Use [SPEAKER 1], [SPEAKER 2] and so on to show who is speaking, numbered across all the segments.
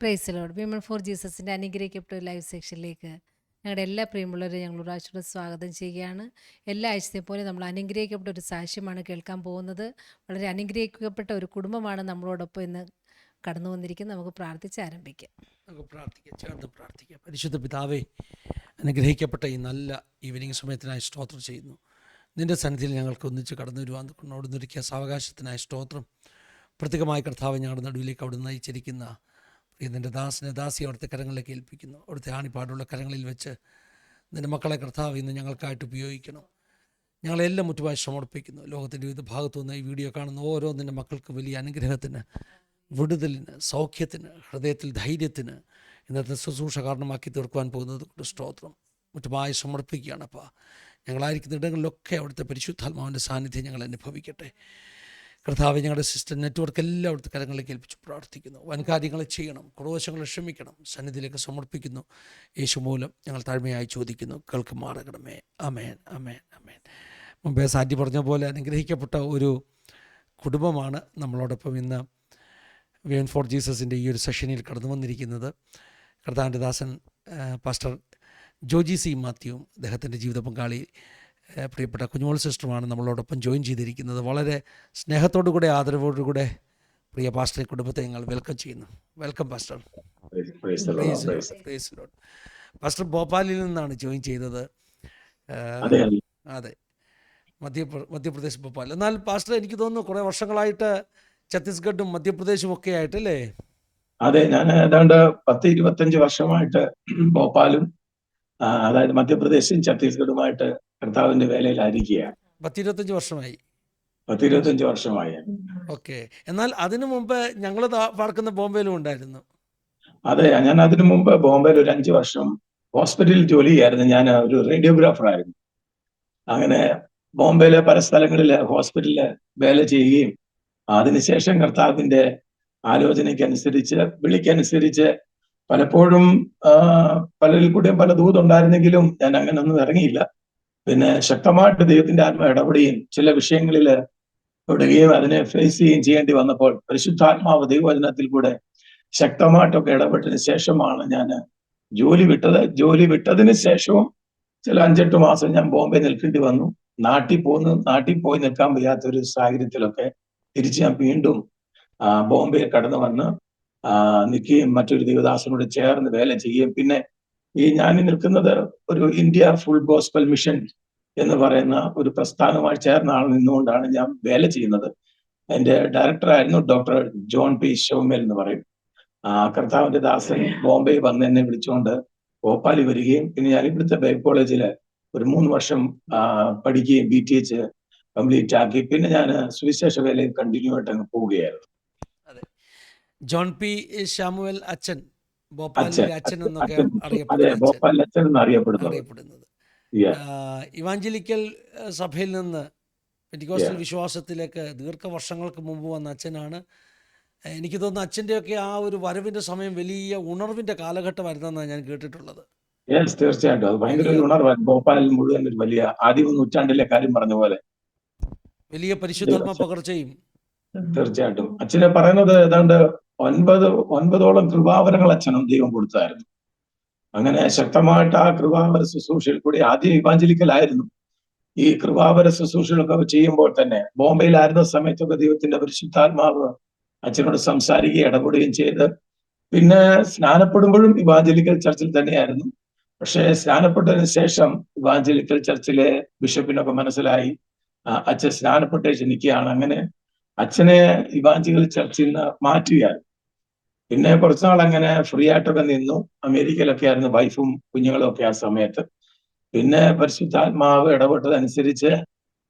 [SPEAKER 1] Price Lord. Women for ജീസസിൻ്റെ അനുഗ്രഹിക്കപ്പെട്ട ഒരു ലൈവ് സെക്ഷനിലേക്ക് ഞങ്ങളുടെ എല്ലാ പ്രിയമുള്ളവരെയും ഞങ്ങൾ ഒരു പ്രാവശ്യം കൂടെ സ്വാഗതം ചെയ്യുകയാണ്. എല്ലാ ആഴ്ചത്തെ പോലെ നമ്മൾ അനുഗ്രഹിക്കപ്പെട്ട ഒരു സാക്ഷ്യമാണ് കേൾക്കാൻ പോകുന്നത്. വളരെ അനുഗ്രഹിക്കപ്പെട്ട ഒരു കുടുംബമാണ് നമ്മളോടൊപ്പം ഇന്ന് കടന്നു വന്നിരിക്കുന്നത്. നമുക്ക് പ്രാർത്ഥിച്ച് ആരംഭിക്കാം.
[SPEAKER 2] നമുക്ക് പ്രാർത്ഥിക്കാം, ചേർന്ന് പ്രാർത്ഥിക്കാം. പരിശുദ്ധ പിതാവേ, അനുഗ്രഹിക്കപ്പെട്ട ഈ നല്ല ഈവനിങ് സമയത്തിനായി സ്തോത്രം ചെയ്യുന്നു. നിൻ്റെ സന്നിധിയിൽ ഞങ്ങൾക്ക് ഒന്നിച്ച് കടന്നു വരുവാൻ കൊണ്ടൊരുക്കിയ സാവകാശത്തിനായി സ്തോത്രം. പ്രത്യേകമായ കർത്താവ് ഞങ്ങളുടെ നടുവിലേക്ക് അവിടെ നയിച്ചിരിക്കുന്ന നിൻ്റെ ദാസിനെ ദാസി അവിടുത്തെ കരങ്ങളിലേക്ക് ഏൽപ്പിക്കുന്നു. അവിടുത്തെ ആണിപ്പാടുള്ള കരങ്ങളിൽ വെച്ച് നിൻ്റെ മക്കളെ കർത്താവ് ഇന്ന് ഞങ്ങൾക്കായിട്ട് ഉപയോഗിക്കണം. ഞങ്ങളെല്ലാം മുറ്റുമായി സമർപ്പിക്കുന്നു. ലോകത്തിൻ്റെ വിവിധ ഭാഗത്തു നിന്ന് ഈ വീഡിയോ കാണുന്ന ഓരോ നിൻ്റെ മക്കൾക്ക് വലിയ അനുഗ്രഹത്തിന്, വിടുതലിന്, സൗഖ്യത്തിന്, ഹൃദയത്തിൽ ധൈര്യത്തിന് ഇന്നത്തെ ശുശ്രൂഷ കാരണമാക്കി തീർക്കുവാൻ പോകുന്നത് കൊണ്ട് സ്തോത്രം മുറ്റുമായി സമർപ്പിക്കുകയാണ്. അപ്പോൾ ഞങ്ങളായിരിക്കുന്ന ഇടങ്ങളിലൊക്കെ അവിടുത്തെ പരിശുദ്ധാത്മാവിൻ്റെ സാന്നിധ്യം ഞങ്ങൾ അനുഭവിക്കട്ടെ. കർത്താവ്, ഞങ്ങളുടെ സിസ്റ്റർ നെറ്റ്വർക്ക് എല്ലാം അവിടുത്തെ കരങ്ങളിലേക്ക് ഏൽപ്പിച്ച് പ്രാർത്ഥിക്കുന്നു. വൻകാര്യങ്ങൾ ചെയ്യണം, കുറവശങ്ങൾ ക്ഷമിക്കണം, സന്നിധിയിലേക്ക് സമർപ്പിക്കുന്നു. യേശു മൂലം ഞങ്ങൾ താഴ്മയായി ചോദിക്കുന്നു, കേൾക്കുമാറാകണമേ. അമേൻ, അമേൻ, അമേൻ. മുമ്പേ സാറ്റി പറഞ്ഞ പോലെ അനുഗ്രഹിക്കപ്പെട്ട ഒരു കുടുംബമാണ് നമ്മളോടൊപ്പം ഇന്ന് വിമൻ ഫോർ ജീസസിൻ്റെ ഈ ഒരു സെഷനിൽ കടന്നു വന്നിരിക്കുന്നത്. കർത്താവിൻ്റെ ദാസൻ പാസ്റ്റർ ജോജി സി മാത്യുവും അദ്ദേഹത്തിൻ്റെ ജീവിത പങ്കാളി പ്രിയപ്പെട്ട കുഞ്ഞുമോൾ സിസ്റ്ററുമാണ് നമ്മളോടൊപ്പം ജോയിൻ ചെയ്തിരിക്കുന്നത്. വളരെ സ്നേഹത്തോടുകൂടെ ആദരവോടുകൂടെ പ്രിയ പാസ്റ്ററെ കുടുംബത്തെ ഞങ്ങൾ വെൽക്കം ചെയ്യുന്നു. Welcome pastor. പാസ്റ്റർ ഭോപ്പാലിൽ നിന്നാണ് ജോയിൻ ചെയ്തത്. അതെ, മധ്യപ്രദേശ് ഭോപ്പാൽ. എന്നാൽ പാസ്റ്റർ, എനിക്ക് തോന്നുന്നു കുറേ വർഷങ്ങളായിട്ട് ഛത്തീസ്ഗഡും മധ്യപ്രദേശും ഒക്കെ ആയിട്ടല്ലേ?
[SPEAKER 3] അതെ, ഞാൻ ഏതാണ്ട് 10-25 വർഷമായിട്ട് ഭോപ്പാലും അതായത് മധ്യപ്രദേശും ഛത്തീസ്ഗഡുമായിട്ട് കർത്താവിന്റെ വേലയിലായിരിക്കുകയാണ്.
[SPEAKER 2] 10-25 വർഷമായി.
[SPEAKER 3] 10-25 വർഷമായി.
[SPEAKER 2] ഓക്കെ. എന്നാൽ അതിനു മുമ്പ് ഞങ്ങൾ പാർക്കുന്ന ബോംബെയിലും ഉണ്ടായിരുന്നു.
[SPEAKER 3] അതെ, ഞാൻ അതിനു മുമ്പ് ബോംബെയിൽ ഒരു 5 വർഷം ഹോസ്പിറ്റലിൽ ജോലി ചെയ്യായിരുന്നു. ഞാൻ ഒരു റേഡിയോഗ്രാഫർ ആയിരുന്നു. അങ്ങനെ ബോംബെയിലെ പല സ്ഥലങ്ങളില് ഹോസ്പിറ്റലില് വേല ചെയ്യുകയും അതിനുശേഷം കർത്താവിന്റെ ആലോചനയ്ക്കനുസരിച്ച്, വിളിക്കനുസരിച്ച് പലപ്പോഴും പലരിൽ കൂടെയും പല ദൂതുണ്ടായിരുന്നെങ്കിലും ഞാൻ അങ്ങനെ ഒന്നും ഇറങ്ങിയില്ല. പിന്നെ ശക്തമായിട്ട് ദൈവത്തിന്റെ ആത്മ ഇടപെടുകയും ചില വിഷയങ്ങളിൽ ഇടപെടുകയും അതിനെ ഫേസ് ചെയ്യുകയും ചെയ്യേണ്ടി വന്നപ്പോൾ പരിശുദ്ധാത്മാവ് ദൈവവചനത്തിൽ കൂടെ ശക്തമായിട്ടൊക്കെ ഇടപെട്ടതിന് ശേഷമാണ് ഞാൻ ജോലി വിട്ടത്. ജോലി വിട്ടതിന് ശേഷവും ചില 5-8 മാസം ഞാൻ ബോംബെ നിൽക്കേണ്ടി വന്നു. നാട്ടിൽ പോയി നിൽക്കാൻ വയ്യാത്തൊരു സാഹചര്യത്തിലൊക്കെ തിരിച്ച് ഞാൻ വീണ്ടും ബോംബെയിൽ കടന്നു വന്ന് നിൽക്കുകയും മറ്റൊരു ദൈവദാസനോട് ചേർന്ന് വേല ചെയ്യുകയും പിന്നെ ഈ ഞാൻ നിൽക്കുന്നത് ഒരു ഇന്ത്യ ഫുൾ ഗോസ്പൽ മിഷൻ എന്ന് പറയുന്ന ഒരു പ്രസ്ഥാനവുമായി ചേർന്നാണ് നിന്നുകൊണ്ടാണ് ഞാൻ വേല ചെയ്യുന്നത്. എൻ്റെ ഡയറക്ടറായിരുന്നു ഡോക്ടർ ജോൺ പി ഷോമേൽ എന്ന് പറയും. കർത്താവിന്റെ ദാസൻ ബോംബെ വന്ന് എന്നെ വിളിച്ചുകൊണ്ട് ഭോപ്പാലി വരികയും പിന്നെ ഞാൻ ഇവിടുത്തെ ബൈബിൾ കോളേജിൽ ഒരു 3 വർഷം പഠിക്കുകയും BTH കംപ്ലീറ്റ് ആക്കി പിന്നെ ഞാൻ സുവിശേഷ വേലയിൽ കണ്ടിന്യൂ ആയിട്ട് അങ്ങ് പോവുകയായിരുന്നു.
[SPEAKER 2] അതെ, ജോൺ പി ഷാമുവേൽ അച്ഛൻ, ഭോപ്പാലിലെ അച്ഛൻ എന്നൊക്കെ അറിയപ്പെടുന്നത്. ഇവാഞ്ചലിക്കൽ സഭയിൽ നിന്ന് പെന്തിക്കോസ്റ്റൽ വിശ്വാസത്തിലേക്ക് ദീർഘവർഷങ്ങൾക്ക് മുമ്പ് വന്ന അച്ഛനാണ്. എനിക്ക് തോന്നുന്നു അച്ഛൻ്റെയൊക്കെ ആ ഒരു വരവിന്റെ സമയം വലിയ ഉണർവിന്റെ കാലഘട്ടമായിരുന്നെന്നാണ് ഞാൻ കേട്ടിട്ടുള്ളത്.
[SPEAKER 3] തീർച്ചയായിട്ടും അത് ഭയങ്കര ഒരു ഉണർവായിരുന്നു. ഭോപ്പാലിൽ മുഴുവൻ ഒരു വലിയ ആദിമ നൂറ്റാണ്ടിലെ കാര്യം പറഞ്ഞ പോലെ
[SPEAKER 2] വലിയ പരിശുദ്ധാത്മ പകർച്ചയും.
[SPEAKER 3] തീർച്ചയായിട്ടും അച്ഛനെ പറയുന്നത് ഏതാണ്ട് 9 കൃപാവരങ്ങൾ അച്ഛനും ദൈവം കൊടുത്തായിരുന്നു. അങ്ങനെ ശക്തമായിട്ട് ആ കൃപാവര ശുശ്രൂഷയിൽ കൂടി ആദ്യം ഇവാഞ്ചലിക്കലായിരുന്നു. ഈ കൃപാവര ശുശ്രൂഷകളൊക്കെ ചെയ്യുമ്പോൾ തന്നെ ബോംബെയിലായിരുന്ന സമയത്തൊക്കെ ദൈവത്തിന്റെ പരിശുദ്ധാത്മാവ് അച്ഛനോട് സംസാരിക്കുകയും ഇടപെടുകയും ചെയ്ത് പിന്നെ സ്നാനപ്പെടുമ്പോഴും ഇവാഞ്ചലിക്കൽ ചർച്ചിൽ തന്നെയായിരുന്നു. പക്ഷെ സ്നാനപ്പെട്ടതിന് ശേഷം ഇവാഞ്ചലിക്കൽ ചർച്ചിലെ ബിഷപ്പിനൊക്കെ മനസ്സിലായി അച്ഛൻ സ്നാനപ്പെട്ടേച്ച് നിൽക്കുകയാണ്. അങ്ങനെ അച്ഛനെ ഇവാഞ്ചലിക്കൽ ചർച്ചിൽ നിന്ന് മാറ്റുകയായിരുന്നു. പിന്നെ കുറച്ചുനാൾ അങ്ങനെ ഫ്രീ ആയിട്ടൊക്കെ നിന്നു. അമേരിക്കയിലൊക്കെ ആയിരുന്നു വൈഫും കുഞ്ഞുങ്ങളും ഒക്കെ ആ സമയത്ത്. പിന്നെ പരിശുദ്ധാത്മാവ് ഇടപെട്ടതനുസരിച്ച്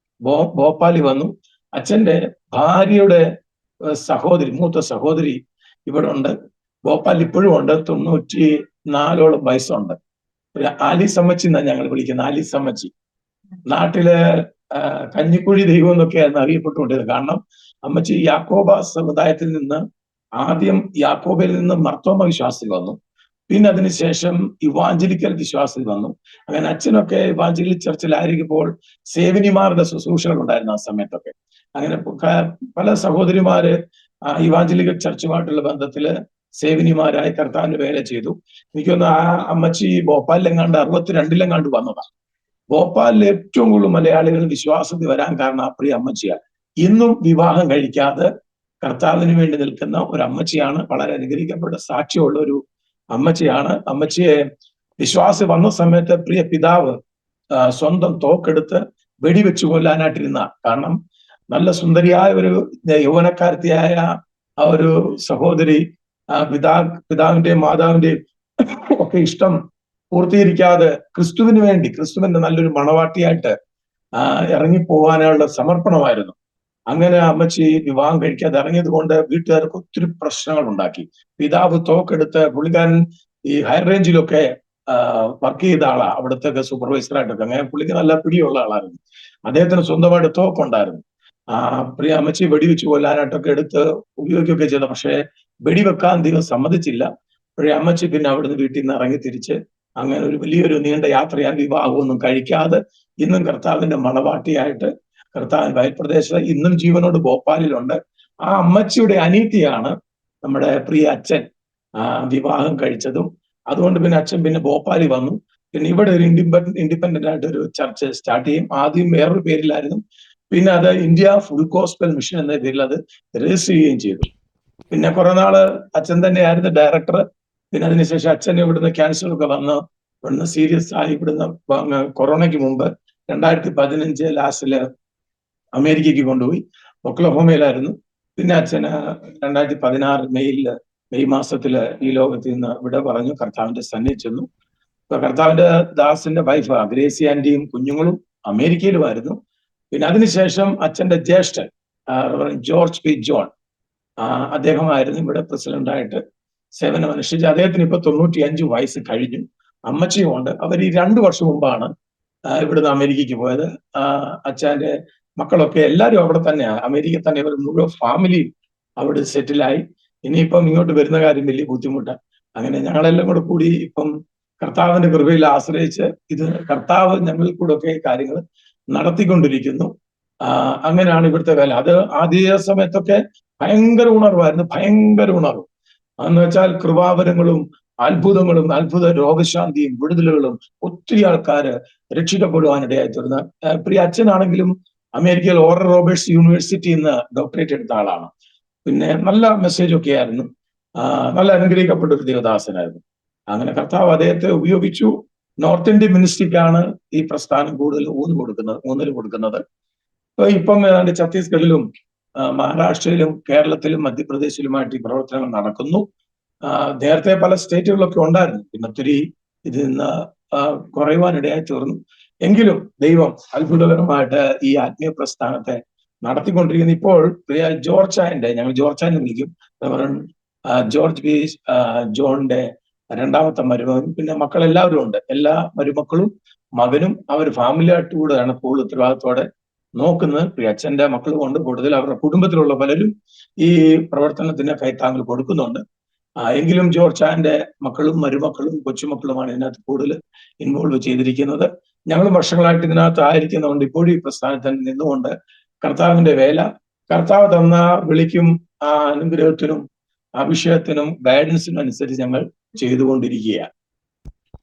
[SPEAKER 3] ഭോപ്പാലി വന്നു. അച്ഛന്റെ ഭാര്യയുടെ സഹോദരി, മൂത്ത സഹോദരി ഇവിടെ ഉണ്ട്. ഭോപ്പാൽ ഇപ്പോഴും ഉണ്ട്. 94ഓളം വയസ്സുണ്ട്. ആലീസ് അമ്മച്ചി എന്നാണ് ഞങ്ങൾ വിളിക്കുന്നത്. ആലീസ് അമ്മച്ചി നാട്ടില് കഞ്ഞിക്കുഴി ദൈവം എന്നൊക്കെയായിരുന്നു അറിയപ്പെട്ടുകൊണ്ടിരുന്നത്. കാരണം അമ്മച്ചി യാക്കോബ സമുദായത്തിൽ നിന്ന് ആദ്യം യാക്കോബയിൽ നിന്ന് മർത്തോമ വിശ്വാസത്തിൽ വന്നു. പിന്നെ അതിനുശേഷം ഇവാഞ്ചലിക്കൽ വിശ്വാസത്തിൽ വന്നു. അങ്ങനെ അച്ഛനൊക്കെ ഇവാഞ്ചലിക്കൽ ചർച്ചിലായിരിക്കുമ്പോൾ സേവനിമാരുടെ ശുശ്രൂഷകൾ ഉണ്ടായിരുന്നു ആ സമയത്തൊക്കെ. അങ്ങനെ പല സഹോദരിമാര് ഇവാഞ്ചലിക്കൽ ചർച്ചുമായിട്ടുള്ള ബന്ധത്തില് സേവനിമാരായി കർത്താവിന്റെ വേല ചെയ്തു. എനിക്കൊന്ന് ആ അമ്മച്ചി ഭോപ്പാലിലെങ്ങാണ്ട് 62-ലെങ്ങാണ്ട് വന്നതാണ്. ഭോപ്പാലിൽ ഏറ്റവും കൂടുതൽ മലയാളികൾ വിശ്വാസത്തിൽ വരാൻ കാരണം ആ പ്രിയ അമ്മച്ചിയാണ്. ഇന്നും വിവാഹം കഴിക്കാതെ കർത്താവിന് വേണ്ടി നിൽക്കുന്ന ഒരു അമ്മച്ചിയാണ്. വളരെ അനുഗ്രഹിക്കപ്പെട്ട സാക്ഷ്യമുള്ള ഒരു അമ്മച്ചിയാണ്. അമ്മച്ചിയെ വിശ്വാസി വന്ന സമയത്ത് പ്രിയ പിതാവ് സ്വന്തം തോക്കെടുത്ത് വെടിവെച്ച് കൊല്ലാനായിട്ടിരുന്ന. കാരണം നല്ല സുന്ദരിയായ ഒരു യൗവനക്കാരത്തിയായ ആ ഒരു സഹോദരി പിതാവിന്റെയും മാതാവിന്റെയും ഒക്കെ ഇഷ്ടം പൂർത്തീകരിക്കാതെ ക്രിസ്തുവിന് വേണ്ടി, ക്രിസ്തുവിന്റെ നല്ലൊരു മണവാട്ടിയായിട്ട് ഇറങ്ങിപ്പോവാനുള്ള സമർപ്പണമായിരുന്നു. അങ്ങനെ അമ്മച്ചി വിവാഹം കഴിക്കാതെ ഇറങ്ങിയത് കൊണ്ട് വീട്ടുകാർക്ക് ഒത്തിരി പ്രശ്നങ്ങൾ ഉണ്ടാക്കി. പിതാവ് തോക്കെടുത്ത്, പുള്ളിക്കാരൻ ഈ ഹയർ റേഞ്ചിലൊക്കെ വർക്ക് ചെയ്ത ആളാ, അവിടുത്തെ സൂപ്പർവൈസറായിട്ടൊക്കെ. അങ്ങനെ പുള്ളിക്ക് നല്ല പിടിയുള്ള ആളായിരുന്നു. അദ്ദേഹത്തിന് സ്വന്തമായിട്ട് തോക്കുണ്ടായിരുന്നു. പ്രിയ അമ്മച്ചി വെടിവെച്ച് കൊല്ലാനായിട്ടൊക്കെ എടുത്ത് ഉപയോഗിക്കുകയൊക്കെ ചെയ്ത. പക്ഷേ വെടിവെക്കാൻ ദൈവം സമ്മതിച്ചില്ല. പ്രിയ അമ്മച്ചി പിന്നെ അവിടുന്ന് വീട്ടിൽ നിന്ന് ഇറങ്ങി തിരിച്ച് അങ്ങനെ ഒരു വലിയൊരു നീണ്ട യാത്രയാൻ വിവാഹമൊന്നും കഴിക്കാതെ ഇന്നും കർത്താവിന്റെ മണവാട്ടിയായിട്ട് കർത്താവിൻ വയൽപ്രദേശത്ത് ഇന്നും ജീവനോട് ഭോപ്പാലിലുണ്ട്. ആ അമ്മച്ചിയുടെ അനീതിയാണ് നമ്മുടെ പ്രിയ അച്ഛൻ വിവാഹം കഴിച്ചതും. അതുകൊണ്ട് പിന്നെ അച്ഛൻ പിന്നെ ഭോപ്പാലിൽ വന്നു. പിന്നെ ഇവിടെ ഒരു ഇൻഡിപെൻഡന്റ് ആയിട്ട് ഒരു ചർച്ച് സ്റ്റാർട്ട് ചെയ്യും. ആദ്യം വേറൊരു പേരിലായിരുന്നു. പിന്നെ അത് ഇന്ത്യ ഫുൾ ഗോസ്പൽ മിഷൻ എന്ന പേരിൽ അത് രജിസ്റ്റർ ചെയ്യുകയും ചെയ്തു. പിന്നെ കുറെ നാള് അച്ഛൻ തന്നെയായിരുന്നു ഡയറക്ടർ. പിന്നെ അതിനുശേഷം അച്ഛൻ ഇവിടുന്ന് ക്യാൻസർ ഒക്കെ വന്ന് ഇവിടുന്ന് സീരിയസ് ആയി ഇവിടുന്ന് കൊറോണയ്ക്ക് മുമ്പ് 2015 ലാസ്റ്റില് അമേരിക്കയ്ക്ക് കൊണ്ടുപോയി. ഒക്ലഹോമയിലായിരുന്നു. പിന്നെ അച്ഛന് 2016 മെയ് മാസത്തില് ഈ ലോകത്തിൽ നിന്ന് ഇവിടെ പറഞ്ഞു, കർത്താവിന്റെ സന്നിധി ചെന്നു. ഇപ്പൊ കർത്താവിന്റെ ദാസിന്റെ വൈഫ് ഗ്രേസി ആന്റിയും കുഞ്ഞുങ്ങളും അമേരിക്കയിലുമായിരുന്നു. പിന്നെ അതിനുശേഷം അച്ഛന്റെ ജ്യേഷ്ഠൻ ജോർജ് പി ജോൺ അദ്ദേഹമായിരുന്നു ഇവിടെ പ്രസിഡന്റായിട്ട് സേവനം അനുഷ്ഠിച്ച്. അദ്ദേഹത്തിന് ഇപ്പൊ 95 വയസ്സ് കഴിഞ്ഞു. അമ്മച്ചിയും ഉണ്ട്. അവർ ഈ 2 വർഷം മുമ്പാണ് ഇവിടുന്ന് അമേരിക്കയ്ക്ക് പോയത്. അച്ഛന്റെ മക്കളൊക്കെ എല്ലാവരും അവിടെ തന്നെയാണ്, അമേരിക്കയിൽ തന്നെ. ഇവർ മുഴുവൻ ഫാമിലിയും അവിടെ സെറ്റിലായി. ഇനിയിപ്പം ഇങ്ങോട്ട് വരുന്ന കാര്യം വലിയ ബുദ്ധിമുട്ടാണ്. അങ്ങനെ ഞങ്ങളെല്ലാം കൂടെ കൂടി ഇപ്പം കർത്താവിന്റെ കൃപയിൽ ആശ്രയിച്ച് ഇത് കർത്താവ് ഞങ്ങളിൽ കൂടെ ഒക്കെ കാര്യങ്ങൾ നടത്തിക്കൊണ്ടിരിക്കുന്നു. അങ്ങനെയാണ് ഇവിടുത്തെ വേല. അത് ആദ്യ സമയത്തൊക്കെ ഭയങ്കര ഉണർവായിരുന്നു, ഭയങ്കര ഉണർവ്. എന്ന് വെച്ചാൽ കൃപാവരങ്ങളും അത്ഭുതങ്ങളും അത്ഭുത രോഗശാന്തിയും വിടുതലുകളും ഒത്തിരി ആൾക്കാര് രക്ഷിക്കപ്പെടുവാനിടയായി തീർന്ന. പ്രിയ അച്ഛനാണെങ്കിലും അമേരിക്കയിൽ ഓറൽ റോബർട്സ് യൂണിവേഴ്സിറ്റിയിൽ നിന്ന് ഡോക്ടറേറ്റ് എടുത്ത ആളാണ്. പിന്നെ നല്ല മെസ്സേജ് ഒക്കെ ആയിരുന്നു. നല്ല അനുഗ്രഹിക്കപ്പെട്ട ഒരു ദേവദാസനായിരുന്നു. അങ്ങനെ കർത്താവ് അദ്ദേഹത്തെ ഉപയോഗിച്ചു. നോർത്ത് ഇന്ത്യൻ മിനിസ്ട്രിക്കാണ് ഈ പ്രസ്ഥാനം കൂടുതൽ ഊന്നൽ കൊടുക്കുന്നത്. ഇപ്പം ഏതാണ്ട് ഛത്തീസ്ഗഡിലും മഹാരാഷ്ട്രയിലും കേരളത്തിലും മധ്യപ്രദേശിലുമായിട്ട് ഈ പ്രവർത്തനങ്ങൾ നടക്കുന്നു. നേരത്തെ പല സ്റ്റേറ്റുകളിലൊക്കെ ഉണ്ടായിരുന്നു. പിന്നെ ഒത്തിരി ഇതിൽ നിന്ന് കുറയുവാനിടയായി തീർന്നു. എങ്കിലും ദൈവം അത്ഭുതകരമായിട്ട് ഈ ആത്മീയ പ്രസ്ഥാനത്തെ നടത്തിക്കൊണ്ടിരിക്കുന്നു. ഇപ്പോൾ പ്രിയ ഞങ്ങൾ ജോർജ് എന്ന് വിളിക്കും, ജോർജ് ബി ജോണിന്റെ 2ാമത്തെ മരുമകനും പിന്നെ മക്കളെല്ലാവരും ഉണ്ട്. എല്ലാ മരുമക്കളും മകനും അവർ ഫാമിലിയായിട്ട് കൂടെയാണ് കൂടുതൽ ഉത്തരവാദിത്തോടെ നോക്കുന്നത്. പ്രിയ അച്ഛന്റെ മക്കളും കൊണ്ട് കൂടുതൽ അവരുടെ കുടുംബത്തിലുള്ള പലരും ഈ പ്രവർത്തനത്തിന് കൈത്താങ്ങൽ കൊടുക്കുന്നുണ്ട്. എങ്കിലും ജോർജാന്റെ മക്കളും മരുമക്കളും കൊച്ചുമക്കളുമാണ് ഇതിനകത്ത് കൂടുതൽ ഇൻവോൾവ് ചെയ്തിരിക്കുന്നത്. ഞങ്ങൾ വർഷങ്ങളായിട്ട് ഇതിനകത്ത് ആയിരിക്കുന്നതുകൊണ്ട് ഇപ്പോഴും ഈ പ്രസ്ഥാനത്തിൽ നിന്നുകൊണ്ട് കർത്താവിന്റെ വേല, കർത്താവ് തന്ന വിളിക്കും അനുഗ്രഹത്തിനും അഭിഷേകത്തിനും ഗൈഡൻസിനും അനുസരിച്ച് ഞങ്ങൾ ചെയ്തുകൊണ്ടിരിക്കുകയാണ്.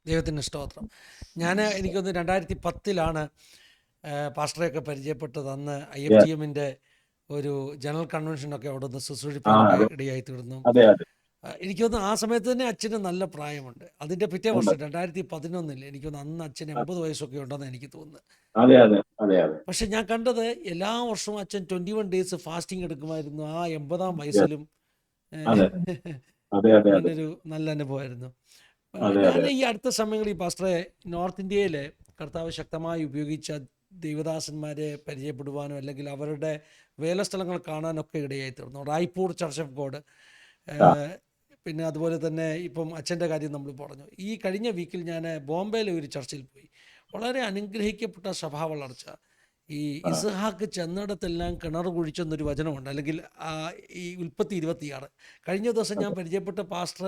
[SPEAKER 2] ദൈവത്തിന് സ്തോത്രം. എനിക്കൊന്ന് 2010 പാസ്റ്ററെയൊക്കെ പരിചയപ്പെട്ടത്. അന്ന് IFGM-ന്റെ ഒരു ജനറൽ കൺവെൻഷനൊക്കെ അവിടെ നിന്ന് ശുശ്രൂഷിപ്പാനൊക്കെ ഇടയായി തീർന്നു. എനിക്കൊന്ന് ആ സമയത്ത് തന്നെ അച്ഛന് നല്ല പ്രായമുണ്ട്. അതിന്റെ പിറ്റേ വർഷം 2011 എനിക്കൊന്ന് അന്ന് അച്ഛന് 80 വയസ്സൊക്കെ ഉണ്ടെന്ന് എനിക്ക് തോന്നുന്നു. പക്ഷെ ഞാൻ കണ്ടത് എല്ലാ വർഷവും അച്ഛൻ 21 ഡേയ്സ് ഫാസ്റ്റിംഗ് എടുക്കുമായിരുന്നു. ആ 80-ാം വയസ്സിലും അങ്ങനൊരു നല്ല അനുഭവമായിരുന്നു. ഞാൻ ഈ അടുത്ത സമയങ്ങളിൽ ഈ പാസ്റ്ററെ നോർത്ത് ഇന്ത്യയിലെ കർത്താവ് ശക്തമായി ഉപയോഗിച്ച ദൈവദാസന്മാരെ പരിചയപ്പെടുവാനോ അല്ലെങ്കിൽ അവരുടെ വേലസ്ഥലങ്ങൾ കാണാനൊക്കെ ഇടയായി തീർന്നു. റായ്പൂർ ചർച്ച് ഓഫ് ഗോഡ്, പിന്നെ അതുപോലെ തന്നെ ഇപ്പം അച്ഛൻ്റെ കാര്യം നമ്മൾ പറഞ്ഞു. ഈ കഴിഞ്ഞ വീക്കിൽ ഞാൻ ബോംബെയിലെ ഒരു ചർച്ചിൽ പോയി. വളരെ അനുഗ്രഹിക്കപ്പെട്ട സഭാ വളർച്ച. ഈ ഇസ്ഹാക്ക് ചെന്നിടത്തെല്ലാം കിണർ കുഴിച്ചെന്നൊരു വചനമുണ്ട്, അല്ലെങ്കിൽ ഈ ഉൽപ്പത്തി 26. കഴിഞ്ഞ ദിവസം ഞാൻ പരിചയപ്പെട്ട പാസ്റ്റർ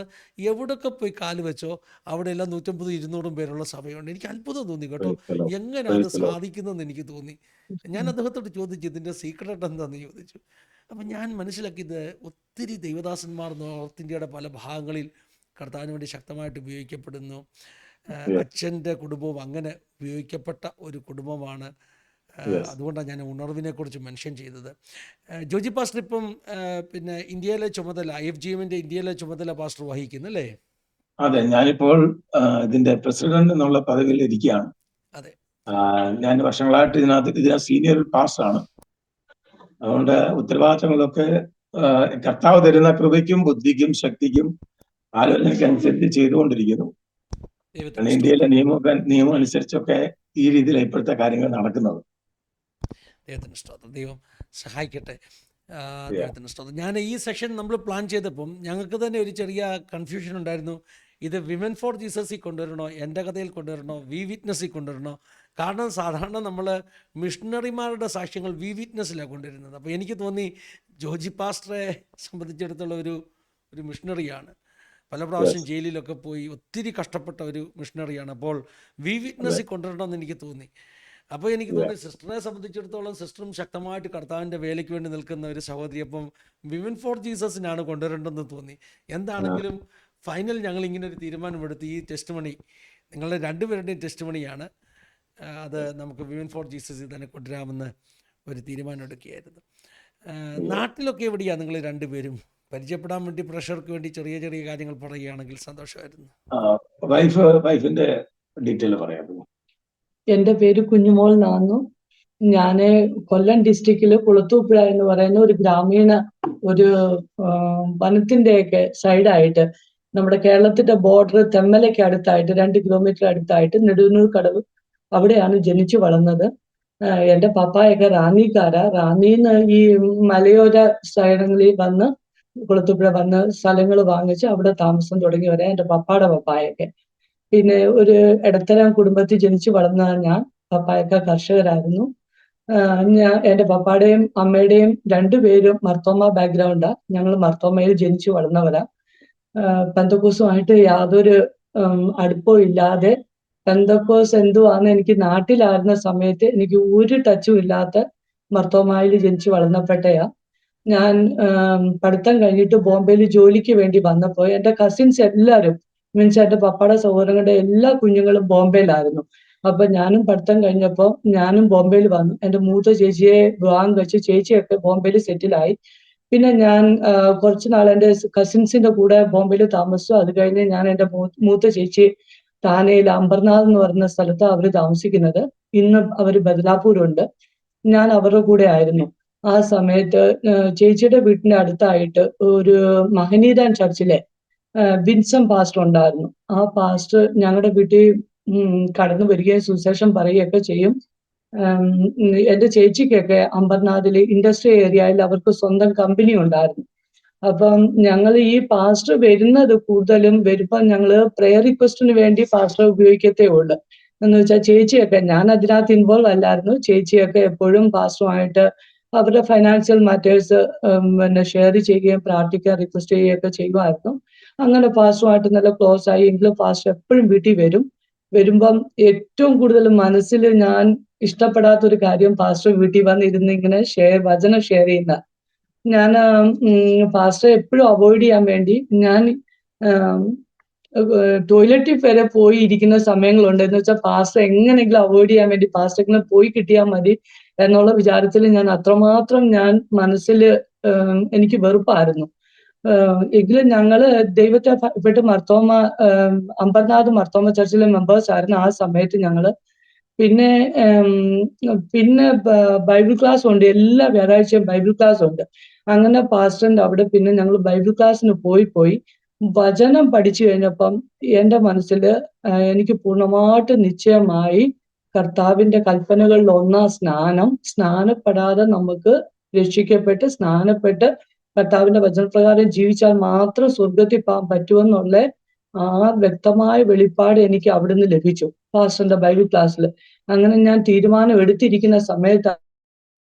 [SPEAKER 2] എവിടെയൊക്കെ പോയി കാല് വെച്ചോ അവിടെ എല്ലാം 150-200 പേരുള്ള സഭയുണ്ട്. എനിക്ക് അത്ഭുതം തോന്നി കേട്ടോ, എങ്ങനെ അത് സാധിക്കുന്നതെന്ന് എനിക്ക് തോന്നി. ഞാൻ അദ്ദേഹത്തോട് ചോദിച്ചു, ഇതിൻ്റെ സീക്രട്ട് എന്താണെന്ന് ചോദിച്ചു. അപ്പം ഞാൻ മനസ്സിലാക്കിയത് ഒത്തിരി ദൈവദാസന്മാർ നോർത്ത് ഇന്ത്യയുടെ പല ഭാഗങ്ങളിൽ കർത്താവിന് വേണ്ടി ശക്തമായിട്ട് ഉപയോഗിക്കപ്പെടുന്നു.
[SPEAKER 3] Yes.
[SPEAKER 2] അച്ഛൻ്റെ കുടുംബവും അങ്ങനെ ഉപയോഗിക്കപ്പെട്ട ഒരു കുടുംബമാണ്.
[SPEAKER 3] Yes.
[SPEAKER 2] അതുകൊണ്ടാണ് ഞാൻ ഉണർവിനെക്കുറിച്ച് മെൻഷൻ ചെയ്തത്. ജോജി പാസ്റ്റർ ഇപ്പം പിന്നെ ഇന്ത്യയിലെ ചുമതല IFGM ഇന്ത്യയിലെ ചുമതല പാസ്റ്റർ വഹിക്കുന്നു അല്ലേ?
[SPEAKER 3] അതെ, ഞാനിപ്പോൾ ഇതിന്റെ പ്രസിഡന്റ് എന്നുള്ള പദവിയിൽ ഇരിക്കുകയാണ്.
[SPEAKER 2] അതെ.
[SPEAKER 3] ഞാൻ വർഷങ്ങളായിട്ട് ഇതിനകത്ത് സീനിയർ പാസ്റ്ററാണ്. അതുകൊണ്ട് ഉത്തരവാദിത്തങ്ങളൊക്കെ കർത്താവ് തരുന്ന കൃപയ്ക്കും ബുദ്ധിക്കും ശക്തിക്കും ആലോചനയ്ക്കനുസരിച്ച് ചെയ്തുകൊണ്ടിരിക്കുന്നു. കാരണം ഇന്ത്യയിലെ നിയമം അനുസരിച്ചൊക്കെ ഈ രീതിയിലാണ് ഇപ്പോഴത്തെ കാര്യങ്ങൾ നടക്കുന്നത്.
[SPEAKER 2] ദൈവത്തിന് സ്തോത്രം. ദൈവം സഹായിക്കട്ടെ. ദൈവത്തിന് സ്തോത്രം. ഞാൻ ഈ സെഷൻ നമ്മൾ പ്ലാൻ ചെയ്തപ്പം ഞങ്ങൾക്ക് തന്നെ ഒരു ചെറിയ കൺഫ്യൂഷൻ ഉണ്ടായിരുന്നു. ഇത് വിമൻ ഫോർ ജീസസിൽ കൊണ്ടുവരണോ, എൻ്റെ കഥയിൽ കൊണ്ടുവരണോ, വി വിറ്റ്നസ്സിൽ കൊണ്ടുവരണോ? കാരണം സാധാരണ നമ്മൾ മിഷണറിമാരുടെ സാക്ഷ്യങ്ങൾ വി വിറ്റ്നസ്സിലാണ് കൊണ്ടുവരുന്നത്. അപ്പോൾ എനിക്ക് തോന്നി ജോജി പാസ്റ്ററെ സംബന്ധിച്ചിടത്തോളം ഒരു മിഷണറിയാണ്. പല പ്രാവശ്യം ജയിലിലൊക്കെ പോയി ഒത്തിരി കഷ്ടപ്പെട്ട ഒരു മിഷണറിയാണ്. അപ്പോൾ വി വിറ്റ്നസ്സിൽ കൊണ്ടുവരണമെന്ന് എനിക്ക് തോന്നി. അപ്പോൾ എനിക്ക് തോന്നി സിസ്റ്ററിനെ സംബന്ധിച്ചിടത്തോളം സിസ്റ്ററും ശക്തമായിട്ട് കർത്താവിൻ്റെ വേലയ്ക്ക് വേണ്ടി നിൽക്കുന്ന ഒരു സഹോദരി. അപ്പം വിമൻ ഫോർ ജീസസിനാണ് കൊണ്ടുവരേണ്ടതെന്ന് തോന്നി. എന്താണെങ്കിലും ഫൈനൽ ഞങ്ങൾ ഇങ്ങനെ ഒരു തീരുമാനമെടുത്ത് ഈ ടെസ്റ്റ് മണി നിങ്ങളുടെ രണ്ടുപേരുടെയും ടെസ്റ്റ് മണിയാണ്. അത് നമുക്ക് വിമൻ ഫോർ ജീസസിൽ തന്നെ കൊണ്ടുവരാമെന്ന് ഒരു തീരുമാനം എടുക്കുകയായിരുന്നു. നാട്ടിലൊക്കെ എവിടെയാണ് നിങ്ങൾ രണ്ടുപേരും? പരിചയപ്പെടാൻ വേണ്ടി പ്രഷർക്ക് വേണ്ടി ചെറിയ ചെറിയ കാര്യങ്ങൾ പറയുകയാണെങ്കിൽ സന്തോഷമായിരുന്നു.
[SPEAKER 3] വൈഫിന്റെ ഡീറ്റെയിൽ പറയാമോ?
[SPEAKER 4] എന്റെ പേര് കുഞ്ഞുമോൾ നാന്നു. ഞാന് കൊല്ലം ഡിസ്ട്രിക്റ്റില് കുളത്തൂപ്പുഴ എന്ന് പറയുന്ന ഒരു ഗ്രാമീണ ഒരു വനത്തിന്റെയൊക്കെ സൈഡായിട്ട് നമ്മുടെ കേരളത്തിന്റെ ബോർഡർ തെമ്മലയ്ക്ക് അടുത്തായിട്ട് 2 കിലോമീറ്റർ അടുത്തായിട്ട് നെടുന്നൂർ കടവ്, അവിടെയാണ് ജനിച്ചു വളർന്നത്. എന്റെ പപ്പായൊക്കെ റാന്നിക്കാരാ. റാന്നിന്ന് ഈ മലയോര സ്ഥലങ്ങളിൽ വന്ന് കുളത്തൂപ്പുഴ വന്ന് സ്ഥലങ്ങൾ വാങ്ങിച്ച് അവിടെ താമസം തുടങ്ങി വരാൻ എന്റെ പപ്പായുടെ പപ്പായൊക്കെ. പിന്നെ ഒരു ഇടത്തരം കുടുംബത്തിൽ ജനിച്ചു വളർന്ന ഞാൻ. പപ്പായൊക്കെ കർഷകരായിരുന്നു. എന്റെ പപ്പായുടെയും അമ്മയുടെയും രണ്ടുപേരും മർത്തോമ ബാക്ക്ഗ്രൗണ്ടാ. ഞങ്ങൾ മർത്തോമയിൽ ജനിച്ചു വളർന്നവരാ. പെന്തക്കോസുമായിട്ട് യാതൊരു അടുപ്പവും ഇല്ലാതെ, പെന്തക്കോസ് എന്തുവാന്ന് എനിക്ക് നാട്ടിലായിരുന്ന സമയത്ത് എനിക്ക് ഒരു ടച്ചും ഇല്ലാത്ത മർത്തോമായിൽ ജനിച്ചു വളർന്നപ്പെട്ടയാ. ഞാൻ പഠിത്തം കഴിഞ്ഞിട്ട് ബോംബെയിൽ ജോലിക്ക് വേണ്ടി വന്നപ്പോൾ എന്റെ കസിൻസ് എല്ലാവരും, മീൻസ് എന്റെ പപ്പായുടെ സഹോദരങ്ങളുടെ എല്ലാ കുഞ്ഞുങ്ങളും ബോംബെയിലായിരുന്നു. അപ്പൊ ഞാനും പഠിത്തം കഴിഞ്ഞപ്പോൾ ഞാനും ബോംബെയിൽ വന്നു. എന്റെ മൂത്ത ചേച്ചിയെ വിവാഹം കഴിച്ച് ചേച്ചിയൊക്കെ ബോംബെയിൽ സെറ്റിലായി. പിന്നെ ഞാൻ കുറച്ചു നാൾ എന്റെ കസിൻസിന്റെ കൂടെ ബോംബെയിൽ താമസിച്ചു. അത് കഴിഞ്ഞ് ഞാൻ എന്റെ മൂത്ത ചേച്ചി താനെയിൽ അംബർനാഥ് എന്ന് പറയുന്ന സ്ഥലത്ത് അവര് താമസിക്കുന്നത്. ഇന്ന് അവര് ബദലാപൂരുണ്ട്. ഞാൻ അവരുടെ കൂടെ ആയിരുന്നു. ആ സമയത്ത് ചേച്ചിയുടെ വീട്ടിന്റെ അടുത്തായിട്ട് ഒരു മഹനീദാൻ ചർച്ചിലെ വിൻസം പാസ്റ്റർ ഉണ്ടായിരുന്നു. ആ പാസ്റ്റർ ഞങ്ങളുടെ വീട്ടിൽ കടന്നു വരികയും സുവിശേഷം പറയുകയൊക്കെ ചെയ്യും. എന്റെ ചേച്ചിക്കൊക്കെ അംബർനാഥിലെ ഇൻഡസ്ട്രി ഏരിയയിൽ അവർക്ക് സ്വന്തം കമ്പനി ഉണ്ടായിരുന്നു. അപ്പം ഞങ്ങൾ ഈ പാസ്റ്റർ വരുന്നത് കൂടുതലും വരുമ്പം ഞങ്ങള് പ്രെയർ റിക്വസ്റ്റിന് വേണ്ടി പാസ്റ്റർ ഉപയോഗിക്കത്തേ ഉള്ളു. എന്ന് വെച്ചാൽ ചേച്ചിയൊക്കെ, ഞാൻ അതിനകത്ത് ഇൻവോൾവ് അല്ലായിരുന്നു. ചേച്ചിയൊക്കെ എപ്പോഴും പാസ്റ്ററുമായിട്ട് അവരുടെ ഫൈനാൻഷ്യൽ മാറ്റേഴ്സ് പിന്നെ ഷെയർ ചെയ്യുകയും പ്രാർത്ഥിക്കുക റിക്വസ്റ്റ് ചെയ്യുകയൊക്കെ ചെയ്യുമായിരുന്നു. അങ്ങനെ പാസ്റ്ററുമായിട്ട് നല്ല ക്ലോസ് ആയി. എങ്കിലും പാസ്റ്റർ എപ്പോഴും വീട്ടിൽ വരുമ്പം ഏറ്റവും കൂടുതൽ മനസ്സിൽ ഞാൻ ഇഷ്ടപ്പെടാത്തൊരു കാര്യം പാസ്റ്റർ വീട്ടിൽ വന്നിരുന്ന് ഇങ്ങനെ വചനം ഷെയർ ചെയ്യുന്ന. ഞാൻ പാസ്റ്റർ എപ്പോഴും അവോയ്ഡ് ചെയ്യാൻ വേണ്ടി ഞാൻ ടോയ്ലറ്റിൽ വരെ പോയി ഇരിക്കുന്ന സമയങ്ങളുണ്ട്. എന്ന് വെച്ചാൽ പാസ്റ്റർ എങ്ങനെയെങ്കിലും അവോയ്ഡ് ചെയ്യാൻ വേണ്ടി പാസ്റ്റർ എങ്ങനെ പോയി കിട്ടിയാൽ മതി എന്നുള്ള വിചാരത്തിൽ ഞാൻ അത്രമാത്രം ഞാൻ മനസ്സിൽ എനിക്ക് വെറുപ്പായിരുന്നു. എങ്കിലും ഞങ്ങള് ദൈവത്തെ പെട്ട് മർത്തോമ അംബർനാഥ് മർത്തോമ ചർച്ചിലെ മെമ്പേഴ്സ് ആയിരുന്നു ആ സമയത്ത് ഞങ്ങള്. പിന്നെ ബൈബിൾ ക്ലാസ് ഉണ്ട്. എല്ലാ വ്യാഴാഴ്ചയും ബൈബിൾ ക്ലാസ് ഉണ്ട്. അങ്ങനെ പാസ്റ്ററിന്റെ അവിടെ പിന്നെ ഞങ്ങൾ ബൈബിൾ ക്ലാസ്സിന് പോയി വചനം പഠിച്ചു കഴിഞ്ഞപ്പം എന്റെ മനസ്സിൽ എനിക്ക് പൂർണ്ണമായിട്ട് നിശ്ചയമായി കർത്താവിന്റെ കൽപ്പനകളിൽ ഒന്നാം സ്നാനപ്പെടാതെ നമുക്ക് രക്ഷിക്കപ്പെട്ട് സ്നാനപ്പെട്ട് കർത്താവിന്റെ വചനപ്രകാരം ജീവിച്ചാൽ മാത്രം സ്വർഗത്തിൽ പോകാൻ പറ്റുമെന്നുള്ള ആ വ്യക്തമായ വെളിപ്പാട് എനിക്ക് അവിടുന്ന് ലഭിച്ചു പാസ്റ്ററിന്റെ ബൈബിൾ ക്ലാസ്സിൽ. അങ്ങനെ ഞാൻ തീരുമാനം എടുത്തിരിക്കുന്ന സമയത്താണ്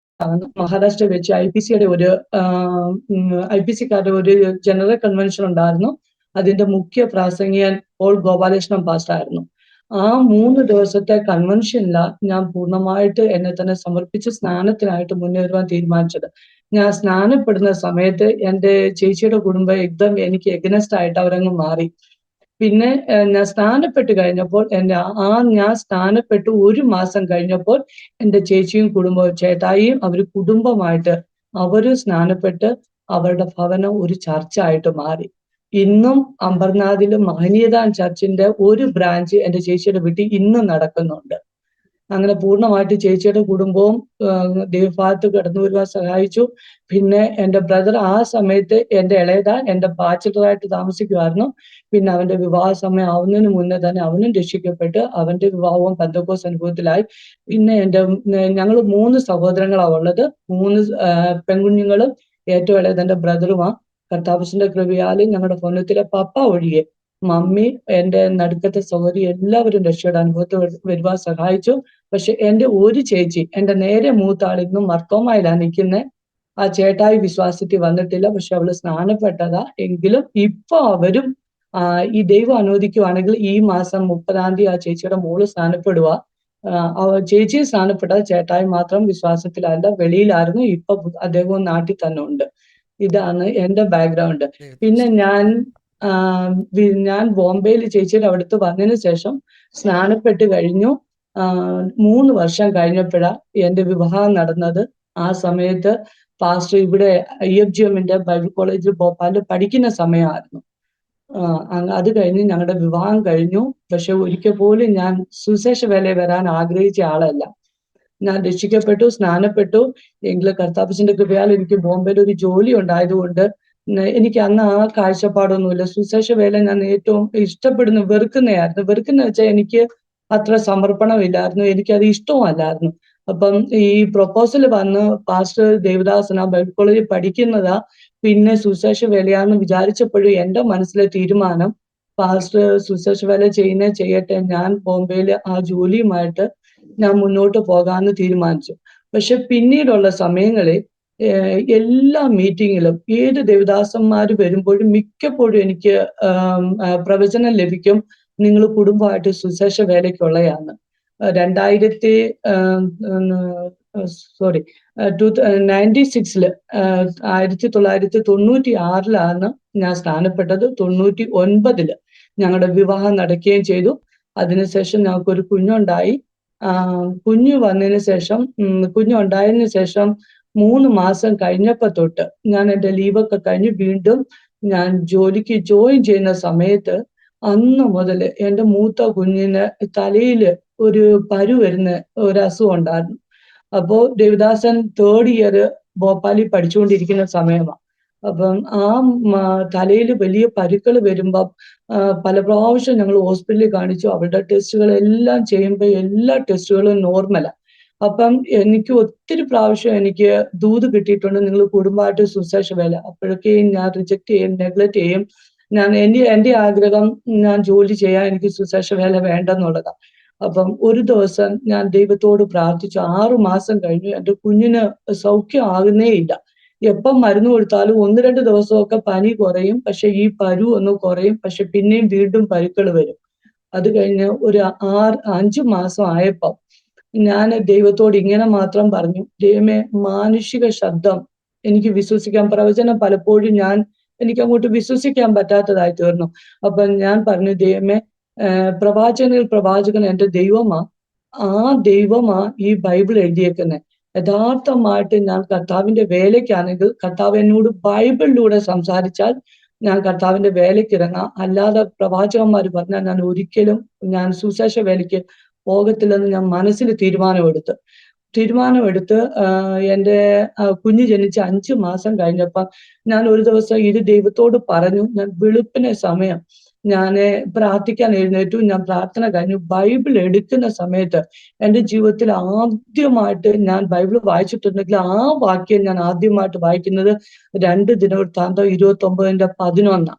[SPEAKER 4] മഹാരാഷ്ട്ര വെച്ച് IPCക്കാരുടെ ഒരു ജനറൽ കൺവെൻഷൻ ഉണ്ടായിരുന്നു. അതിന്റെ മുഖ്യ പ്രാസംഗികൻ പോൾ ഗോപാലകൃഷ്ണൻ പാസ്റ്റർ ആയിരുന്നു. ആ 3 ദിവസത്തെ കൺവെൻഷനിലാണ് ഞാൻ പൂർണ്ണമായിട്ട് എന്നെ തന്നെ സമർപ്പിച്ച് സ്നാനത്തിനായിട്ട് മുന്നേറുവാൻ തീരുമാനിച്ചത്. ഞാൻ സ്നാനപ്പെടുന്ന സമയത്ത് എൻ്റെ ചേച്ചിയുടെ കുടുംബം എക്ദം എനിക്ക് എഗനസ്റ്റ് ആയിട്ട് അവരങ്ങ് മാറി. പിന്നെ ഞാൻ സ്നാനപ്പെട്ട് കഴിഞ്ഞപ്പോൾ ഞാൻ സ്നാനപ്പെട്ട് 1 മാസം കഴിഞ്ഞപ്പോൾ എൻ്റെ ചേച്ചിയും കുടുംബവും ചേട്ടായിയും അവര് കുടുംബമായിട്ട് അവര് സ്നാനപ്പെട്ട് അവരുടെ ഭവനം ഒരു ചർച്ചായിട്ട് മാറി. ഇന്നും അമർനാഥില് മഹനീയദാൻ ചർച്ചിന്റെ ഒരു ബ്രാഞ്ച് എൻ്റെ ചേച്ചിയുടെ വീട്ടിൽ ഇന്നും നടക്കുന്നുണ്ട്. അങ്ങനെ പൂർണ്ണമായിട്ട് ചേച്ചിയുടെ കുടുംബവും ദൈവഭാഗത്ത് കടന്നു വരുവാൻ സഹായിച്ചു. പിന്നെ എൻ്റെ ബ്രദർ ആ സമയത്ത് എൻ്റെ ഇളയതാ എൻ്റെ ബാച്ചിലറായിട്ട് താമസിക്കുമായിരുന്നു. പിന്നെ അവന്റെ വിവാഹ സമയം ആവുന്നതിന് മുന്നേ തന്നെ അവനും രക്ഷിക്കപ്പെട്ട് അവന്റെ വിവാഹവും പെന്തക്കോസ്ത് അനുഭവത്തിലായി. പിന്നെ ഞങ്ങൾ 3 സഹോദരങ്ങളാണ് ഉള്ളത്. 3 പെൺകുഞ്ഞുങ്ങളും ഏറ്റവും ഇളയത് എൻ്റെ ബ്രദറുമാ. കർത്താവിന്റെ കൃപയാലും ഞങ്ങളുടെ ഭവനത്തിലെ പപ്പ ഒഴികെ മമ്മി, എൻ്റെ നടുക്കത്തെ സഹോദരി എല്ലാവരും രക്ഷയുടെ അനുഭവത്തിൽ വരുവാൻ സഹായിച്ചു. പക്ഷെ എൻ്റെ ഒരു ചേച്ചി, എൻ്റെ നേരെ മൂത്ത ആൾ ഇന്നും മർത്തോമയിലാണ് നിൽക്കുന്നത്. ആ ചേട്ടായി വിശ്വാസത്തിൽ വന്നിട്ടില്ല. പക്ഷെ അവള് സ്നാനപ്പെട്ടതാ. എങ്കിലും ഇപ്പൊ അവരും ഈ ദൈവം അനുവദിക്കുവാണെങ്കിൽ ഈ മാസം 30-ാം തീയതി ആ ചേച്ചിയുടെ മോള് സ്നാനപ്പെടുക. ചേച്ചി സ്നാനപ്പെട്ട, ചേട്ടായി മാത്രം വിശ്വാസത്തിലല്ല, വെളിയിലായിരുന്നു. ഇപ്പൊ അദ്ദേഹവും നാട്ടിൽ തന്നെ ഉണ്ട്. ഇതാണ് എൻ്റെ ബാക്ക്ഗ്രൗണ്ട്. പിന്നെ ഞാൻ ബോംബെയിൽ ചേച്ചിയുടെ അടുത്ത് വന്നതിന് ശേഷം സ്നാനപ്പെട്ട് കഴിഞ്ഞു. 3 വർഷം കഴിഞ്ഞപ്പോഴാണ് എൻ്റെ വിവാഹം നടന്നത്. ആ സമയത്ത് പാസ്റ്റർ ഇവിടെ IFGMന്റെ ബൈബിൾ കോളേജിൽ ഭോപ്പാലിൽ പഠിക്കുന്ന സമയമായിരുന്നു. അത് കഴിഞ്ഞ് ഞങ്ങളുടെ വിവാഹം കഴിഞ്ഞു. പക്ഷെ ഒരിക്കൽ പോലും ഞാൻ സുവിശേഷ വേലയിൽ വരാൻ ആഗ്രഹിച്ച ആളല്ല. ഞാൻ രക്ഷിക്കപ്പെട്ടു, സ്നാനപ്പെട്ടു. എങ്കിലും കർത്താവിന്റെ കൃപയാൽ എനിക്ക് ബോംബെയിൽ ഒരു ജോലി ഉണ്ടായതുകൊണ്ട് എനിക്ക് അന്ന് ആ കാഴ്ചപ്പാടൊന്നുമില്ല. സുവിശേഷ വേല ഞാൻ ഏറ്റവും വെറുക്കുന്ന വെച്ചാൽ എനിക്ക് അത്ര സമർപ്പണമില്ലായിരുന്നു, എനിക്കത് ഇഷ്ടവും അല്ലായിരുന്നു. അപ്പം ഈ പ്രൊപ്പോസൽ വന്ന് പാസ്റ്റർ ദേവദാസൻ ആ ബൈബിൾ കോളേജിൽ പഠിക്കുന്നതാ പിന്നെ സുവിശേഷ വേലയാന്ന് വിചാരിച്ചപ്പോഴും എൻ്റെ മനസ്സിലെ തീരുമാനം പാസ്റ്റർ സുവിശേഷ വേല ചെയ്യട്ടെ, ഞാൻ ബോംബെയിൽ ആ ജോലിയുമായിട്ട് ഞാൻ മുന്നോട്ട് പോകാമെന്ന് തീരുമാനിച്ചു. പക്ഷെ പിന്നീടുള്ള സമയങ്ങളിൽ എല്ലാ മീറ്റിങ്ങിലും ഏത് ദേവദാസന്മാര് വരുമ്പോഴും മിക്കപ്പോഴും എനിക്ക് പ്രവചനം ലഭിക്കും, നിങ്ങൾ കുടുംബമായിട്ട് സുവിശേഷ വേലയ്ക്കുള്ളതാണ്. 1996 1996 ഞാൻ സ്നാനപ്പെട്ടത്. 99 ഞങ്ങളുടെ വിവാഹം നടക്കുകയും ചെയ്തു. അതിനുശേഷം ഞങ്ങൾക്കൊരു കുഞ്ഞുണ്ടായി. കുഞ്ഞുണ്ടായതിനു ശേഷം 3 മാസം കഴിഞ്ഞപ്പോ തൊട്ട് ഞാൻ എൻ്റെ ലീവൊക്കെ കഴിഞ്ഞ് വീണ്ടും ഞാൻ ജോലിക്ക് ജോയിൻ ചെയ്യുന്ന സമയത്ത് അന്ന് മുതൽ എൻ്റെ മൂത്ത കുഞ്ഞിന് തലയിൽ ഒരു പരു വരുന്ന ഒരു അസുഖം ഉണ്ടായിരുന്നു. അപ്പോ ദേവദാസൻ 3rd ഇയർ ഭോപ്പാലിൽ പഠിച്ചുകൊണ്ടിരിക്കുന്ന സമയമാണ്. അപ്പം ആ തലയിൽ വലിയ പരുക്കൾ വരുമ്പം പല പ്രാവശ്യം ഞങ്ങൾ ഹോസ്പിറ്റലിൽ കാണിച്ചു. അവരുടെ ടെസ്റ്റുകളെല്ലാം ചെയ്യുമ്പോൾ എല്ലാ ടെസ്റ്റുകളും നോർമലാണ്. അപ്പം എനിക്ക് ഒത്തിരി പ്രാവശ്യം എനിക്ക് ദൂത് കിട്ടിയിട്ടുണ്ട്, നിങ്ങൾ കുടുംബമായിട്ട് സുവിശേഷ വേല. അപ്പോഴൊക്കെയും ഞാൻ റിജക്ട് ചെയ്യും, നെഗ്ലക്ട് ചെയ്യും. എൻ്റെ ആഗ്രഹം ഞാൻ ജോലി ചെയ്യാൻ, എനിക്ക് സുവിശേഷ വേല വേണ്ടെന്നുള്ളതാണ്. അപ്പം ഒരു ദിവസം ഞാൻ ദൈവത്തോട് പ്രാർത്ഥിച്ചു. 6 മാസം കഴിഞ്ഞു, എൻ്റെ കുഞ്ഞിന് സൗഖ്യം ആകുന്നേ ഇല്ല. എപ്പം മരുന്ന് കൊടുത്താലും 1-2 ദിവസമൊക്കെ പനി കുറയും, പക്ഷെ ഈ പരു ഒന്ന് കുറയും, പക്ഷെ പിന്നെയും വീണ്ടും പരുക്കൾ വരും. അത് കഴിഞ്ഞ് ഒരു 5 മാസം ആയപ്പം ഞാൻ ദൈവത്തോട് ഇങ്ങനെ മാത്രം പറഞ്ഞു, ദൈവമേ, മാനുഷിക ശബ്ദം എനിക്ക് വിശ്വസിക്കാൻ, പ്രവചനം പലപ്പോഴും എനിക്ക് അങ്ങോട്ട് വിശ്വസിക്കാൻ പറ്റാത്തതായി തീർന്നു. അപ്പം ഞാൻ പറഞ്ഞു, ദൈവമേ, പ്രവാചകൻ എൻ്റെ ദൈവമാ, ആ ദൈവമാ ഈ ബൈബിൾ എഴുതിയേക്കുന്നത്. യഥാർത്ഥമായിട്ട് ഞാൻ കർത്താവിന്റെ വേലയ്ക്കാണെങ്കിൽ കർത്താവ് എന്നോട് ബൈബിളിലൂടെ സംസാരിച്ചാൽ ഞാൻ കർത്താവിന്റെ വേലയ്ക്ക് ഇറങ്ങാം. അല്ലാതെ പ്രവാചകന്മാർ പറഞ്ഞാൽ ഞാൻ ഒരിക്കലും സുവിശേഷ വേലയ്ക്ക് പോകത്തില്ലെന്ന് ഞാൻ മനസ്സിൽ തീരുമാനമെടുത്ത് എൻ്റെ കുഞ്ഞ് ജനിച്ച് 5 മാസം കഴിഞ്ഞപ്പം ഞാൻ ഒരു ദിവസം ഇത് ദൈവത്തോട് പറഞ്ഞു. ഞാൻ വെളുപ്പിനെ സമയം ഞാൻ പ്രാർത്ഥിക്കാൻ എഴുന്നേറ്റു. ഞാൻ പ്രാർത്ഥന കഴിഞ്ഞു. ബൈബിൾ എടുക്കുന്ന സമയത്ത് എൻ്റെ ജീവിതത്തിൽ ആദ്യമായിട്ട് ഞാൻ ബൈബിൾ വായിച്ചിട്ടുണ്ടെങ്കിൽ ആ വാക്യം ഞാൻ ആദ്യമായിട്ട് വായിക്കുന്നത് 2 ദിനവൃത്താന്തം 29:11.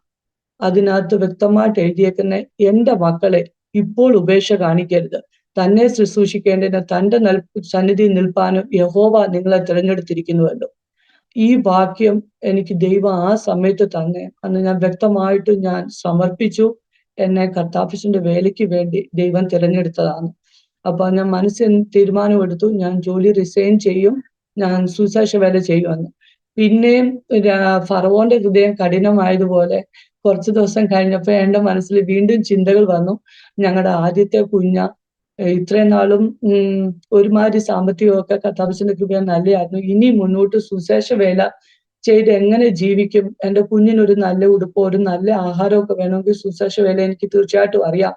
[SPEAKER 4] അതിനകത്ത് വ്യക്തമായിട്ട് എഴുതിയേക്കുന്ന, എൻ്റെ മക്കളെ, ഇപ്പോൾ ഉപേക്ഷ കാണിക്കരുത്, തന്നെ ശുശ്രൂഷിക്കേണ്ടതിന് തൻ്റെ സന്നിധിയിൽ നിൽപ്പാനും യഹോവ നിങ്ങളെ തിരഞ്ഞെടുത്തിരിക്കുന്നുവല്ലോ. ഈ വാക്യം എനിക്ക് ദൈവം ആ സമയത്ത് തന്നെ അന്ന് ഞാൻ വ്യക്തമായിട്ട് ഞാൻ സമർപ്പിച്ചു. എന്നെ കർത്താവിന്റെ വേലയ്ക്ക് വേണ്ടി ദൈവം തിരഞ്ഞെടുത്തതാണ്. അപ്പൊ ഞാൻ മനസ്സിൽ തീരുമാനമെടുത്തു, ഞാൻ ജോലി റിസൈൻ ചെയ്യും, ഞാൻ സുവിശേഷ വേല ചെയ്യുമെന്ന്. പിന്നെയും ഫറവോന്റെ ഹൃദയം കഠിനമായതുപോലെ കുറച്ച് ദിവസം കഴിഞ്ഞപ്പോൾ എന്റെ മനസ്സിൽ വീണ്ടും ചിന്തകൾ വന്നു. ഞങ്ങളുടെ ആദ്യത്തെ കുഞ്ഞ ഇത്രയും നാളും ഒരുമാതിരി സാമ്പത്തികമൊക്കെ കർത്താവിന്റെ കൃപ നല്ലതായിരുന്നു. ഇനി മുന്നോട്ട് സുശേഷ വേല ചെയ്ത് എങ്ങനെ ജീവിക്കും? എന്റെ കുഞ്ഞിനൊരു നല്ല ഉടുപ്പോ ഒരു നല്ല ആഹാരമൊക്കെ വേണമെങ്കിൽ സുശേഷ വേല എനിക്ക് തീർച്ചയായിട്ടും അറിയാം.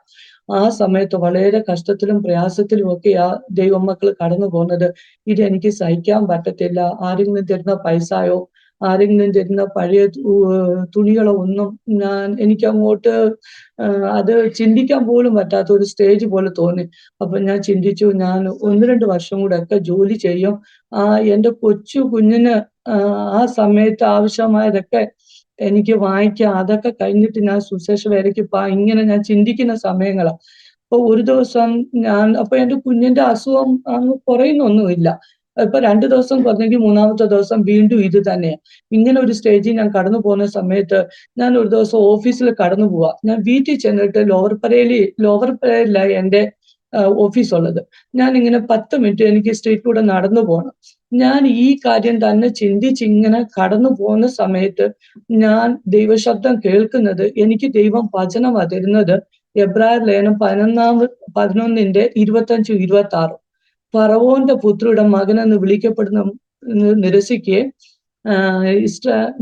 [SPEAKER 4] ആ സമയത്ത് വളരെ കഷ്ടത്തിലും പ്രയാസത്തിലും ഒക്കെ ആ ദൈവമക്കൾ കടന്നു പോകുന്നത്. ഇതെനിക്ക് സഹിക്കാൻ പറ്റത്തില്ല. ആരെങ്കിലും തരുന്ന പൈസയോ ആരെങ്കിലും തരുന്ന പഴയ തുണികളോ ഒന്നും എനിക്ക് അങ്ങോട്ട് അത് ചിന്തിക്കാൻ പോലും പറ്റാത്ത ഒരു സ്റ്റേജ് പോലെ തോന്നി. അപ്പൊ ഞാൻ ചിന്തിച്ചു, ഞാൻ 1-2 വർഷം കൂടെ ഒക്കെ ജോലി ചെയ്യും. എന്റെ കൊച്ചു കുഞ്ഞിന് ആ സമയത്ത് ആവശ്യമായതൊക്കെ എനിക്ക് വാങ്ങിക്കാം. അതൊക്കെ കഴിഞ്ഞിട്ട് ഞാൻ സുശേഷ വേലയ്ക്ക് ഇങ്ങനെ ഞാൻ ചിന്തിക്കുന്ന സമയങ്ങളാ. അപ്പൊ ഒരു ദിവസം അപ്പൊ എന്റെ കുഞ്ഞിന്റെ അസുഖം അങ്ങ് കുറയുന്നൊന്നുമില്ല. ഇപ്പൊ 2 ദിവസം കുറഞ്ഞെങ്കിൽ 3-ാമത്തെ ദിവസം വീണ്ടും ഇത് തന്നെയാ. ഇങ്ങനെ ഒരു സ്റ്റേജിൽ ഞാൻ കടന്നു പോകുന്ന സമയത്ത് ഞാൻ ഒരു ദിവസം ഓഫീസിൽ കടന്നു പോവാ. ഞാൻ വീട്ടിൽ ചെന്നിട്ട് ലോവർ പരേലിലായി എന്റെ ഓഫീസ് ഉള്ളത്. ഞാൻ ഇങ്ങനെ 10 മിനിറ്റ് എനിക്ക് സ്ട്രീറ്റിലൂടെ നടന്നു പോകണം. ഞാൻ ഈ കാര്യം തന്നെ ചിന്തിച്ച് ഇങ്ങനെ കടന്നു പോകുന്ന സമയത്ത് ഞാൻ ദൈവശബ്ദം കേൾക്കുന്നത്, എനിക്ക് ദൈവം വചനമാ തരുന്നത്. എബ്രായർ ലേഖനം 11:25, 26. ഫറവോന്റെ പുത്രിയുടെ മകനെന്ന് വിളിക്കപ്പെടുന്ന നിരസിക്കുകയും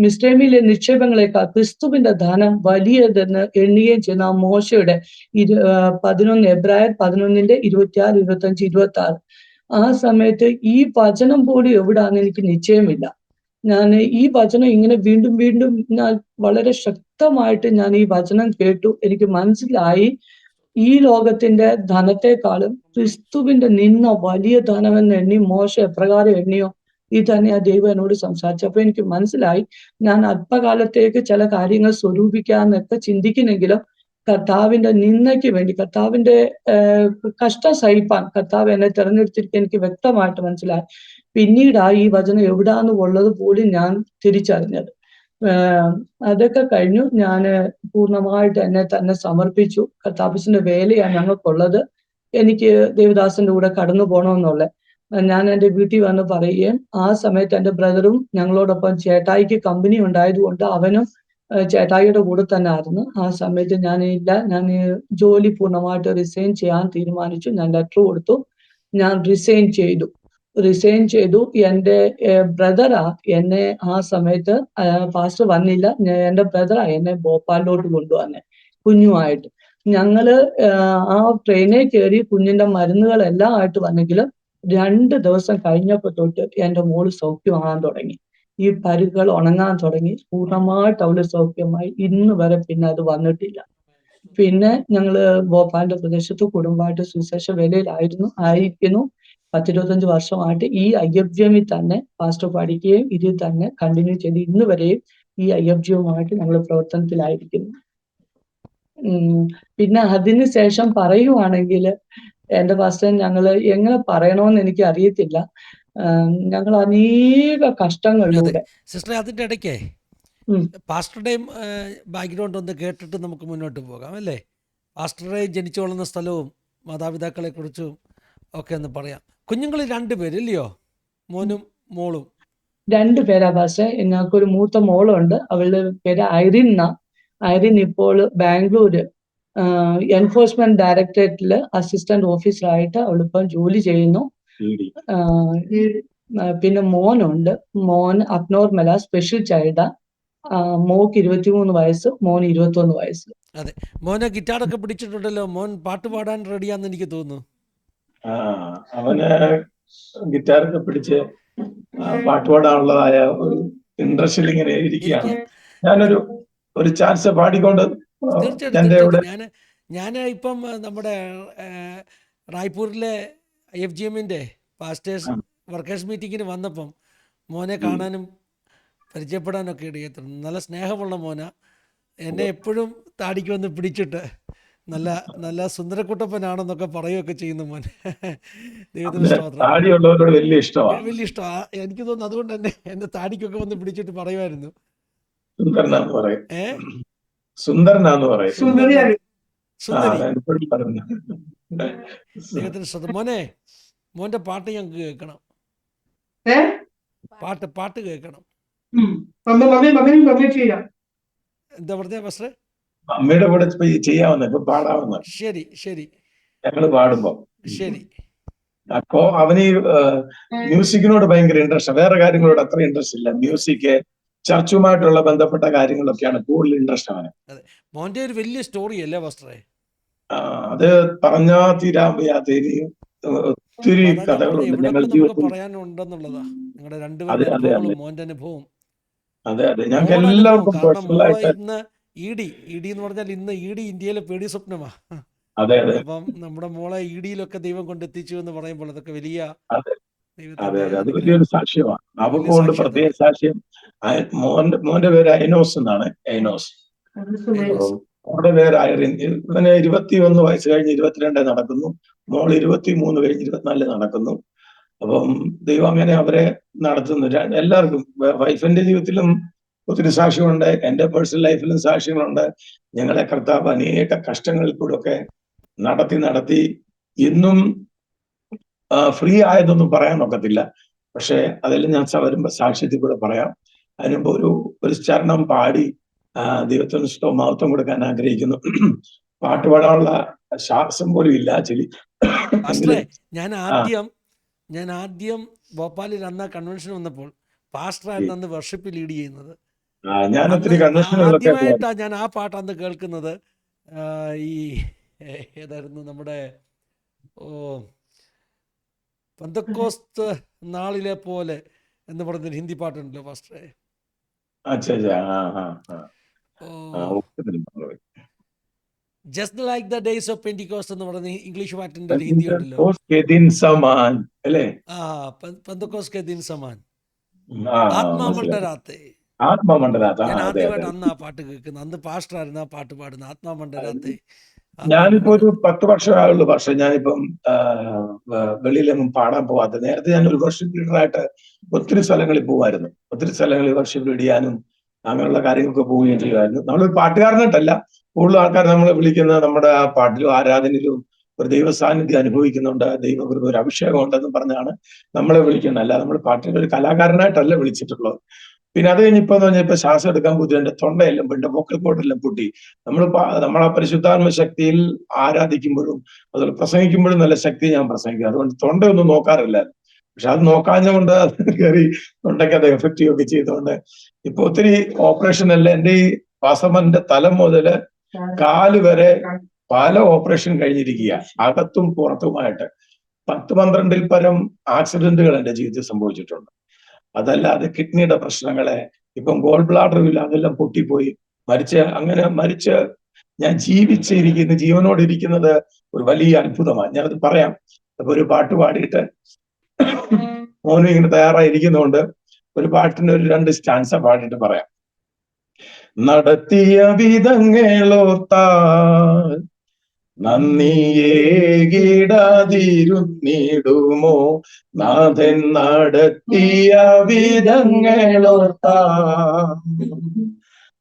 [SPEAKER 4] മിസ്രൈമിലെ നിക്ഷേപങ്ങളെക്കാൾ ക്രിസ്തുവിന്റെ ധനം വലിയതെന്ന് എണ്ണുകയും ചെയ്യുന്ന മോശയുടെ 11 എബ്രായർ 11:26, 25, 26. ആ സമയത്ത് ഈ വചനം പോലും എവിടാന്ന് എനിക്ക് നിശ്ചയമില്ല. ഞാൻ ഈ വചനം ഇങ്ങനെ വീണ്ടും വീണ്ടും ഞാൻ വളരെ ശക്തമായിട്ട് ഞാൻ ഈ വചനം കേട്ടു. എനിക്ക് മനസ്സിലായി, ഈ ലോകത്തിന്റെ ധനത്തെക്കാളും ക്രിസ്തുവിന്റെ നിന്ന വലിയ ധനമെന്ന് എണ്ണി മോശ എപ്രകാരം എണ്ണിയോ ഇത് തന്നെയാ ദൈവം എന്നോട് സംസാരിച്ചു. അപ്പൊ എനിക്ക് മനസ്സിലായി, ഞാൻ അല്പകാലത്തേക്ക് ചില കാര്യങ്ങൾ സ്വരൂപിക്കാന്നൊക്കെ ചിന്തിക്കുന്നെങ്കിലും കർത്താവിന്റെ നിന്ദയ്ക്ക് വേണ്ടി, കർത്താവിന്റെ കഷ്ടം സഹിപ്പാൻ കർത്താവ് എന്നെ തെരഞ്ഞെടുത്തിരിക്കാൻ എനിക്ക് വ്യക്തമായിട്ട് മനസ്സിലായി. പിന്നീടാ ഈ വചനം എവിടാന്ന് ഉള്ളത് പോലും ഞാൻ തിരിച്ചറിഞ്ഞത്. അതൊക്കെ കഴിഞ്ഞു. ഞാൻ പൂർണ്ണമായിട്ട് എന്നെ തന്നെ സമർപ്പിച്ചു. കർത്താവിന്റെ വേലയാണ് ഞങ്ങൾക്കുള്ളത്. എനിക്ക് ദേവദാസന്റെ കൂടെ കടന്നു പോകണമെന്നുള്ളത്. ഞാൻ എൻ്റെ വീട്ടിൽ വന്ന് പറയുകയും ആ സമയത്ത് എൻ്റെ ബ്രദറും ഞങ്ങളോടൊപ്പം ചേട്ടായിക്ക് കമ്പനി ഉണ്ടായതുകൊണ്ട് അവനും ചേട്ടായിയുടെ കൂടെ തന്നെ ആയിരുന്നു. ആ സമയത്ത് ഞാൻ ജോലി പൂർണ്ണമായിട്ട് റിസൈൻ ചെയ്യാൻ തീരുമാനിച്ചു. ഞാൻ ലെറ്റർ കൊടുത്തു. ഞാൻ റിസൈൻ ചെയ്തു. എൻ്റെ ബ്രദറാ എന്നെ ആ സമയത്ത്, പാസ്റ്റർ വന്നില്ല, എൻ്റെ ബ്രദറാ എന്നെ ഭോപ്പാലിലോട്ട് കൊണ്ടുവന്നെ കുഞ്ഞുമായിട്ട്. ഞങ്ങള് ആ ട്രെയിനിൽ കയറി കുഞ്ഞിന്റെ മരുന്നുകളെല്ലാം ആയിട്ട് വന്നെങ്കിലും 2 ദിവസം കഴിഞ്ഞപ്പോൾ തൊട്ട് എൻ്റെ മോള് സൗഖ്യമാകാൻ തുടങ്ങി. ഈ പരുകൾ ഉണങ്ങാൻ തുടങ്ങി. പൂർണ്ണമായിട്ട് അവള് സൗഖ്യമായി. ഇന്ന് വരെ പിന്നെ അത് വന്നിട്ടില്ല. പിന്നെ ഞങ്ങള് ഭോപ്പാലിന്റെ പ്രദേശത്ത് കുടുംബമായിട്ട് സുവിശേഷ ആയിരിക്കുന്നു. 10-25 വർഷമായിട്ട് ഈ IFGM-ൽ തന്നെ പാസ്റ്റർ പഠിക്കുകയും ഇതിൽ തന്നെ കണ്ടിന്യൂ ചെയ്ത് ഇന്ന് വരെയും ഈ IFGM-വുമായിട്ട് ഞങ്ങൾ പ്രവർത്തനത്തിലായിരിക്കുന്നു. പിന്നെ അതിന് ശേഷം പറയുവാണെങ്കിൽ എന്റെ പാസ്റ്റർ, ഞങ്ങള് എങ്ങനെ പറയണമെന്ന് എനിക്ക് അറിയത്തില്ല. ഞങ്ങൾ അനേക കഷ്ടങ്ങളിലൂടെ.
[SPEAKER 2] സിസ്റ്ററെ, അതിൻ്റെ ഇടയ്ക്ക് പാസ്റ്ററുടെയും ബാക്ക്ഗ്രൗണ്ട് ഒന്ന് കേട്ടിട്ട് നമുക്ക് മുന്നോട്ട് പോകാം അല്ലേ? പാസ്റ്ററെ ജനിച്ചു വളർന്ന സ്ഥലവും മാതാപിതാക്കളെ കുറിച്ചും ഒക്കെ ഒന്ന് പറയാം. കുഞ്ഞുങ്ങൾ 2 പേര് ഇല്ലയോ? മോനും മോളും?
[SPEAKER 4] 2 പേരാ പാസ്റ്റർ. ഞങ്ങൾക്കൊരു മൂത്ത മോളുണ്ട്. അവളുടെ പേര് ഐറിൻ ഇപ്പോൾ ബാംഗ്ലൂര് എൻഫോഴ്സ്മെന്റ് ഡയറക്ടറേറ്റില് അസിസ്റ്റന്റ് ഓഫീസറായിട്ട് അവളിപ്പം ജോലി ചെയ്യുന്നു. പിന്നെ മോനുണ്ട്. മോൻ അബ്നോർമല, സ്പെഷ്യൽ ചൈൽഡാ. മോക്ക് 23 വയസ്സ്, മോന് 21 വയസ്സ്.
[SPEAKER 2] അതെ, മോനെ ഗിറ്റാറൊക്കെ പിടിച്ചിട്ടുണ്ടല്ലോ. മോൻ പാട്ട് പാടാൻ റെഡിയാന്ന് എനിക്ക് തോന്നുന്നു.
[SPEAKER 3] അവന് ഗിറ്റാറൊക്കെ പിടിച്ച് പാട്ട് പാടാനുള്ളതായ ഒരു ഇൻട്രസ്റ്റിൽ ഇങ്ങനെ ഇരിക്കുകയാണ്. ഞാനൊരു ചാൻസ് പാടിക്കൊണ്ട്
[SPEAKER 2] തീർച്ചയായിട്ടും ഞാൻ ഇപ്പം നമ്മുടെ റായ്പൂരിലെ IFGM-ന്റെ പാസ്റ്റേഴ്സ് വർക്കേഴ്സ് മീറ്റിങ്ങിന് വന്നപ്പം മോനെ കാണാനും പരിചയപ്പെടാനൊക്കെ ഇടയെത്തുന്നു. നല്ല സ്നേഹമുള്ള മോന. എന്നെ എപ്പോഴും താടിക്ക് വന്ന് പിടിച്ചിട്ട് നല്ല നല്ല സുന്ദരക്കുട്ടപ്പനാണെന്നൊക്കെ പറയുകയൊക്കെ ചെയ്യുന്നു മോൻ. ദൈവത്തിന് സ്തോത്രം.
[SPEAKER 3] വലിയ ഇഷ്ടമാണ്.
[SPEAKER 2] എനിക്ക് തോന്നുന്നു അതുകൊണ്ട് തന്നെ എന്റെ താടിക്കൊക്കെ വന്ന് പിടിച്ചിട്ട് പറയുമായിരുന്നു.
[SPEAKER 3] സുന്ദരനാന്ന് പറയും.
[SPEAKER 2] ദൈവത്തിന് സ്തോത്രം. മോന്റെ പാട്ട് ഞങ്ങൾക്ക് കേൾക്കണം. പാട്ട് കേൾക്കണം.
[SPEAKER 5] നന്നായി ചെയ്യാം.
[SPEAKER 2] എന്താ പറഞ്ഞ പാസ്റ്ററെ?
[SPEAKER 3] അമ്മയുടെ കൂടെ ചെയ്യാവുന്ന ഇപ്പൊ പാടാവുന്ന
[SPEAKER 2] ശരി ശരി
[SPEAKER 3] ഞങ്ങള് പാടുമ്പോ.
[SPEAKER 2] ശരി.
[SPEAKER 3] അപ്പോ അവന് ഈ മ്യൂസിക്കിനോട് ഭയങ്കര ഇൻട്രസ്റ്റ്, വേറെ കാര്യങ്ങളോട് അത്ര ഇൻട്രസ്റ്റ് ഇല്ല. മ്യൂസിക്, ചർച്ചുമായിട്ടുള്ള ബന്ധപ്പെട്ട കാര്യങ്ങളൊക്കെയാണ് കൂടുതൽ ഇൻട്രസ്റ്റ് അവന്.
[SPEAKER 2] മോന്റെ ഒരു വലിയ സ്റ്റോറി അല്ലേ പാസ്റ്ററെ?
[SPEAKER 3] അത് പറഞ്ഞാ തീരാൻ വയ്യാത്ത ഒത്തിരി കഥകളുണ്ട് ഞങ്ങളുടെ ജീവിതത്തിൽ.
[SPEAKER 2] പറയാനുണ്ടെന്നുള്ളതാ നിങ്ങളുടെ
[SPEAKER 3] അതെ
[SPEAKER 2] രണ്ടുപേരുടെ
[SPEAKER 3] അതെ അതെ
[SPEAKER 2] അനുഭവങ്ങളും മോന്റെ അനുഭവവും.
[SPEAKER 3] അതെ അതെ ഞങ്ങൾക്ക്
[SPEAKER 2] മോളുടെ അനുഭവം,
[SPEAKER 3] എല്ലാവർക്കും
[SPEAKER 2] കാരണം മോളെ
[SPEAKER 3] പേഴ്സണലായിട്ട്.
[SPEAKER 2] ഇന്ന് ഇഡി എന്ന് പറഞ്ഞാൽ ഇന്ന് ഇഡി ഇന്ത്യയിലെ പേടി സ്വപ്നമാ.
[SPEAKER 3] അതെ അതെ
[SPEAKER 2] അപ്പം നമ്മുടെ മോളെ ഇഡിയിലൊക്കെ ദൈവം കൊണ്ടെത്തിച്ചു എന്ന് പറയുമ്പോൾ അതൊക്കെ വലിയ
[SPEAKER 3] അതെ അതെ
[SPEAKER 2] ദൈവത്തിന്റെ
[SPEAKER 3] അതെ അത്
[SPEAKER 2] അനുഗ്രഹം,
[SPEAKER 3] വലിയൊരു സാക്ഷ്യമാണ്.
[SPEAKER 2] വലിയ
[SPEAKER 3] അവക്കുകൊണ്ട്
[SPEAKER 2] സാക്ഷ്യം
[SPEAKER 3] പ്രത്യേക
[SPEAKER 2] തന്നെ.
[SPEAKER 3] സാക്ഷ്യം. മോന്റെ പേര് ഐനോസ് എന്നാണ്. ഐനോസ്. മോളുടെ പേര് ഐറിൻ. ഇവന് 21 വയസ്സ് കഴിഞ്ഞ് 22 നടക്കുന്നു. മോൾ 23 കഴിഞ്ഞ് 24 നടക്കുന്നു. അപ്പം ദൈവം അങ്ങനെ അവരെ നടത്തുന്നു. എല്ലാവർക്കും വൈഫിന്റെ ജീവിതത്തിലും ഒത്തിരി സാക്ഷ്യമുണ്ട്, എന്റെ പേഴ്സണൽ ലൈഫിലും സാക്ഷ്യങ്ങളുണ്ട്. ഞങ്ങളെ കർത്താവ് അനേക കഷ്ടങ്ങളിൽ കൂടെ ഒക്കെ നടത്തി ഇന്നും ഫ്രീ ആയതൊന്നും പറയാൻ ഒക്കത്തില്ല. പക്ഷെ അതെല്ലാം ഞാൻ വരുമ്പോ സാക്ഷ്യത്തിൽ കൂടെ പറയാം. അതിനുമ്പോ ഒരു ചരണം പാടി ദൈവത്തിന് മഹത്വം കൊടുക്കാൻ ആഗ്രഹിക്കുന്നു. പാട്ട് പാടാനുള്ള ശ്വാസം പോലും ഇല്ല ആക്ച്വലി.
[SPEAKER 2] ഞാൻ ആദ്യം ഭോപ്പാലിൽ അന്ന് കൺവെൻഷൻ വന്നപ്പോൾ പാസ്റ്ററായിരുന്നു അന്ന് വർഷിപ്പ് ലീഡ് ചെയ്യുന്നത്.
[SPEAKER 3] ഞാൻ ഒത്തിരി കൺവെൻഷനുകളൊക്കെ
[SPEAKER 2] ആദ്യമായിട്ടാണ് ഞാൻ ആ പാട്ട് അന്ന് കേൾക്കുന്നത്. ഈ ഏതായിരുന്നു നമ്മുടെ പെന്തക്കോസ്ത് നാളിലെ പോലെ എന്ന് പറഞ്ഞൊരു ഹിന്ദി പാട്ടുണ്ടല്ലോ പാസ്റ്ററെ. Just like the days of Pentecost എന്ന് പറയുന്ന ഇംഗ്ലീഷ് പാട്ടിന്റെ ഒരു ഹിന്ദി ഉണ്ടല്ലോ. പെന്തക്കോസ് കെ ദിൻ സമാൻ, ആത്മാമണ്ഡരാത്തെ. ഞാൻ ആദ്യമായിട്ട് അന്ന് ആ പാട്ട് കേൾക്കുന്നത്. അന്ന് പാസ്റ്ററായിരുന്നു ആ പാട്ട് പാടുന്നത്, ആത്മാമണ്ഡരാത്തെ.
[SPEAKER 3] ഞാനിപ്പോ ഒരു 10 വർഷമായുള്ളൂ. പക്ഷെ ഞാനിപ്പം വെളിയിലൊന്നും പാടാൻ പോവാത്ത. നേരത്തെ ഞാൻ ഒരു വർഷിപ്പ് ലീഡറായിട്ട് ഒത്തിരി സ്ഥലങ്ങളിൽ പോവായിരുന്നു. ഒത്തിരി സ്ഥലങ്ങളിൽ വർഷിപ്പ് ലീഡ് ചെയ്യാനും അങ്ങനെയുള്ള കാര്യങ്ങളൊക്കെ പോവുകയും ചെയ്യുമായിരുന്നു. നമ്മൾ പാട്ടുകാരനായിട്ടല്ല, കൂടുതൽ ആൾക്കാർ നമ്മളെ വിളിക്കുന്നത് നമ്മുടെ ആ പാട്ടിലും ആരാധനയിലും ഒരു ദൈവ സാന്നിധ്യം അനുഭവിക്കുന്നുണ്ട്, ദൈവകൃപ ഒരു അഭിഷേകം ഉണ്ടെന്ന് പറഞ്ഞാണ് നമ്മളെ വിളിക്കുന്നത്. അല്ല, നമ്മൾ പാട്ടിൽ ഒരു കലാകാരനായിട്ടല്ല വിളിച്ചിട്ടുള്ളത്. പിന്നെ അത് കഴിഞ്ഞിപ്പോ ശ്വാസം എടുക്കാൻ ബുദ്ധിമുട്ട്, എന്റെ തൊണ്ടയെല്ലാം പൊട്ടി, വോക്കൽ കോഡെല്ലാം പൊട്ടി. നമ്മളെ പരിശുദ്ധാത്മ ശക്തിയിൽ ആരാധിക്കുമ്പോഴും അതുപോലെ പ്രസംഗിക്കുമ്പോഴും നല്ല ശക്തി ഞാൻ പ്രസംഗിക്കും. അതുകൊണ്ട് തൊണ്ടയൊന്നും നോക്കാറില്ല. പക്ഷെ അത് നോക്കാഞ്ഞുകൊണ്ട് അത് കയറി തൊണ്ടയ്ക്ക് അത് എഫക്റ്റീവ് ഒക്കെ ചെയ്തുകൊണ്ട് ഇപ്പൊ ഒത്തിരി ഓപ്പറേഷൻ അല്ല. എന്റെ ഈ വാസവന്റെ തല മുതല് കാല് വരെ പല ഓപ്പറേഷൻ കഴിഞ്ഞിരിക്കുക, അകത്തും പുറത്തുമായിട്ട്. 10-12 പരം ആക്സിഡന്റുകൾ എന്റെ ജീവിതത്തിൽ സംഭവിച്ചിട്ടുണ്ട്. അതല്ലാതെ കിഡ്നിയുടെ പ്രശ്നങ്ങളെ, ഇപ്പം ഗോൾ ബ്ലാഡറും ഇല്ല, അതെല്ലാം പൊട്ടിപ്പോയി മരിച്ച് ഞാൻ ജീവനോട് ഇരിക്കുന്നത് ഒരു വലിയ അത്ഭുതമാണ്. ഞാനത് പറയാം. അപ്പൊ ഒരു പാട്ട് പാടിയിട്ട് മോനും ഇങ്ങനെ തയ്യാറായിരിക്കുന്നതുകൊണ്ട് ഒരു പാട്ടിന്റെ ഒരു 2 സ്റ്റാൻസ പാടിയിട്ട് പറയാം. നടത്തിയ വിധങ്ങളോർത്താൽ നന്ദിയേകിടാതിരുന്നിടുമോ നാഥൻ, നടത്തിയ വിധങ്ങളോർത്താൽ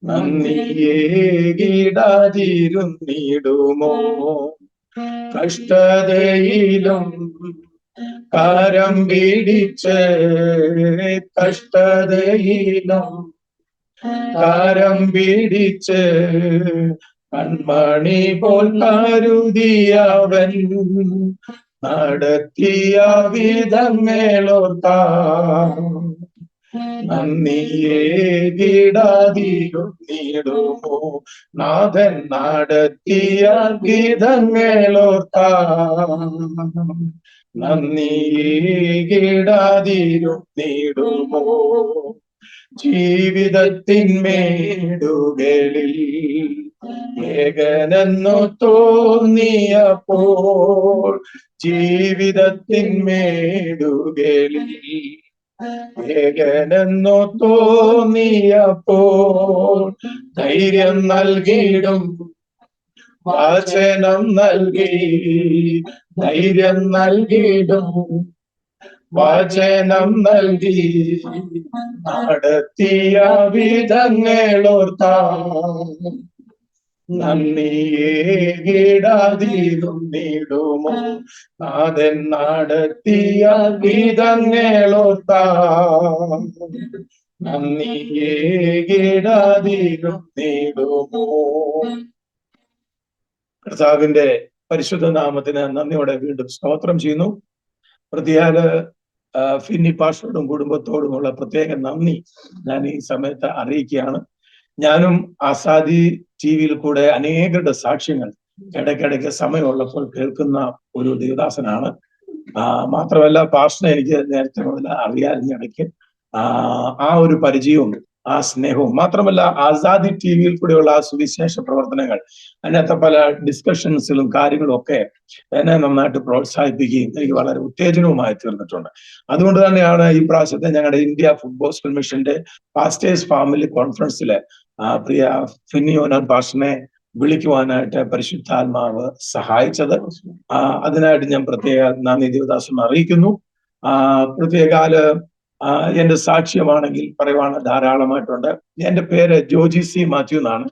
[SPEAKER 3] നന്ദിയേകിടാതിരുന്നിടുമോ, കഷ്ടതയിലും കരം പിടിച്ച്, കഷ്ടതയിലും കരം പിടിച്ച് കൺമണി പോൽ കരുതിയവൻ, നടത്തിയ വിധങ്ങളോർത്താൽ നന്ദിയേകിടാതിരുന്നിടുമോ നാഥൻ, നടത്തിയ വിധങ്ങളോർത്താൽ നന്ദിയേകിടാതിരുന്നിടുമോ. ജീവിതത്തിന്മേടുകളിൽ ഏകനെന്നു തോന്നിയപ്പോൾ, ജീവിതത്തിന്മേടുകളിൽ ഏകനെന്നു തോന്നിയപ്പോൾ, ധൈര്യം നൽകിയിടും വചനം നൽകി, ധൈര്യം നൽകിയിടും വചനം നൽകി, നടത്തിയ വിധങ്ങളോർത്താൽ നന്ദിയേകിടാതിരുന്നിടുമോ നാഥൻ, നടത്തിയ വിധങ്ങളോർത്താൽ നന്ദിയേകിടാതിരും നേടുമോ. കർത്താവിന്റെ പരിശുദ്ധ നാമത്തിന് നന്ദിയോടെ വീണ്ടും സ്തോത്രം ചെയ്യുന്നു. പ്രതിയാല് ഫിന്നി പാഷയോടും കുടുംബത്തോടുമുള്ള പ്രത്യേക നന്ദി ഞാൻ ഈ സമയത്ത് അറിയിക്കുകയാണ്. ഞാനും ആസാദി ടിവിയിൽ കൂടെ അനേകരുടെ സാക്ഷ്യങ്ങൾ ഇടയ്ക്കിടയ്ക്ക് സമയമുള്ളപ്പോൾ കേൾക്കുന്ന ഒരു ദേവദാസനാണ്. മാത്രമല്ല പാസ്റ്ററിനെ എനിക്ക് നേരത്തെ മുതൽ അറിയാൻ ഇടയ്ക്ക് ആ ഒരു പരിചയവും ആ സ്നേഹവും, മാത്രമല്ല ആസാദി ടിവിയിൽ കൂടെയുള്ള ആ സുവിശേഷ പ്രവർത്തനങ്ങൾ, അതിനകത്തെ പല ഡിസ്കഷൻസിലും കാര്യങ്ങളും ഒക്കെ എന്നെ നന്നായിട്ട് പ്രോത്സാഹിപ്പിക്കുകയും എനിക്ക് വളരെ ഉത്തേജനവുമായി തീർന്നിട്ടുണ്ട്. അതുകൊണ്ട് തന്നെയാണ് ഈ പ്രാവശ്യത്തെ ഞങ്ങളുടെ ഇന്ത്യ ഫുഡ് ഗോസ്പൽ മിഷന്റെ പാസ്റ്റേഴ്സ് ഫാമിലി കോൺഫറൻസിലെ പ്രിയ ഫിന്നിയോനാൻ പാസ്റ്ററിനെ വിളിക്കുവാനായിട്ട് പരിശുദ്ധാത്മാവ് സഹായിച്ചത്. അതിനായിട്ട് ഞാൻ പ്രത്യേക നന്ദി ദേവദാസൻ അറിയിക്കുന്നു. പ്രത്യേകാല് എന്റെ സാക്ഷ്യമാണെങ്കിൽ പറയുവാണ് ധാരാളമായിട്ടുണ്ട്. എന്റെ പേര് ജോജി സി മാത്യു എന്നാണ്.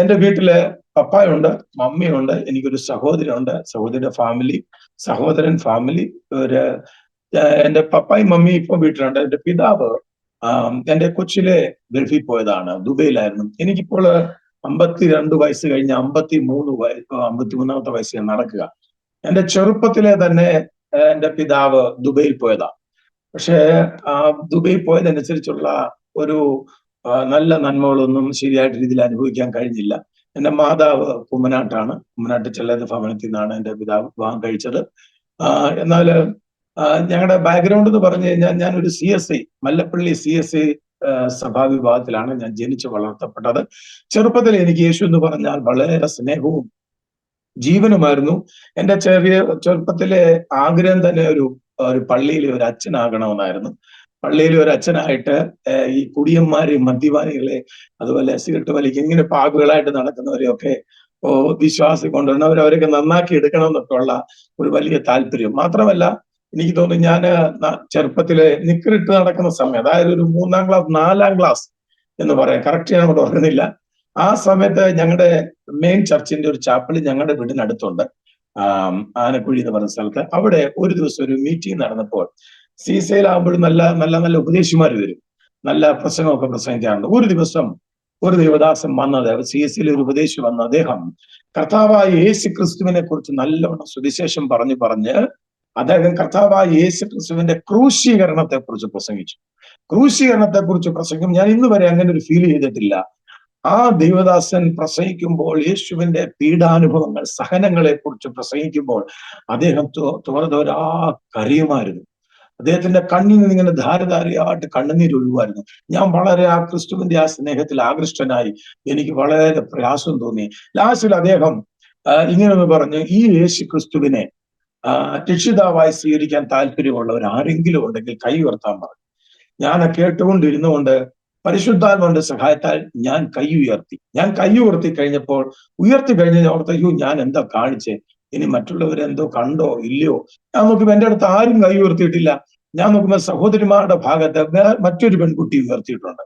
[SPEAKER 3] എന്റെ വീട്ടില് പപ്പായുണ്ട്, മമ്മിയുണ്ട്, എനിക്കൊരു സഹോദരനുണ്ട്, സഹോദരിയുടെ ഫാമിലി, സഹോദരൻ ഫാമിലി. എന്റെ പപ്പായും മമ്മി ഇപ്പൊ വീട്ടിലുണ്ട്. എന്റെ പിതാവ് എന്റെ കൊച്ചിലെ ഗൾഫിൽ പോയതാണ്, ദുബൈയിലായിരുന്നു. എനിക്കിപ്പോൾ 52 വയസ്സ് കഴിഞ്ഞ് 53ാമത്തെ വയസ്സിൽ നടക്കുക. എന്റെ ചെറുപ്പത്തിലെ തന്നെ എന്റെ പിതാവ് ദുബൈയിൽ പോയതാ. പക്ഷെ ദുബൈയിൽ പോയതനുസരിച്ചുള്ള ഒരു നല്ല നന്മകളൊന്നും ശരിയായിട്ട് രീതിയിൽ അനുഭവിക്കാൻ കഴിഞ്ഞില്ല. എന്റെ മാതാവ് കുമ്മനാട്ടാണ്. കുമ്മനാട്ട് ചെല്ലാത്ത ഭവനത്തിൽ നിന്നാണ് എന്റെ പിതാവ് വിവാഹം കഴിച്ചത്. എന്നാൽ ഞങ്ങളുടെ ബാക്ക്ഗ്രൗണ്ട് എന്ന് പറഞ്ഞു കഴിഞ്ഞാൽ ഞാനൊരു CSI മല്ലപ്പള്ളി CSI സഭാവിഭാഗത്തിലാണ് ഞാൻ ജനിച്ചു വളർത്തപ്പെട്ടത്. ചെറുപ്പത്തിൽ എനിക്ക് യേശു എന്ന് പറഞ്ഞാൽ വളരെ സ്നേഹവും ജീവനുമായിരുന്നു. എന്റെ ചെറുപ്പത്തിലെ ആഗ്രഹം തന്നെ ഒരു പള്ളിയിലെ ഒരു അച്ഛനാകണമെന്നായിരുന്നു. പള്ളിയിലെ ഒരു അച്ഛനായിട്ട് ഈ കുടിയന്മാരെയും മദ്യപാനികളെ, അതുപോലെ സിഗരറ്റ് വലിക്കുക, ഇങ്ങനെ പാകുകളായിട്ട് നടക്കുന്നവരെയൊക്കെ വിശ്വാസം കൊണ്ടുവരണം, അവരൊക്കെ നന്നാക്കി എടുക്കണം എന്നൊക്കെ ഉള്ള ഒരു വലിയ താല്പര്യം. മാത്രമല്ല എനിക്ക് തോന്നുന്നു ഞാൻ ചെറുപ്പത്തില് നിക്കറിട്ട് നടക്കുന്ന സമയം, അതായത് ഒരു 3ാം ക്ലാസ് 4ാം ക്ലാസ് എന്ന് പറയാം, കറക്റ്റ് ഞാൻ അങ്ങോട്ട് ഓർക്കുന്നില്ല. ആ സമയത്ത് ഞങ്ങളുടെ മെയിൻ ചർച്ചിന്റെ ഒരു ചാപ്പൽ ഞങ്ങളുടെ വീടിനടുത്തുണ്ട്, ആനക്കുഴി എന്ന് പറയുന്ന സ്ഥലത്ത്. അവിടെ ഒരു ദിവസം ഒരു മീറ്റിംഗ് നടന്നപ്പോൾ CSIയിലാകുമ്പോഴും നല്ല നല്ല നല്ല ഉപദേശിമാർ വരും, നല്ല പ്രസംഗമൊക്കെ പ്രസംഗിക്കാറുണ്ട്. ഒരു ദിവസം ഒരു ദേവദാസൻ വന്നത്, CSIയിലെ ഒരു ഉപദേശി വന്ന അദ്ദേഹം കർത്താവായ യേശു ക്രിസ്തുവിനെ കുറിച്ച് നല്ലവണ്ണം സുവിശേഷം പറഞ്ഞ് അദ്ദേഹം കർത്താവായ യേശു ക്രിസ്തുവിന്റെ ക്രൂശീകരണത്തെ കുറിച്ച് പ്രസംഗിച്ചു. ക്രൂശീകരണത്തെ കുറിച്ച് പ്രസംഗം ഞാൻ ഇന്ന് വരെ അങ്ങനെ ഒരു ഫീൽ ചെയ്തിട്ടില്ല. ആ ദൈവദാസൻ പ്രസംഗിക്കുമ്പോൾ, യേശുവിന്റെ പീഡാനുഭവങ്ങൾ, സഹനങ്ങളെ കുറിച്ച് പ്രസംഗിക്കുമ്പോൾ അദ്ദേഹം തോരാ കരയുമായിരുന്നു. അദ്ദേഹത്തിന്റെ കണ്ണിൽ നിന്ന് ഇങ്ങനെ ധാരധാരയായിട്ട് കണ്ണുനീര് ഒഴുകുമായിരുന്നു. ഞാൻ വളരെ ആ ക്രിസ്തുവിന്റെ ആ സ്നേഹത്തിൽ ആകൃഷ്ടനായി എനിക്ക് വളരെ പ്രയാസം തോന്നി. ലാസ്റ്റിൽ അദ്ദേഹം ഇങ്ങനെയൊന്ന് പറഞ്ഞു, ഈ യേശു ക്രിസ്തുവിനെ രക്ഷിതാവായി സ്വീകരിക്കാൻ താല്പര്യമുള്ളവർ ആരെങ്കിലും ഉണ്ടെങ്കിൽ കൈ ഉയർത്താൻ പറഞ്ഞു. ഞാൻ കേട്ടുകൊണ്ടിരുന്നുകൊണ്ട് പരിശുദ്ധാത്മാവിന്റെ സഹായത്താൽ ഞാൻ കൈ ഉയർത്തി കഴിഞ്ഞപ്പോൾ ഓർത്തയ്യോ ഞാൻ എന്താ കാണിച്ചേ, ഇനി മറ്റുള്ളവരെന്തോ കണ്ടോ ഇല്ലയോ. ഞാൻ നോക്കുമ്പോ എന്റെ അടുത്ത് ആരും കൈ ഉയർത്തിയിട്ടില്ല. ഞാൻ നോക്കുമ്പോ സഹോദരിമാരുടെ ഭാഗത്ത് മറ്റൊരു പെൺകുട്ടി ഉയർത്തിയിട്ടുണ്ട്.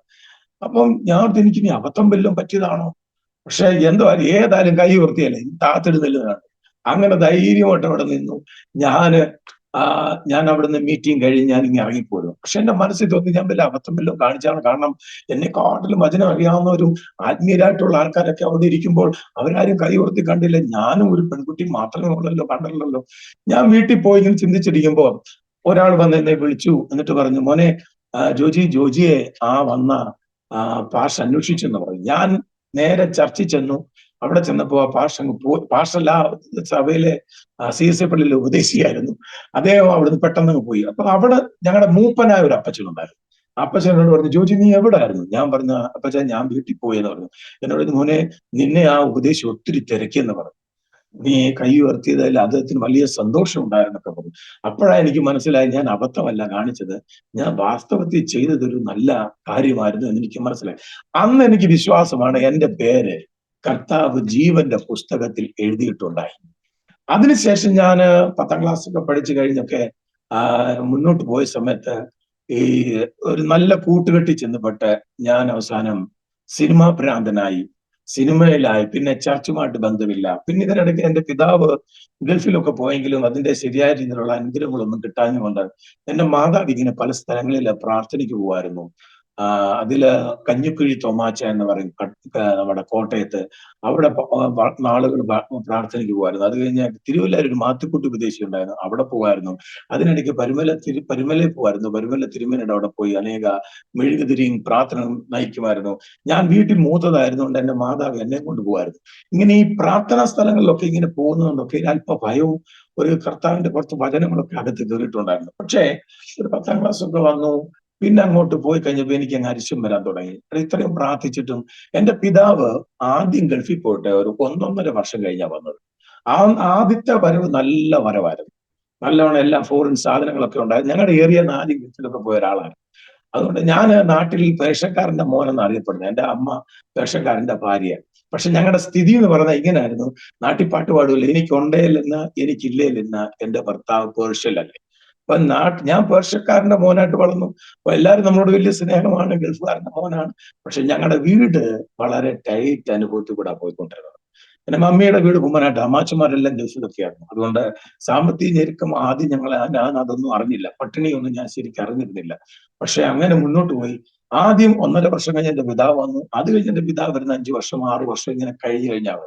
[SPEAKER 3] അപ്പം ഞാൻ എനിക്ക് ഇനി അബദ്ധം വല്ലതും പറ്റിയതാണോ? പക്ഷെ എന്തോ ഏതായാലും കൈ ഉയർത്തിയല്ലേ, താത്തിടുന്നില്ലെന്നാണ്. അങ്ങനെ ധൈര്യമായിട്ട് അവിടെ നിന്നു. ഞാൻ അവിടുന്ന് മീറ്റിംഗ് കഴിഞ്ഞ് ഞാൻ ഇങ്ങനെ ഇറങ്ങിപ്പോരും. പക്ഷെ എന്റെ മനസ്സിൽ തോന്നി ഞാൻ വല്ല അബദ്ധം വല്ലതും കാണിച്ചാണ്. കാരണം എന്നെക്കാട്ടിലും വചനം അറിയാവുന്നവരും ആത്മീയരായിട്ടുള്ള ആൾക്കാരൊക്കെ അവിടെ ഇരിക്കുമ്പോൾ അവരാരും കൈ ഉയർത്തി കണ്ടില്ല. ഞാനും ഒരു പെൺകുട്ടി മാത്രമേ കണ്ടല്ലോ. ഞാൻ വീട്ടിൽ പോയി ഇങ്ങനെ ചിന്തിച്ചിരിക്കുമ്പോ ഒരാൾ വന്ന് എന്നെ വിളിച്ചു. എന്നിട്ട് പറഞ്ഞു, മോനെ ജോജിയെ വന്ന പാഷ അന്വേഷിച്ചെന്ന് പറഞ്ഞു. ഞാൻ നേരെ ചർച്ചിൽ ചെന്നു. അവിടെ ചെന്നപ്പോ ആ പാഷല്ല സഭയിലെ CSI പള്ളിയിലെ ഉപദേശിയായിരുന്നു. അദ്ദേഹം അവിടുന്ന് പെട്ടെന്ന് പോയി. അപ്പൊ അവിടെ ഞങ്ങളുടെ മൂപ്പനായ ഒരു അപ്പച്ചനുണ്ടായിരുന്നു. അപ്പച്ചനോട് പറഞ്ഞു, ജോജി നീ എവിടെ ആയിരുന്നു? ഞാൻ പറഞ്ഞു, അപ്പച്ചൻ ഞാൻ വീട്ടിൽ പോയെന്ന് പറഞ്ഞു. എന്നോട് മോനെ നിന്നെ ആ ഉപദേശി ഒത്തിരി തിരക്കിയെന്ന് പറഞ്ഞു. നീ കൈ ഉയർത്തിയതിൽ അദ്ദേഹത്തിന് വലിയ സന്തോഷം ഉണ്ടായിരുന്നൊക്കെ പറഞ്ഞു. അപ്പോഴാണ് എനിക്ക് മനസ്സിലായി ഞാൻ അബദ്ധമല്ല കാണിച്ചത്, ഞാൻ വാസ്തവത്തിൽ ചെയ്തതൊരു നല്ല കാര്യമായിരുന്നു എന്ന് എനിക്ക് മനസ്സിലായി. അന്ന് എനിക്ക് വിശ്വാസമാണ് എന്റെ പേര് കർത്താവ് ജീവന്റെ പുസ്തകത്തിൽ എഴുതിയിട്ടുണ്ടായി. അതിനുശേഷം ഞാൻ 10ാം ക്ലാസ് ഒക്കെ പഠിച്ചു കഴിഞ്ഞൊക്കെ മുന്നോട്ട് പോയ സമയത്ത് ഈ ഒരു നല്ല കൂട്ടുകെട്ടി ചെന്നപ്പെട്ട് ഞാൻ അവസാനം സിനിമാ ഭ്രാന്തനായി, സിനിമയിലായി. പിന്നെ ചർച്ചുമായിട്ട് ബന്ധമില്ല. പിന്നെ ഇതിനിടയ്ക്ക് എന്റെ പിതാവ് ഗൾഫിലൊക്കെ പോയെങ്കിലും അതിന്റെ ശരിയായ രീതിയിലുള്ള അനുഗ്രഹങ്ങളൊന്നും കിട്ടാഞ്ഞുകൊണ്ട് എന്റെ മാതാവ് ഇങ്ങനെ പല സ്ഥലങ്ങളിൽ പ്രാർത്ഥനയ്ക്ക് പോകുമായിരുന്നു. അതില് കഞ്ഞിക്കുഴി തോമാച്ച എന്ന് പറയും, നമ്മുടെ കോട്ടയത്ത്. അവിടെ നാളുകൾ പ്രാർത്ഥനയ്ക്ക് പോകുമായിരുന്നു. അത് കഴിഞ്ഞ് തിരുവല്ലയിൽ ഒരു മാത്തുക്കുട്ടി ഉപദേശി ഉണ്ടായിരുന്നു, അവിടെ പോകുമായിരുന്നു. അതിനിടയ്ക്ക് പരുമലയിൽ പോകുമായിരുന്നു. പരുമല തിരുമേനിയുടെ അവിടെ പോയി അനേക മെഴുകുതിരിയും പ്രാർത്ഥന നയിക്കുമായിരുന്നു. ഞാൻ വീട്ടിൽ മൂത്തതായിരുന്നുകൊണ്ട് എന്റെ മാതാവ് എന്നെ കൊണ്ട് പോകുമായിരുന്നു. ഇങ്ങനെ ഈ പ്രാർത്ഥനാ സ്ഥലങ്ങളിലൊക്കെ ഇങ്ങനെ പോകുന്നതുകൊണ്ടൊക്കെ അല്പ ഭയവും ഒരു കർത്താവിന്റെ കുറച്ച് വചനങ്ങളൊക്കെ അകത്ത് കയറിയിട്ടുണ്ടായിരുന്നു. പക്ഷേ ഒരു 10ാം ക്ലാസ് ഒക്കെ വന്നു, പിന്നെ അങ്ങോട്ട് പോയി കഴിഞ്ഞപ്പോൾ എനിക്ക് അങ്ങ് അരിശം വരാൻ തുടങ്ങി. ഇത്രയും പ്രാർത്ഥിച്ചിട്ടും എന്റെ പിതാവ് ആദ്യം ഗൾഫിൽ പോയിട്ട് ഒരു 1.5 വർഷം കഴിഞ്ഞാണ് വന്നത്. ആദ്യത്തെ വരവ് നല്ല വരവായിരുന്നു. നല്ലവണ്ണം എല്ലാം ഫോറിൻ സാധനങ്ങളൊക്കെ ഉണ്ടായിരുന്നു. ഞങ്ങളുടെ ഏരിയ 4 ഗൾഫിലൊക്കെ പോയ ഒരാളാണ്. അതുകൊണ്ട് ഞാൻ നാട്ടിൽ പേർഷ്യക്കാരന്റെ മോനെന്ന് അറിയപ്പെടുന്നത്. എന്റെ അമ്മ പേർഷ്യക്കാരന്റെ ഭാര്യ. പക്ഷെ ഞങ്ങളുടെ സ്ഥിതി എന്ന് പറഞ്ഞാൽ ഇങ്ങനെയായിരുന്നു. നാട്ടിൽ പാട്ട് പാടുമല്ലോ, എനിക്കുണ്ടേലെന്ന് എനിക്കില്ലേലെന്ന് എന്റെ ഭർത്താവ് പേർഷ്യലല്ലേ. അപ്പൊ ഞാൻ പേർഷ്യക്കാരന്റെ മോനായിട്ട് വളർന്നു. അപ്പൊ എല്ലാവരും നമ്മളോട് വലിയ സ്നേഹമാണ്, ഗൾഫുകാരന്റെ മോനാണ്. പക്ഷെ ഞങ്ങളുടെ വീട് വളരെ ടൈറ്റ് അനുഭവത്തിൽ കൂടെ പോയിക്കൊണ്ടിരുന്നത്. എന്റെ മമ്മിയുടെ വീട് കുമ്മനാട്ട്, അമ്മാച്ചന്മാരെല്ലാം ഗൾഫിലൊക്കെയായിരുന്നു. അതുകൊണ്ട് സാമ്പത്തിക ഞെരുക്കം ആദ്യം ഞാൻ അതൊന്നും അറിഞ്ഞില്ല, പട്ടിണിയൊന്നും ഞാൻ ശരിക്കും അറിഞ്ഞിരുന്നില്ല. പക്ഷെ അങ്ങനെ മുന്നോട്ട് പോയി. ആദ്യം 1.5 വർഷം കഴിഞ്ഞ് എന്റെ പിതാവ് വന്നു. അത് കഴിഞ്ഞ് എന്റെ പിതാവ് വരുന്ന 5 വർഷം 6 വർഷം ഇങ്ങനെ കഴിഞ്ഞാൽ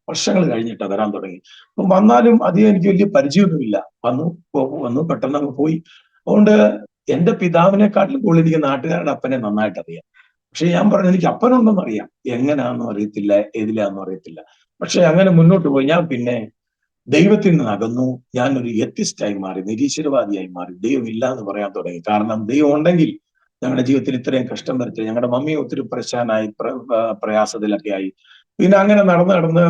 [SPEAKER 3] വർഷങ്ങൾ കഴിഞ്ഞിട്ട് വരാൻ തുടങ്ങി. അപ്പം വന്നാലും അധികം എനിക്ക് വലിയ പരിചയമൊന്നുമില്ല. വന്നു പെട്ടെന്ന് അങ്ങ് പോയി. അതുകൊണ്ട് എന്റെ പിതാവിനെക്കാട്ടിലും കൂടുതൽ എനിക്ക് നാട്ടുകാരുടെ അപ്പനെ നന്നായിട്ട് അറിയാം. പക്ഷെ ഞാൻ പറഞ്ഞു, എനിക്ക് അപ്പനുണ്ടെന്ന് അറിയാം, എങ്ങനെയാണെന്നും അറിയത്തില്ല, ഏതിലാന്നും അറിയത്തില്ല. പക്ഷെ അങ്ങനെ മുന്നോട്ട് പോയി. ഞാൻ പിന്നെ ദൈവത്തിൽ നിന്ന് അകന്നു. ഞാനൊരു എത്തിസ്റ്റായി മാറി, നിരീശ്വരവാദിയായി മാറി. ദൈവം ഇല്ല എന്ന് പറയാൻ തുടങ്ങി. കാരണം ദൈവം ഉണ്ടെങ്കിൽ ഞങ്ങളുടെ ജീവിതത്തിൽ ഇത്രയും കഷ്ടം വരത്തില്ല. ഞങ്ങളുടെ മമ്മി ഒത്തിരി പ്രശ്നമായി, പ്രയാസത്തിലൊക്കെ ആയി. പിന്നെ അങ്ങനെ നടന്ന്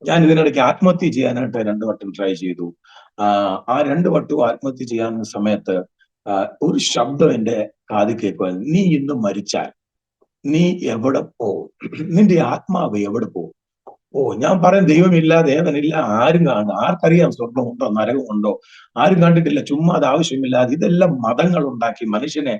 [SPEAKER 3] ഞാൻ ഇതിനിടയ്ക്ക് ആത്മഹത്യ ചെയ്യാനായിട്ട് 2 വട്ടം ട്രൈ ചെയ്തു. ആ 2 വട്ടവും ആത്മഹത്യ ചെയ്യാവുന്ന സമയത്ത് ഒരു ശബ്ദം എന്റെ കാതിൽ കേൾക്കുമായിരുന്നു. നീ ഇന്ന് മരിച്ചാൽ നീ എവിടെ പോകും? നിന്റെ ആത്മാവ് എവിടെ പോകും? ഞാൻ പറയും, ദൈവമില്ല, ദേവനില്ല, ആരും കാണും. ആർക്കറിയാം സ്വർഗമുണ്ടോ നരകമുണ്ടോ? ആരും കണ്ടിട്ടില്ല. ചുമ്മാ അത് ആവശ്യമില്ലാതെ ഇതെല്ലാം മതങ്ങൾ ഉണ്ടാക്കി മനുഷ്യനെ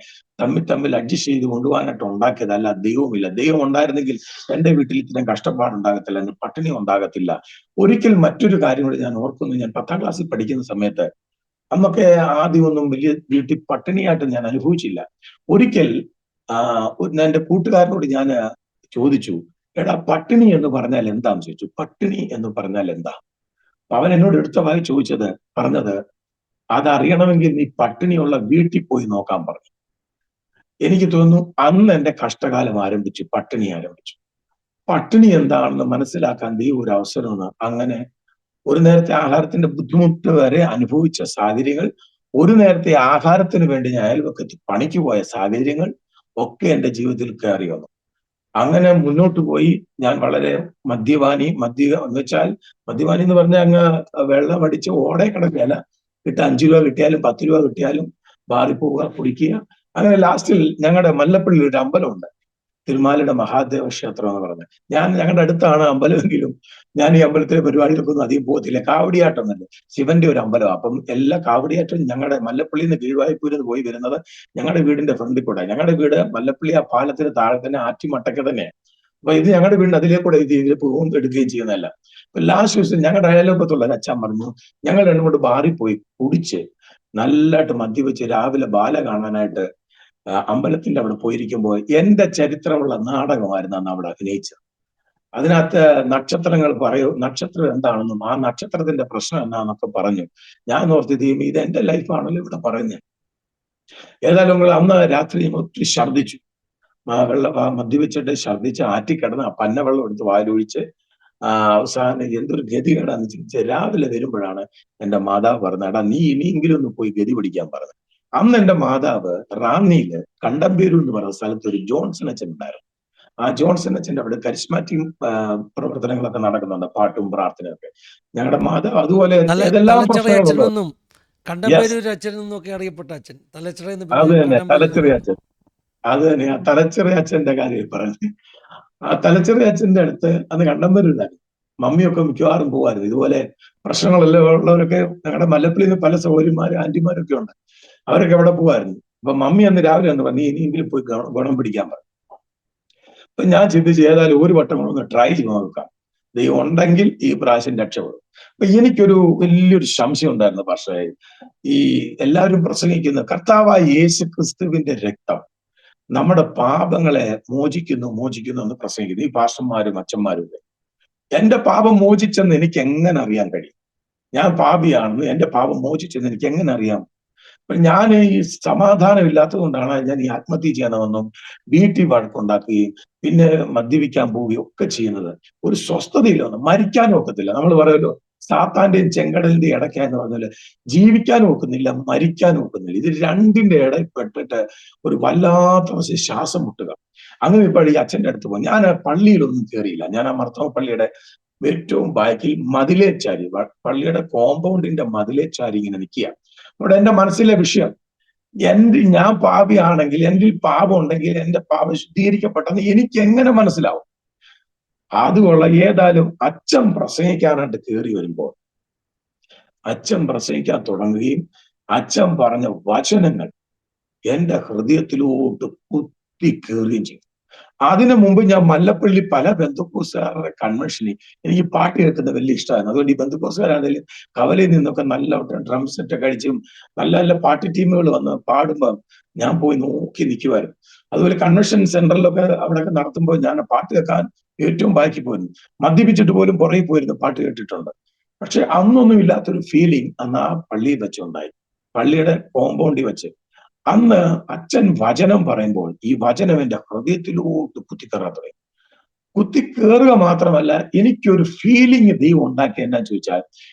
[SPEAKER 3] തമ്മിൽ അഡ്ജസ്റ്റ് ചെയ്ത് കൊണ്ടുപോകാനായിട്ട് ഉണ്ടാക്കിയതല്ല. ദൈവമില്ല. ദൈവം ഉണ്ടായിരുന്നെങ്കിൽ എന്റെ വീട്ടിൽ ഇത്രയും കഷ്ടപ്പാടുണ്ടാകത്തില്ല, പട്ടിണി ഉണ്ടാകത്തില്ല. ഒരിക്കൽ മറ്റൊരു കാര്യം കൂടി ഞാൻ ഓർക്കുന്നു. ഞാൻ 10ാം ക്ലാസ്സിൽ പഠിക്കുന്ന സമയത്ത്, അന്നൊക്കെ ആദ്യമൊന്നും വലിയ വീട്ടിൽ പട്ടിണിയായിട്ട് ഞാൻ അനുഭവിച്ചില്ല. ഒരിക്കൽ എന്റെ കൂട്ടുകാരനോട് ഞാൻ ചോദിച്ചു, എടാ പട്ടിണി എന്ന് പറഞ്ഞാൽ എന്താന്ന് ചോദിച്ചു. പട്ടിണി എന്ന് പറഞ്ഞാൽ എന്താ? അവൻ എന്നോട് എടുത്ത വായി പറഞ്ഞത്, അതറിയണമെങ്കിൽ നീ പട്ടിണിയുള്ള വീട്ടിൽ പോയി നോക്കാൻ പറഞ്ഞു. എനിക്ക് തോന്നുന്നു അന്ന് എന്റെ കഷ്ടകാലം ആരംഭിച്ചു, പട്ടിണി ആരംഭിച്ചു. പട്ടിണി എന്താണെന്ന് മനസ്സിലാക്കാൻ ദൈവം ഒരു അവസരം. അങ്ങനെ ഒരു നേരത്തെ ആഹാരത്തിന്റെ ബുദ്ധിമുട്ട് വരെ അനുഭവിച്ച സാഹചര്യങ്ങൾ, ഒരു നേരത്തെ ആഹാരത്തിന് വേണ്ടി ഞാൻ അയൽവക്കത്ത് പണിക്ക് പോയ സാഹചര്യങ്ങൾ ഒക്കെ എന്റെ ജീവിതത്തിൽ കയറി വന്നു. അങ്ങനെ മുന്നോട്ട് പോയി. ഞാൻ വളരെ മദ്യപാനി എന്ന് പറഞ്ഞാൽ അങ്ങ് വെള്ളം അടിച്ച് ഓടെ കിടക്കുകയല്ല. 5 രൂപ കിട്ടിയാലും 10 രൂപ കിട്ടിയാലും ബാറിൽ പോവുക, കുടിക്കുക. അങ്ങനെ ലാസ്റ്റിൽ ഞങ്ങളുടെ മല്ലപ്പള്ളിയിൽ ഒരു അമ്പലമുണ്ട്, തിരുമാലയുടെ മഹാദേവ ക്ഷേത്രം എന്ന് പറഞ്ഞത്. ഞങ്ങളുടെ അടുത്താണ് അമ്പലമെങ്കിലും ഞാൻ ഈ അമ്പലത്തിലെ പരിപാടികൾക്കൊന്നും അധികം പോകത്തില്ല. കാവടിയാട്ടം തന്നെ ശിവന്റെ ഒരു അമ്പലം. അപ്പം എല്ലാ കാവടിയാട്ടം ഞങ്ങളുടെ മല്ലപ്പള്ളിയിൽ നിന്ന് കീഴ്വായ്പൂരിൽ പോയി വരുന്നത് ഞങ്ങളുടെ വീടിന്റെ ഫ്രണ്ടിൽ കൂടെ. ഞങ്ങളുടെ വീട് മല്ലപ്പള്ളി ആ പാലത്തിന് താഴെ തന്നെ, ആറ്റിമട്ടയ്ക്ക് തന്നെയാണ്. അപ്പൊ ഇത് ഞങ്ങളുടെ വീടിന് അതിലേക്കൂടെ ഇതിൽ പോകും എടുക്കുകയും ചെയ്യുന്നതല്ല. അപ്പൊ ലാസ്റ്റ് ദിവസം ഞങ്ങളുടെ അയലോക്കത്തുള്ള ഒരു അച്ഛൻ പറഞ്ഞു, ഞങ്ങൾ 2 കൊണ്ട് ബാറിൽ പോയി കുടിച്ച് നല്ലതായിട്ട് മദ്യപിച്ച് രാവിലെ ബാല കാണാനായിട്ട് അമ്പലത്തിന്റെ അവിടെ പോയിരിക്കുമ്പോൾ എന്റെ ചരിത്രമുള്ള നാടകമായിരുന്നു അന്ന് അവിടെ അഭിനയിച്ചത്. അതിനകത്ത് നക്ഷത്രം എന്താണെന്നും ആ നക്ഷത്രത്തിന്റെ പ്രശ്നം എന്താണെന്നൊക്കെ പറഞ്ഞു. ഞാൻ ഓർത്ത്, ഇത് എന്റെ ലൈഫാണല്ലോ ഇവിടെ പറയുന്നത്. ഏതായാലും അന്ന് രാത്രി ഒത്തിരി ഛർദ്ദിച്ചു. മദ്യപിച്ചിട്ട് ഛർദ്ദിച്ച് ആറ്റിക്കിടന്ന് ആ പന്നവെള്ളം എടുത്ത് വായിലൊഴിച്ച് അവസാനം എന്തൊരു ഗതികേടാന്ന് ചിന്തിച്ച് രാവിലെ വരുമ്പോഴാണ് എന്റെ മാതാവ് പറഞ്ഞത്, എടാ നീ ഇനിയെങ്കിലും ഒന്ന് പോയി ഗതി പിടിക്കാൻ പറഞ്ഞു. അന്ന് എന്റെ മാതാവ് റാന്നിയില് കണ്ടമ്പേരൂർ എന്ന് പറയുന്ന സ്ഥലത്ത് ഒരു ജോൺസൺ അച്ഛൻ ഉണ്ടായിരുന്നു. ആ ജോൺസൺ അച്ഛൻ്റെ അവിടെ കരിസ്മാറ്റിക് പ്രവർത്തനങ്ങളൊക്കെ നടക്കുന്നുണ്ട്, പാട്ടും പ്രാർത്ഥനയൊക്കെ. ഞങ്ങളുടെ മാതാവ് അതുപോലെ ഏതെല്ലാം പ്രശ്നങ്ങളുണ്ടോ.
[SPEAKER 2] കണ്ടമ്പേരൂർ അച്ഛൻ എന്നൊക്കെ അറിയപ്പെട്ട അച്ഛൻ,
[SPEAKER 3] അത് തന്നെ തലച്ചെറിയ അച്ഛൻ. അത് തന്നെ ആ തലച്ചെറിയ അച്ഛന്റെ കാര്യം പറഞ്ഞു. ആ തലച്ചെറിയ അച്ഛന്റെ അടുത്ത് അന്ന് കണ്ടമ്പേരൂരായിരുന്നു. മമ്മിയൊക്കെ മിക്കവാറും പോവായിരുന്നു. ഇതുപോലെ പ്രശ്നങ്ങളെല്ലാം ഉള്ളവരൊക്കെ ഞങ്ങളുടെ മല്ലപ്പള്ളിയിൽ നിന്ന് പല സഹോദരിമാരും ആന്റിമാരൊക്കെ ഉണ്ട്. അവരൊക്കെ അവിടെ പോവായിരുന്നു. അപ്പൊ മമ്മി അന്ന് രാവിലെ എന്ന് പറഞ്ഞു, ഇനിയെങ്കിലും പോയി ഗുണം പിടിക്കാൻ പറഞ്ഞു. അപ്പൊ ഞാൻ ചിന്തിച്ച് ഏതായാലും ഒരു വട്ടം ഒന്ന് ട്രൈ ചെയ്ത് നോക്കാം, ദൈവം ഉണ്ടെങ്കിൽ ഈ പ്രാവശ്യം രക്ഷപ്പെടും. അപ്പൊ എനിക്കൊരു വലിയൊരു സംശയം ഉണ്ടായിരുന്നു. പക്ഷേ ഈ എല്ലാവരും പ്രസംഗിക്കുന്ന കർത്താവായ യേശു ക്രിസ്തുവിന്റെ രക്തം നമ്മുടെ പാപങ്ങളെ മോചിക്കുന്നു എന്ന് പ്രസംഗിക്കുന്നു ഈ പാസ്റ്റർമാരും അച്ഛന്മാരും. എന്റെ പാപം മോചിച്ചെന്ന് എനിക്ക് എങ്ങനെ അറിയാൻ കഴിയും? ഞാൻ പാപിയാണെന്ന് എന്റെ പാപം മോചിച്ചെന്ന് എനിക്ക് എങ്ങനെ അറിയാം? ഞാൻ ഈ സമാധാനം ഇല്ലാത്തത് കൊണ്ടാണ് ഞാൻ ഈ ആത്മഹത്യ ചെയ്യണമെന്നും വീട്ടിൽ വഴക്കുണ്ടാക്കുകയും പിന്നെ മദ്യപിക്കാൻ പോവുകയും ഒക്കെ ചെയ്യുന്നത്. ഒരു സ്വസ്ഥതയില്ല, മരിക്കാനും ഒക്കത്തില്ല. നമ്മൾ പറയുമല്ലോ, സാത്താന്റെയും ചെങ്കടലിന്റെയും ഇടയ്ക്കാന്ന് പറഞ്ഞാല് ജീവിക്കാനും ഒക്കുന്നില്ല, മരിക്കാനും ഒക്കുന്നില്ല. ഇത് രണ്ടിന്റെ ഇടയിൽ പെട്ടിട്ട് ഒരു വല്ലാത്ത ശ്വാസം മുട്ടുക. അങ്ങനെ ഇപ്പോൾ ഈ അച്ഛന്റെ അടുത്ത് പോകും. ഞാൻ പള്ളിയിലൊന്നും കയറിയില്ല. ഞാൻ ആ മർത്തോമ പള്ളിയുടെ ഏറ്റവും ബാക്കിൽ മതിലേ ചാരി, പള്ളിയുടെ കോമ്പൗണ്ടിന്റെ മതിലേ ചാരി ഇങ്ങനെ നിൽക്കുക. അവിടെ എന്റെ മനസ്സിലെ വിഷയം, ഞാൻ പാപിയാണെങ്കിൽ, എൻ്റെ പാപം ഉണ്ടെങ്കിൽ എന്റെ പാപം ശുദ്ധീകരിക്കപ്പെട്ടെന്ന് എനിക്ക് എങ്ങനെ മനസ്സിലാവും? അതുകൊള്ള ഏതായാലും അച്ഛൻ പ്രസംഗിക്കാനായിട്ട് കയറി വരുമ്പോൾ അച്ഛൻ പ്രസംഗിക്കാൻ തുടങ്ങുകയും അച്ഛൻ പറഞ്ഞ വചനങ്ങൾ എന്റെ ഹൃദയത്തിലോട്ട് കുത്തി കയറുകയും ചെയ്തു. അതിനു മുമ്പ് ഞാൻ മല്ലപ്പള്ളി പല ബന്ധുക്കോസുകാരുടെ കൺവെൻഷനിൽ എനിക്ക് പാട്ട് കേൾക്കുന്നത് വലിയ ഇഷ്ടമായിരുന്നു. അതുകൊണ്ട് ഈ ബന്ധുക്കോസുകാരാണെങ്കിലും കവലയിൽ നിന്നൊക്കെ നല്ല ഡ്രം സെറ്റ് ഒക്കെ അടിച്ചും നല്ല നല്ല പാട്ട് ടീമുകൾ വന്ന് പാടുമ്പോൾ ഞാൻ പോയി നോക്കി നിൽക്കുമായിരുന്നു. അതുപോലെ കൺവെൻഷൻ സെന്ററിലൊക്കെ അവിടെയൊക്കെ നടത്തുമ്പോൾ ഞാൻ പാട്ട് കേൾക്കാൻ ഏറ്റവും ബാക്കി പോയിരുന്നു. മദ്യപിച്ചിട്ട് പോലും പുറകെ പോയിരുന്നു പാട്ട് കേട്ടിട്ടുണ്ട്. പക്ഷെ അന്നൊന്നും ഇല്ലാത്തൊരു ഫീലിംഗ് അന്ന് ആ പള്ളിയിൽ വെച്ചുണ്ടായി, പള്ളിയുടെ കോമ്പൗണ്ടിൽ വെച്ച്. അന്ന് അച്ഛൻ വചനം പറയുമ്പോൾ ഈ വചനം എന്റെ ഹൃദയത്തിലോട്ട് കുത്തിക്കയറാൻ തുടങ്ങി. കുത്തിക്കേറുക മാത്രമല്ല, എനിക്കൊരു ഫീലിംഗ് ദൈവം ഉണ്ടാക്കി. എന്നാ ചോദിച്ചാൽ,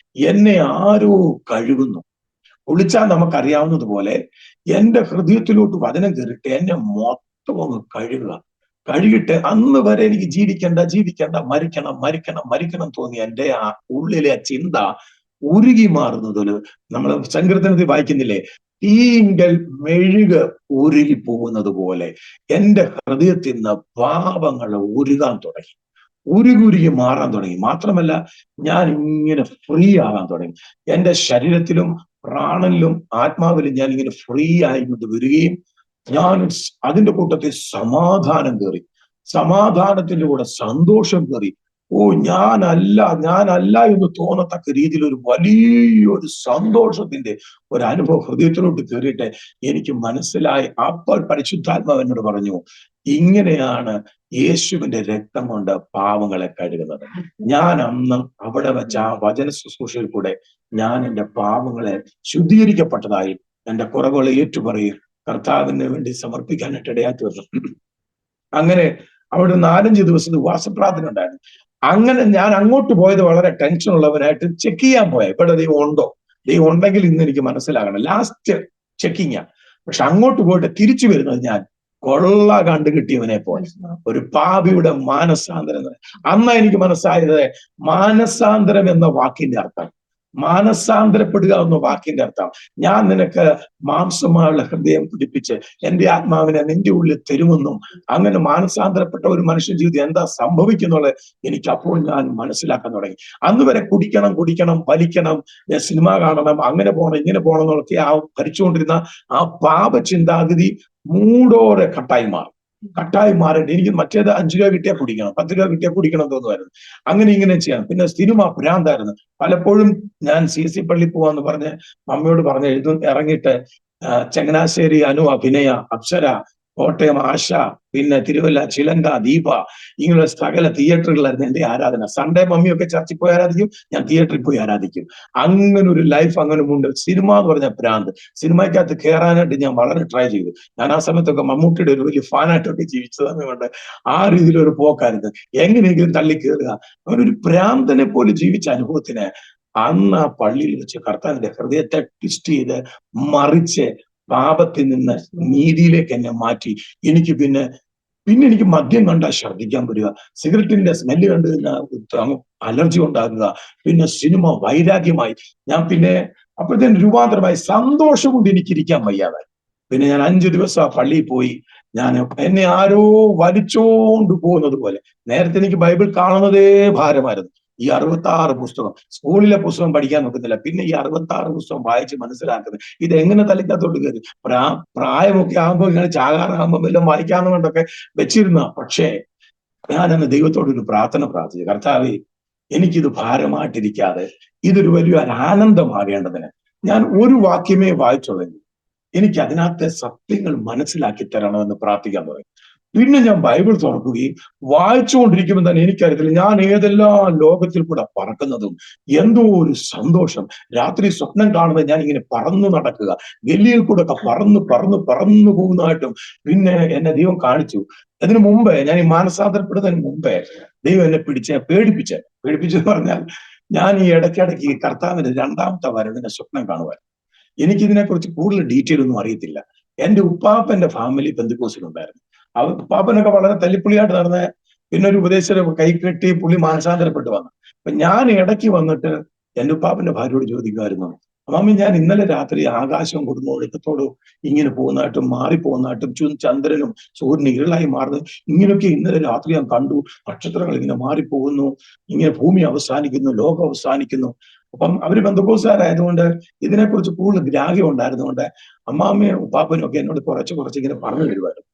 [SPEAKER 3] എന്നെ ആരോ കഴുകുന്നു. കുളിച്ചാൽ നമുക്കറിയാവുന്നതുപോലെ എന്റെ ഹൃദയത്തിലോട്ട് വചനം കയറിയിട്ട് എന്നെ മൊത്തം അങ്ങ് കഴുകിയിട്ട് അന്ന് വരെ എനിക്ക് ജീവിക്കണ്ട, മരിക്കണം തോന്നി എന്റെ ആ ഉള്ളിലെ ആ ചിന്ത ഉരുകി മാറുന്നത്. നമ്മൾ സങ്കീർത്തനത്തിൽ വായിക്കുന്നില്ലേ, തീങ്കൽ മെഴുക് ഉരുകി പോകുന്നത് പോലെ എന്റെ ഹൃദയത്തിൽ നിന്ന് പാപങ്ങൾ ഉരുകാൻ തുടങ്ങി, ഉരുകുരുകി മാറാൻ തുടങ്ങി. മാത്രമല്ല, ഞാൻ ഇങ്ങനെ ഫ്രീ ആകാൻ തുടങ്ങി. എന്റെ ശരീരത്തിലും പ്രാണനിലും ആത്മാവിലും ഞാൻ ഇങ്ങനെ ഫ്രീ ആയിക്കൊണ്ട് വരികയും ഞാൻ അതിന്റെ കൂട്ടത്തിൽ സമാധാനം കയറി, സമാധാനത്തിന്റെ കൂടെ സന്തോഷം കയറി. ഞാനല്ല എന്ന് തോന്നത്തക്ക രീതിയിൽ ഒരു വലിയൊരു സന്തോഷത്തിന്റെ ഒരു അനുഭവം ഹൃദയത്തിലോട്ട് കയറിയിട്ട് എനിക്ക് മനസ്സിലായി. അപ്പോൾ പരിശുദ്ധാത്മാവ് എന്നോട് പറഞ്ഞു, ഇങ്ങനെയാണ് യേശുവിന്റെ രക്തം കൊണ്ട് പാവങ്ങളെ കഴുകുന്നത്. ഞാൻ അന്ന് അവിടെ വെച്ച ആ വചന ശുശ്രൂഷയിൽ കൂടെ ഞാൻ എന്റെ പാവങ്ങളെ ശുദ്ധീകരിക്കപ്പെട്ടതായി, എന്റെ കുറവുകളെ ഏറ്റുപറയും കർത്താവിന് വേണ്ടി സമർപ്പിക്കാനായിട്ട് ഇടയാക്കി വന്നു. അങ്ങനെ അവിടെ 4-5 ദിവസത്തെ ഉപവാസപ്രാർത്ഥന ഉണ്ടായിരുന്നു. അങ്ങനെ ഞാൻ അങ്ങോട്ട് പോയത് വളരെ ടെൻഷൻ ഉള്ളവനായിട്ട് ചെക്ക് ചെയ്യാൻ പോയ, ഇവിടെ ദൈവം ഉണ്ടോ, ദൈവം ഉണ്ടെങ്കിൽ ഇന്ന് എനിക്ക് മനസ്സിലാകണം, ലാസ്റ്റ് ചെക്കിങ്ങാ. പക്ഷെ അങ്ങോട്ട് പോയിട്ട് തിരിച്ചു വരുന്നത് ഞാൻ കൊള്ള കണ്ടു കിട്ടിയവനെ പോലെ, ഒരു പാപിയുടെ മാനസാന്തരം. അന്ന് എനിക്ക് മനസ്സായത് മാനസാന്തരം എന്ന വാക്കിന്റെ അർത്ഥം, മാനസാന്തരപ്പെടുക എന്ന വാക്കിന്റെ അർത്ഥം, ഞാൻ നിനക്ക് മാംസമായുള്ള ഹൃദയം പിടിപ്പിച്ച് എന്റെ ആത്മാവിനെ നിന്റെ ഉള്ളിൽ തരുമെന്നും, അങ്ങനെ മാനസാന്തരപ്പെട്ട ഒരു മനുഷ്യ ജീവിതം എന്താ സംഭവിക്കുന്നുള്ളത് എനിക്ക് അപ്പോൾ ഞാൻ മനസ്സിലാക്കാൻ തുടങ്ങി. അന്ന് വരെ കുടിക്കണം, വലിക്കണം, സിനിമ കാണണം, അങ്ങനെ പോകണം, ഇങ്ങനെ പോകണം എന്നൊക്കെ ആ ഭരിച്ചുകൊണ്ടിരുന്ന ആ പാപ ചിന്താഗതി മൂടോടെ കട്ടായി മാറിയിട്ട് എനിക്ക് മറ്റേത് 5 രൂപ കിട്ടിയാൽ കുടിക്കണം, 10 രൂപ കിട്ടിയാൽ കുടിക്കണം തോന്നുമായിരുന്നു. അങ്ങനെ ഇങ്ങനെ ചെയ്യണം. പിന്നെ സിനിമ ഭ്രാന്തായിരുന്നു. പലപ്പോഴും ഞാൻ CC പള്ളി പോവാന്ന് പറഞ്ഞ് മമ്മിയോട് പറഞ്ഞ് ഇറങ്ങിയിട്ട് ചങ്ങനാശ്ശേരി അനു, അഭിനയ, അപ്സര, കോട്ടയം ആശ, പിന്നെ തിരുവല്ല ചിലങ്ക, ദീപ, ഇങ്ങനെയുള്ള സകല തിയേറ്ററുകളായിരുന്നു എന്റെ ആരാധന. സൺഡേ മമ്മിയൊക്കെ ചർച്ചിൽ പോയി ആരാധിക്കും, ഞാൻ തിയേറ്ററിൽ പോയി ആരാധിക്കും. അങ്ങനെ ഒരു ലൈഫ് അങ്ങനെ ഉണ്ട്. സിനിമ എന്ന് പറഞ്ഞ ഭ്രാന്ത്. സിനിമയ്ക്കകത്ത് കയറാനായിട്ട് ഞാൻ വളരെ ട്രൈ ചെയ്തു. ഞാൻ ആ സമയത്തൊക്കെ മമ്മൂട്ടിയുടെ ഒരു വലിയ ഫാനായിട്ടൊക്കെ ജീവിച്ചത് കൊണ്ട് ആ രീതിയിലൊരു പോക്കായിരുന്നു. എങ്ങനെയെങ്കിലും തള്ളി കയറുക, അങ്ങനെ ഒരു ഭ്രാന്തനെ പോലെ ജീവിച്ച അനുഭവത്തിന് അന്ന് ആ പള്ളിയിൽ വെച്ച് കർത്താവിന്റെ ഹൃദയത്തെ ട്വിസ്റ്റ് ചെയ്ത് മറിച്ച് പാപത്തിൽ നിന്ന് നീതിയിലേക്ക് എന്നെ മാറ്റി. എനിക്ക് പിന്നെ എനിക്ക് മദ്യം കണ്ടാൽ ഛർദ്ദിക്കാൻ വരിക, സിഗരറ്റിന്റെ സ്മെല്ല് കണ്ടു കഴിഞ്ഞാൽ അലർജി ഉണ്ടാകുക, പിന്നെ സിനിമ വൈരാഗ്യമായി. ഞാൻ പിന്നെ അപ്പോഴത്തേന് രൂപാന്തരമായി, സന്തോഷം കൊണ്ട് എനിക്കിരിക്കാൻ വയ്യാതായി. പിന്നെ ഞാൻ 5 ദിവസം ആ പള്ളിയിൽ പോയി. എന്നെ ആരോ വലിച്ചോണ്ട് പോകുന്നത് പോലെ. നേരത്തെ എനിക്ക് ബൈബിൾ കാണുന്നതേ ഭാരമായിരുന്നു. ഈ 66 പുസ്തകം, സ്കൂളിലെ പുസ്തകം പഠിക്കാൻ നോക്കുന്നില്ല, പിന്നെ ഈ 66 പുസ്തകം വായിച്ച് മനസ്സിലാക്കുന്നത്. ഇതെങ്ങനെ തലയ്ക്കകത്തോട്ട് കയറി? പ്രായമൊക്കെ ആകുമ്പോൾ ഇങ്ങനെ ചാകാറാകുമ്പോൾ വല്ലതും വായിക്കാമെന്ന് കൊണ്ടൊക്കെ വെച്ചിരുന്ന. പക്ഷേ ഞാനന്ന് ദൈവത്തോടൊരു പ്രാർത്ഥിച്ചു, കർത്താവേ, എനിക്കിത് ഭാരമായിട്ടിരിക്കാതെ ഇതൊരു വലിയൊരു ആനന്ദമാകേണ്ടതിന് ഞാൻ ഒരു വാക്യമേ വായിച്ചുള്ളൂ. എനിക്ക് അതിനകത്തെ സത്യങ്ങൾ മനസ്സിലാക്കി തരണമെന്ന് പ്രാർത്ഥിക്കാൻ തുടങ്ങി. പിന്നെ ഞാൻ ബൈബിൾ തുറക്കുകയും വായിച്ചുകൊണ്ടിരിക്കുമ്പോൾ തന്നെ എനിക്കറിയത്തില്ല ഞാൻ ഏതെല്ലാം ലോകത്തിൽ കൂടെ പറക്കുന്നതും, എന്തോ ഒരു സന്തോഷം. രാത്രി സ്വപ്നം കാണുമ്പോൾ ഞാൻ ഇങ്ങനെ പറന്നു നടക്കുക, ഗല്ലിയിൽ കൂടെ ഒക്കെ പറന്ന് പറന്ന് പറന്നു പോകുന്നതായിട്ടും പിന്നെ എന്നെ ദൈവം കാണിച്ചു. അതിനു മുമ്പേ, ഞാൻ ഈ മാനസാന്തരപ്പെടുന്നതിന് മുമ്പേ ദൈവം എന്നെ പേടിപ്പിച്ചെന്ന് പറഞ്ഞാൽ, ഞാൻ ഈ ഇടയ്ക്കിടയ്ക്ക് കർത്താവിന്റെ രണ്ടാമത്തെ വരവിന്റെ സ്വപ്നം കാണുവാൻ. എനിക്കിതിനെക്കുറിച്ച് കൂടുതൽ ഡീറ്റെയിൽ ഒന്നും അറിയത്തില്ല. എന്റെ ഉപ്പാപ്പന്റെ ഫാമിലി പെന്തക്കോസിലുണ്ടായിരുന്നു. ഉപ്പാപ്പനൊക്കെ വളരെ തല്ലിപ്പുള്ളിയായിട്ട് നടന്ന, പിന്നെ ഒരു ഉപദേശം കൈ കെട്ടി പുള്ളി മാനസാന്തരപ്പെട്ട് വന്നു. അപ്പൊ ഞാൻ ഇടയ്ക്ക് വന്നിട്ട് എന്റെ ഉപ്പാപ്പന്റെ ഭാര്യയോട് ചോദിക്കുമായിരുന്നു, അമ്മാമി ഞാൻ ഇന്നലെ രാത്രി ആകാശവും കുടുംബവും എടുക്കത്തോടും ഇങ്ങനെ പോകുന്നതായിട്ടും മാറിപ്പോകുന്നതായിട്ടും ചന്ദ്രനും സൂര്യനും ഇരുളായി മാറുന്നത് ഇങ്ങനെയൊക്കെ ഇന്നലെ രാത്രി ഞാൻ കണ്ടു. നക്ഷത്രങ്ങൾ ഇങ്ങനെ മാറിപ്പോകുന്നു, ഇങ്ങനെ ഭൂമി അവസാനിക്കുന്നു, ലോകം അവസാനിക്കുന്നു. അപ്പം അവര് ബന്ധുക്കോസുകാരായതുകൊണ്ട് ഇതിനെക്കുറിച്ച് കൂടുതൽ ഗ്രാഹ്യം ഉണ്ടായിരുന്നുകൊണ്ട് അമ്മാമ്മയും ഉപ്പാപ്പനും ഒക്കെ എന്നോട് കുറച്ച് ഇങ്ങനെ പറഞ്ഞു തരുമായിരുന്നു.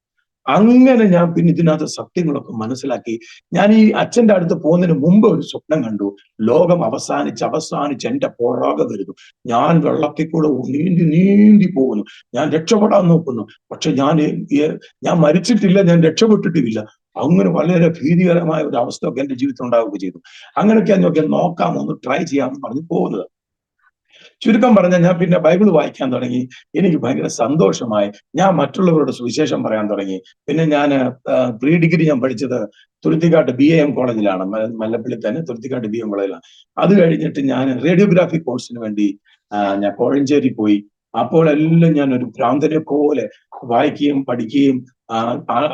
[SPEAKER 3] അങ്ങനെ ഞാൻ പിന്നെ ഇതിനകത്ത് സത്യങ്ങളൊക്കെ മനസ്സിലാക്കി. ഞാൻ ഈ അച്ഛന്റെ അടുത്ത് പോകുന്നതിന് മുമ്പ് ഒരു സ്വപ്നം കണ്ടു. ലോകം അവസാനിച്ച് എന്റെ പുറകെ വരുന്നു. ഞാൻ വെള്ളത്തിൽ കൂടെ നീന്തി പോകുന്നു. ഞാൻ രക്ഷപ്പെടാൻ നോക്കുന്നു. പക്ഷെ ഞാൻ മരിച്ചിട്ടില്ല, ഞാൻ രക്ഷപ്പെട്ടിട്ടുമില്ല. അങ്ങനെ വളരെ ഭീതികരമായ ഒരു അവസ്ഥ ഒക്കെ എന്റെ ജീവിതത്തിൽ ഉണ്ടാവുകയും ചെയ്തു. അങ്ങനെയൊക്കെ നോക്കാം, ഒന്ന് ട്രൈ ചെയ്യാമെന്ന് പറഞ്ഞ് പോകുന്നത്. ചുരുക്കം പറഞ്ഞാൽ ഞാൻ പിന്നെ ബൈബിൾ വായിക്കാൻ തുടങ്ങി. എനിക്ക് ഭയങ്കര സന്തോഷമായി. ഞാൻ മറ്റുള്ളവരോട് സുവിശേഷം പറയാൻ തുടങ്ങി. പിന്നെ ഞാൻ പ്രീ ഡിഗ്രി ഞാൻ പഠിച്ചത് തുരുത്തിക്കാട്ട് BAM കോളേജിലാണ്, മല്ലപ്പള്ളി തന്നെ തുരുത്തിക്കാട്ട് BAM കോളേജിലാണ്. അത് കഴിഞ്ഞിട്ട് ഞാൻ റേഡിയോഗ്രാഫി കോഴ്സിന് വേണ്ടി ഞാൻ കോഴഞ്ചേരി പോയി. അപ്പോൾ എല്ലാം ഞാൻ ഒരു ഭ്രാന്തനെ പോലെ വായിക്കുകയും പഠിക്കുകയും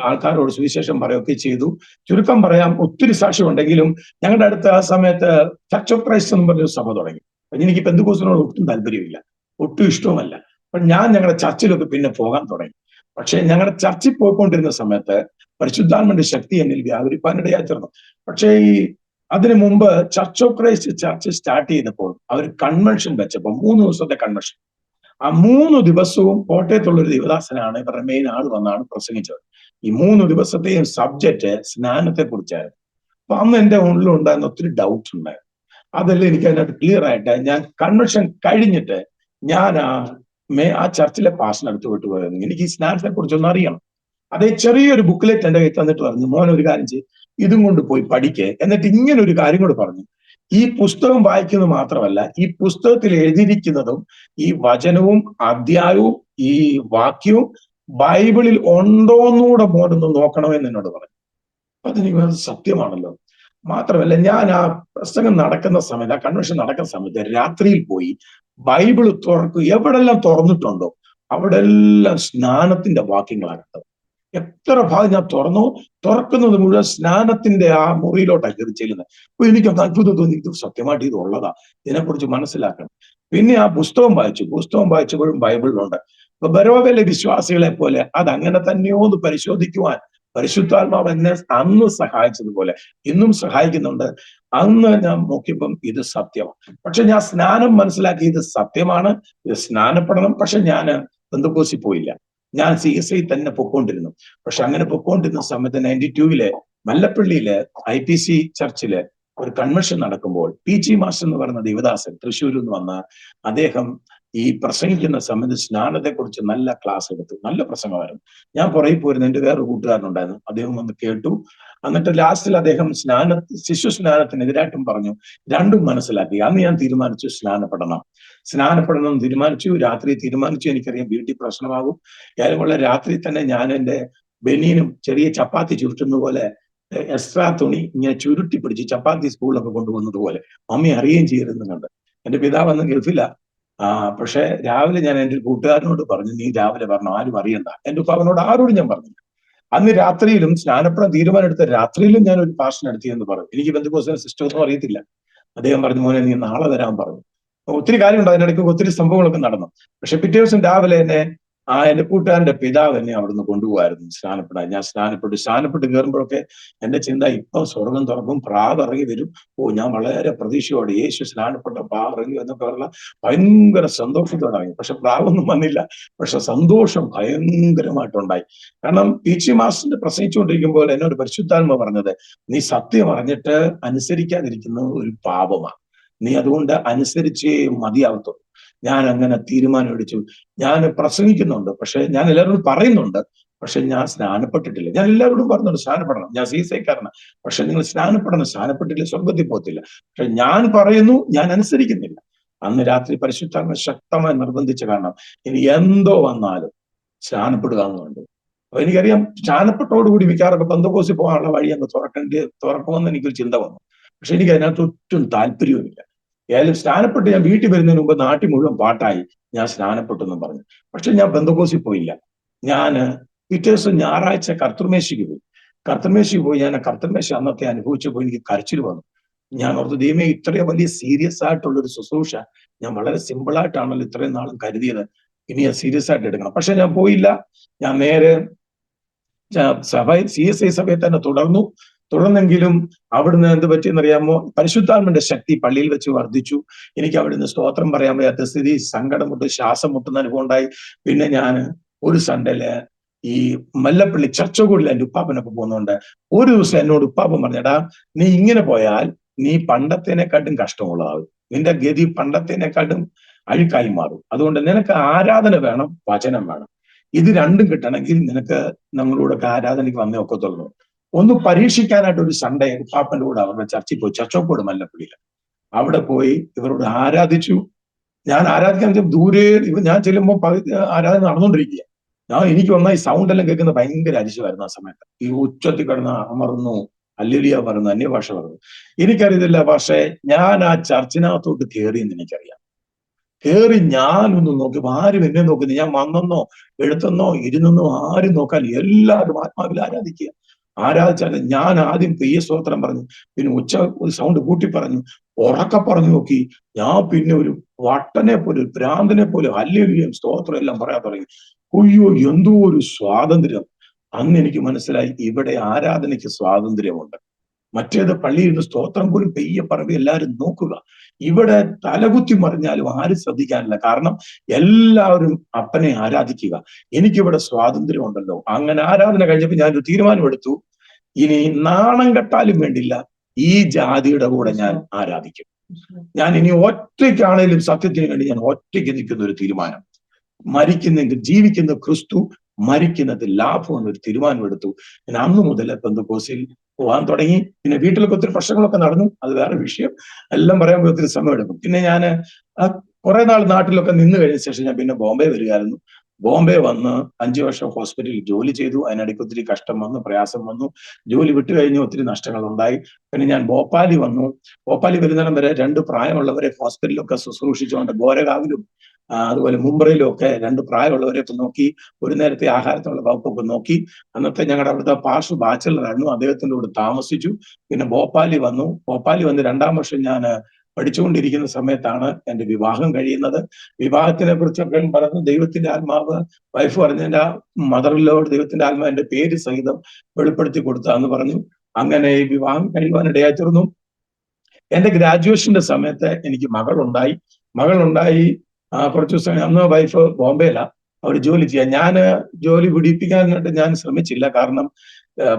[SPEAKER 3] ആൾക്കാരോട് സുവിശേഷം പറയുകയൊക്കെ ചെയ്തു. ചുരുക്കം പറയാം, ഒത്തിരി സാക്ഷ്യം ഉണ്ടെങ്കിലും ഞങ്ങളുടെ അടുത്ത് ആ സമയത്ത് ചർച്ച് ഓഫ് ക്രൈസ്റ്റ് എന്ന് പറഞ്ഞൊരു സഭ തുടങ്ങി. എനിക്ക് പെന്തക്കോസ്തിനോട് ഒട്ടും താല്പര്യമില്ല, ഒട്ടും ഇഷ്ടവുമല്ല. അപ്പൊ ഞാൻ ഞങ്ങളുടെ ചർച്ചിലൊക്കെ പിന്നെ പോകാൻ തുടങ്ങി. പക്ഷെ ഞങ്ങളുടെ ചർച്ചിൽ പോയിക്കൊണ്ടിരുന്ന സമയത്ത് പരിശുദ്ധാത്മാവിന്റെ ശക്തി എന്നിൽ വ്യാപരിപ്പാനിടയായി തീർന്നു. പക്ഷേ അതിനു മുമ്പ് church of Christ church start ചെയ്തപ്പോൾ അവർ കൺവെൻഷൻ വെച്ചപ്പോൾ 3 ദിവസത്തെ കൺവെൻഷൻ, ആ 3 ദിവസവും കോട്ടയത്തുള്ള ഒരു ദേവദാസനാണ് ഇവരുടെ മെയിൻ ആൾ വന്നാണ് പ്രസംഗിച്ചത്. ഈ 3 ദിവസത്തെയും സബ്ജക്റ്റ് സ്നാനത്തെ കുറിച്ചായിരുന്നു. അപ്പൊ അന്ന് എന്റെ ഉള്ളിലുണ്ടായിരുന്ന ഒത്തിരി ഡൗട്ട്സ് ഉണ്ടായിരുന്നു. അതെല്ലാം എനിക്ക് അതിനകത്ത് ക്ലിയർ ആയിട്ട് ഞാൻ കൺവെൻഷൻ കഴിഞ്ഞിട്ട് ഞാൻ ആ ചർച്ചിലെ പാസ്റ്ററിനടുത്ത് വിട്ടു പോയിരുന്നു. എനിക്ക് ഈ സ്നാനത്തെ കുറിച്ചൊന്നും അറിയണം. അതേ ചെറിയൊരു ബുക്ക്ലെറ്റ് എന്റെ കയ്യിൽ തന്നിട്ട് പറഞ്ഞു, മോൻ ഒരു കാര്യം ചെയ്യും, ഇതും കൊണ്ട് പോയി പഠിക്കേ. എന്നിട്ട് ഇങ്ങനെ ഒരു കാര്യം കൂടെ പറഞ്ഞു, ഈ പുസ്തകം വായിക്കുന്നത് മാത്രമല്ല, ഈ പുസ്തകത്തിൽ എഴുതിയിരിക്കുന്നതും ഈ വചനവും അധ്യായവും ഈ വാക്യവും ബൈബിളിൽ ഉണ്ടോന്നുകൂടെ മോനൊന്ന് നോക്കണമെന്ന് എന്നോട് പറഞ്ഞു. അതെനിക്ക് സത്യമാണല്ലോ. മാത്രമല്ല, ഞാൻ ആ പ്രസംഗം നടക്കുന്ന സമയത്ത്, ആ കൺവെൻഷൻ നടക്കുന്ന സമയത്ത് രാത്രിയിൽ പോയി ബൈബിൾ തുറക്കും. എവിടെല്ലാം തുറന്നിട്ടുണ്ടോ അവിടെ എല്ലാം സ്നാനത്തിന്റെ വാക്യങ്ങളാണ്. എത്ര ഭാഗം ഞാൻ തുറക്കുന്നത് മുഴുവൻ സ്നാനത്തിന്റെ ആ മുറിയിലോട്ടാണ് കയറി ചെല്ലുന്നത്. അപ്പൊ എനിക്ക് അത്ഭുതം തോന്നി, ഇത് സത്യമായിട്ട് ഇത് ഉള്ളതാ, ഇതിനെക്കുറിച്ച് മനസ്സിലാക്കണം. പിന്നെ ആ പുസ്തകം വായിച്ചപ്പോഴും ബൈബിളിലുണ്ട്. അപ്പൊ ബരോബയിലെ വിശ്വാസികളെ പോലെ അതങ്ങനെ തന്നെയോ എന്ന് പരിശോധിക്കുവാൻ പരിശുദ്ധാത്മാവ് എന്നെ അന്ന് സഹായിച്ചതുപോലെ ഇന്നും സഹായിക്കുന്നുണ്ട്. അന്ന് ഞാൻ നോക്കിയപ്പം ഇത് സത്യമാണ്. പക്ഷെ ഞാൻ സ്നാനം മനസ്സിലാക്കി, ഇത് സത്യമാണ്, ഇത് സ്നാനപ്പെടണം. പക്ഷെ ഞാൻ പെന്തക്കോസിൽ പോയില്ല, ഞാൻ CSI തന്നെ പൊക്കോണ്ടിരുന്നു. പക്ഷെ അങ്ങനെ പൊക്കോണ്ടിരുന്ന സമയത്ത് 92 മല്ലപ്പള്ളിയിലെ IPC ചർച്ചില് ഒരു കൺവെൻഷൻ നടക്കുമ്പോൾ PG മാസ്റ്റർ എന്ന് പറയുന്ന ദേവദാസൻ തൃശ്ശൂരിൽ നിന്ന് വന്ന അദ്ദേഹം ഈ പ്രസംഗിക്കുന്ന സമയത്ത് സ്നാനത്തെ കുറിച്ച് നല്ല ക്ലാസ് എടുത്തു. നല്ല പ്രസംഗമായിരുന്നു. ഞാൻ പുറകെ പോയിരുന്നു, എന്റെ വേറൊരു കൂട്ടുകാരനുണ്ടായിരുന്നു, അദ്ദേഹം വന്ന് കേട്ടു. എന്നിട്ട് ലാസ്റ്റിൽ അദ്ദേഹം ശിശു സ്നാനത്തിനെതിരായിട്ടും പറഞ്ഞു. രണ്ടും മനസ്സിലാക്കി. അന്ന് ഞാൻ തീരുമാനിച്ചു സ്നാനപ്പെടണം തീരുമാനിച്ചു. രാത്രി തീരുമാനിച്ചു. എനിക്കറിയാം വീട്ടിൽ പ്രശ്നമാകും. ഏതുപോലെ രാത്രി തന്നെ ഞാൻ എന്റെ ബനിയനും ചെറിയ ചപ്പാത്തി ചുരുട്ടുന്ന പോലെ എക്സ്ട്രാ തുണി ഇങ്ങനെ ചുരുട്ടി പിടിച്ച് ചപ്പാത്തി സ്കൂളിലൊക്കെ കൊണ്ടുപോകുന്നത് പോലെ മമ്മി അറിയുകയും ചെയ്തിരുന്നുണ്ട്. എന്റെ പിതാവ് അന്ന് ഗൾഫില. പക്ഷെ രാവിലെ ഞാൻ എൻ്റെ കൂട്ടുകാരനോട് പറഞ്ഞു, നീ രാവിലെ പറഞ്ഞു, ആരും അറിയണ്ട. എൻ്റെ ഉപ്പാവനോട് ആരോടും ഞാൻ പറഞ്ഞില്ല. അന്ന് രാത്രിയിലും സ്നാനപ്പെടാൻ തീരുമാനം എടുത്ത രാത്രിയിലും ഞാൻ ഒരു പാസ്റ്ററിനെടുത്തി എന്ന് പറഞ്ഞു. എനിക്ക് ബന്ധുക്കോസിന്റെ സിസ്റ്റം ഒന്നും അറിയത്തില്ല. അദ്ദേഹം പറഞ്ഞു, മോനെ നീ നാളെ വരാൻ പറഞ്ഞു. ഒത്തിരി കാര്യമുണ്ട്, അതിനിടയ്ക്ക് ഒത്തിരി സംഭവങ്ങളൊക്കെ നടന്നു. പക്ഷെ പിറ്റേ ദിവസം രാവിലെ എന്നെ എന്റെ കൂട്ടുകാരന്റെ പിതാവ് എന്നെ അവിടുന്ന് കൊണ്ടുപോകായിരുന്നു സ്നാനപ്പെടാൻ. ഞാൻ സ്നാനപ്പെട്ട് കയറുമ്പോഴൊക്കെ എന്റെ ചിന്ത, ഇപ്പൊ സ്വർഗം തുറക്കും, പ്രാവ് ഇറങ്ങി വരും. ഞാൻ വളരെ പ്രതീക്ഷയോടെ യേശു സ്നാനപ്പെട്ട പ്രാവ് ഇറങ്ങി എന്നൊക്കെ പറഞ്ഞ ഭയങ്കര സന്തോഷത്തോടെ ഇറങ്ങി. പക്ഷെ പ്രാവൊന്നും വന്നില്ല. പക്ഷെ സന്തോഷം ഭയങ്കരമായിട്ടുണ്ടായി. കാരണം PG മാസ്റ്ററിന്റെ പ്രസംഗിച്ചുകൊണ്ടിരിക്കുമ്പോൾ എന്നോട് പരിശുദ്ധാത്മ പറഞ്ഞത്, നീ സത്യം അറിഞ്ഞിട്ട് അനുസരിക്കാതിരിക്കുന്നത് ഒരു പാപമാണ്. നീ അതുകൊണ്ട് അനുസരിച്ചേ മതിയാവത്തുള്ളൂ. ഞാൻ അങ്ങനെ തീരുമാനം എടുത്തു. ഞാൻ പ്രസംഗിക്കുന്നുണ്ട്, പക്ഷെ ഞാൻ എല്ലാവരോടും പറയുന്നുണ്ട്, പക്ഷെ ഞാൻ സ്നാനപ്പെട്ടിട്ടില്ല. ഞാൻ എല്ലാവരോടും പറഞ്ഞുണ്ട് സ്നാനപ്പെടണം, ഞാൻ CSI-കാരനാണ്, പക്ഷെ നിങ്ങൾ സ്നാനപ്പെടണം, സ്നാനപ്പെട്ടില്ല സ്വർഗത്തിൽ പോകത്തില്ല. പക്ഷെ ഞാൻ പറയുന്നു, ഞാൻ അനുസരിക്കുന്നില്ല. അന്ന് രാത്രി പരിശുദ്ധാത്മ ശക്തമായി നിർബന്ധിച്ച കാരണം ഇനി എന്തോ വന്നാലും സ്നാനപ്പെടുക എന്നുണ്ട്. അപ്പൊ എനിക്കറിയാം സ്നാനപ്പെട്ടോടുകൂടി മിക്കവാറൊക്കെ പെന്തക്കോസ്തിൽ പോകാനുള്ള വഴി അങ്ങ് തുറക്കുമെന്ന് എനിക്കൊരു ചിന്ത വന്നു. പക്ഷെ എനിക്ക് അതിനകത്ത് ഒട്ടും താല്പര്യവുമില്ല. ഏതായാലും സ്നാനപ്പെട്ട് ഞാൻ വീട്ടിൽ വരുന്നതിന് മുമ്പ് നാട്ടിൽ മുഴുവൻ പാട്ടായി ഞാൻ സ്നാനപ്പെട്ടു എന്നും പറഞ്ഞു. പക്ഷെ ഞാൻ പെന്തക്കോസ്തിൽ പോയില്ല. ഞാൻ പിറ്റേ ദിവസം ഞായറാഴ്ച കർത്തൃമേശയ്ക്ക് പോയി. കർത്തൃമേശയ്ക്ക് പോയി ഞാൻ കർത്തൃമേശ അന്നത്തെ അനുഭവിച്ചപ്പോൾ എനിക്ക് കരച്ചിൽ വന്നു. ഞാൻ ഓർത്ത്, ദൈവമേ, ഇത്രയും വലിയ സീരിയസ് ആയിട്ടുള്ള ഒരു ശുശ്രൂഷ ഞാൻ വളരെ സിമ്പിൾ ആയിട്ടാണല്ലോ ഇത്രയും നാളും കരുതിയത്, ഇനി അത് സീരിയസ് ആയിട്ട് എടുക്കണം. പക്ഷെ ഞാൻ പോയില്ല. ഞാൻ നേരെ സഭ CSI സഭയിൽ തന്നെ തുടർന്നെങ്കിലും അവിടുന്ന് എന്ത് പറ്റിയെന്നറിയാമോ? പരിശുദ്ധാത്മന്റെ ശക്തി പള്ളിയിൽ വെച്ച് വർദ്ധിച്ചു. എനിക്ക് അവിടുന്ന് സ്തോത്രം പറയാൻ വയ്യാത്ത സ്ഥിതി, സങ്കടം മുട്ട് ശ്വാസം മുട്ടുന്ന അനുഭവം ഉണ്ടായി. പിന്നെ ഞാൻ ഒരു സൺഡേല് ഈ മല്ലപ്പള്ളി ചർച്ചകൂടിൽ എൻ്റെ ഉപ്പാപ്പനൊക്കെ പോകുന്നുണ്ട്. ഒരു ദിവസം എന്നോട് ഉപ്പാപ്പൻ പറഞ്ഞടാ, നീ ഇങ്ങനെ പോയാൽ നീ പണ്ടത്തേനെക്കാട്ടും കഷ്ടമുള്ളതാവും, നിന്റെ ഗതി പണ്ടത്തേനെക്കാട്ടും അഴുക്കായി മാറും. അതുകൊണ്ട് നിനക്ക് ആരാധന വേണം, വചനം വേണം. ഇത് രണ്ടും കിട്ടണമെങ്കിൽ നിനക്ക് നമ്മളോടൊക്കെ ആരാധനയ്ക്ക് വന്നേ ഒക്കത്തുള്ളൂ. ഒന്ന് പരീക്ഷിക്കാനായിട്ട് ഒരു സൺഡേ ഉപ്പാപ്പന്റെ കൂടെ അവരുടെ ചർച്ചിൽ പോയി, ചർച്ചോക്കോട് മല്ലപ്പള്ളിയിൽ. അവിടെ പോയി ഇവരോട് ആരാധിച്ചു. ഞാൻ ആരാധിക്കാൻ ദൂരെ ഞാൻ ചെല്ലുമ്പോൾ ആരാധന നടന്നുകൊണ്ടിരിക്കുക. എനിക്ക് വന്നാൽ ഈ സൗണ്ട് എല്ലാം കേൾക്കുന്ന ഭയങ്കര അരിശമായിരുന്നു. ആ സമയത്ത് ഈ ഉച്ചത്തിൽ കിടന്ന് അമർന്നു ഹല്ലേലൂയ പറഞ്ഞു, അന്യഭാഷ പറഞ്ഞു. എനിക്കറിയത്തില്ല, പക്ഷേ ഞാൻ ആ ചർച്ചിനകത്തോട്ട് കയറിയെന്ന് എനിക്കറിയാം. കയറി ഞാനൊന്ന് നോക്കി, ആരും എന്നെ നോക്കുന്നു, ഞാൻ വന്നെന്നോ എടുത്തെന്നോ ഇരുന്നെന്നോ ആരും നോക്കാൻ, എല്ലാവരും ആത്മാവിൽ ആരാധിക്കുക. ആരാധിച്ചാൽ ഞാൻ ആദ്യം പ്രിയ സ്തോത്രം പറഞ്ഞു, പിന്നെ ഒരു സൗണ്ട് കൂട്ടി പറഞ്ഞു, ഉറക്കെ പറഞ്ഞു നോക്കി. ഞാൻ പിന്നെ ഒരു വട്ടനെ പോലെ, ഒരു ഭ്രാന്തനെ പോലെ ഹല്ലേലൂയയും സ്തോത്രം എല്ലാം പറയാൻ തുടങ്ങി. അയ്യോ, എന്തോ ഒരു സ്വാതന്ത്ര്യം! അന്ന് എനിക്ക് മനസ്സിലായി, ഇവിടെ ആരാധനയ്ക്ക് സ്വാതന്ത്ര്യമുണ്ട്. മറ്റേത് പള്ളിയിൽ നിന്ന് സ്തോത്രം പോലും പെയ്യെ പറമ്പ് എല്ലാവരും നോക്കുക. ഇവിടെ തലകുത്തി മറിഞ്ഞാലും ആരും ശ്രദ്ധിക്കാനില്ല. കാരണം എല്ലാവരും അപ്പനെ ആരാധിക്കുക. എനിക്കിവിടെ സ്വാതന്ത്ര്യം ഉണ്ടല്ലോ. അങ്ങനെ ആരാധന കഴിഞ്ഞപ്പോൾ ഞാനൊരു തീരുമാനമെടുത്തു, ഇനി നാണം കെട്ടാലും വേണ്ടില്ല, ഈ ജാതിയുടെ കൂടെ ഞാൻ ആരാധിക്കും. ഞാൻ ഇനി ഒറ്റയ്ക്കാണേലും സത്യത്തിന് വേണ്ടി ഞാൻ ഒറ്റയ്ക്ക് നിൽക്കുന്ന ഒരു തീരുമാനം. മരിക്കുന്നെങ്കിൽ ജീവിക്കുന്ന ക്രിസ്തു, മരിക്കുന്നത് ലാഭം എന്നൊരു തീരുമാനമെടുത്തു. ഞാൻ അന്ന് മുതൽ പെന്തക്കോസ്തിൽ പോകാൻ തുടങ്ങി. പിന്നെ വീട്ടിലൊക്കെ ഒത്തിരി പ്രശ്നങ്ങളൊക്കെ നടന്നു, അത് വേറെ വിഷയം, എല്ലാം പറയാൻ ഒത്തിരി സമയം എടുക്കും. പിന്നെ ഞാൻ കുറെ നാൾ നാട്ടിലൊക്കെ നിന്ന് കഴിഞ്ഞ ശേഷം ഞാൻ പിന്നെ ബോംബെ വരികയായിരുന്നു. ബോംബെ വന്ന് 5 വർഷം ഹോസ്പിറ്റലിൽ ജോലി ചെയ്തു. അതിനിടയ്ക്ക് ഒത്തിരി കഷ്ടം വന്നു, പ്രയാസം വന്നു. ജോലി വിട്ടു കഴിഞ്ഞ് ഒത്തിരി നഷ്ടങ്ങൾ ഉണ്ടായി. പിന്നെ ഞാൻ ഭോപ്പാലി വന്നു. ഭോപ്പാലി വരുന്നിടം വരെ 2 പ്രായമുള്ളവരെ ഹോസ്പിറ്റലിലൊക്കെ ശുശ്രൂഷിച്ചുകൊണ്ട് ഗോരഗാവിലും അതുപോലെ മുംബൈയിലും ഒക്കെ 2 പ്രായമുള്ളവരെയൊക്കെ നോക്കി. ഒരു നേരത്തെ ആഹാരത്തിനുള്ള വകുപ്പൊക്കെ നോക്കി. അന്നത്തെ ഞങ്ങളുടെ അവിടുത്തെ പാസ്റ്റർ ബാച്ചലറായിരുന്നു, അദ്ദേഹത്തിൻ്റെ കൂടെ താമസിച്ചു. പിന്നെ ഭോപ്പാലി വന്നു. ഭോപ്പാലി വന്ന് 2ാം വർഷം ഞാൻ പഠിച്ചുകൊണ്ടിരിക്കുന്ന സമയത്താണ് എൻ്റെ വിവാഹം കഴിയുന്നത്. വിവാഹത്തിനെ കുറിച്ചൊക്കെ പറഞ്ഞു. ദൈവത്തിന്റെ ആത്മാവ്, വൈഫ് പറഞ്ഞതിന്റെ മദറിലോട് ദൈവത്തിന്റെ ആത്മാവ് എൻ്റെ പേര് സഹിതം വെളിപ്പെടുത്തി കൊടുത്താന്ന് പറഞ്ഞു. അങ്ങനെ ഈ വിവാഹം കഴിയുവാനിടയായി തീർന്നു. എന്റെ ഗ്രാജുവേഷന്റെ സമയത്ത് എനിക്ക് മകളുണ്ടായി. കുറച്ചു ദിവസം, അന്ന് വൈഫ് ബോംബെയിലാ, അവർ ജോലി ചെയ്യാൻ. ഞാൻ ജോലി പിടിപ്പിക്കാനായിട്ട് ഞാൻ ശ്രമിച്ചില്ല. കാരണം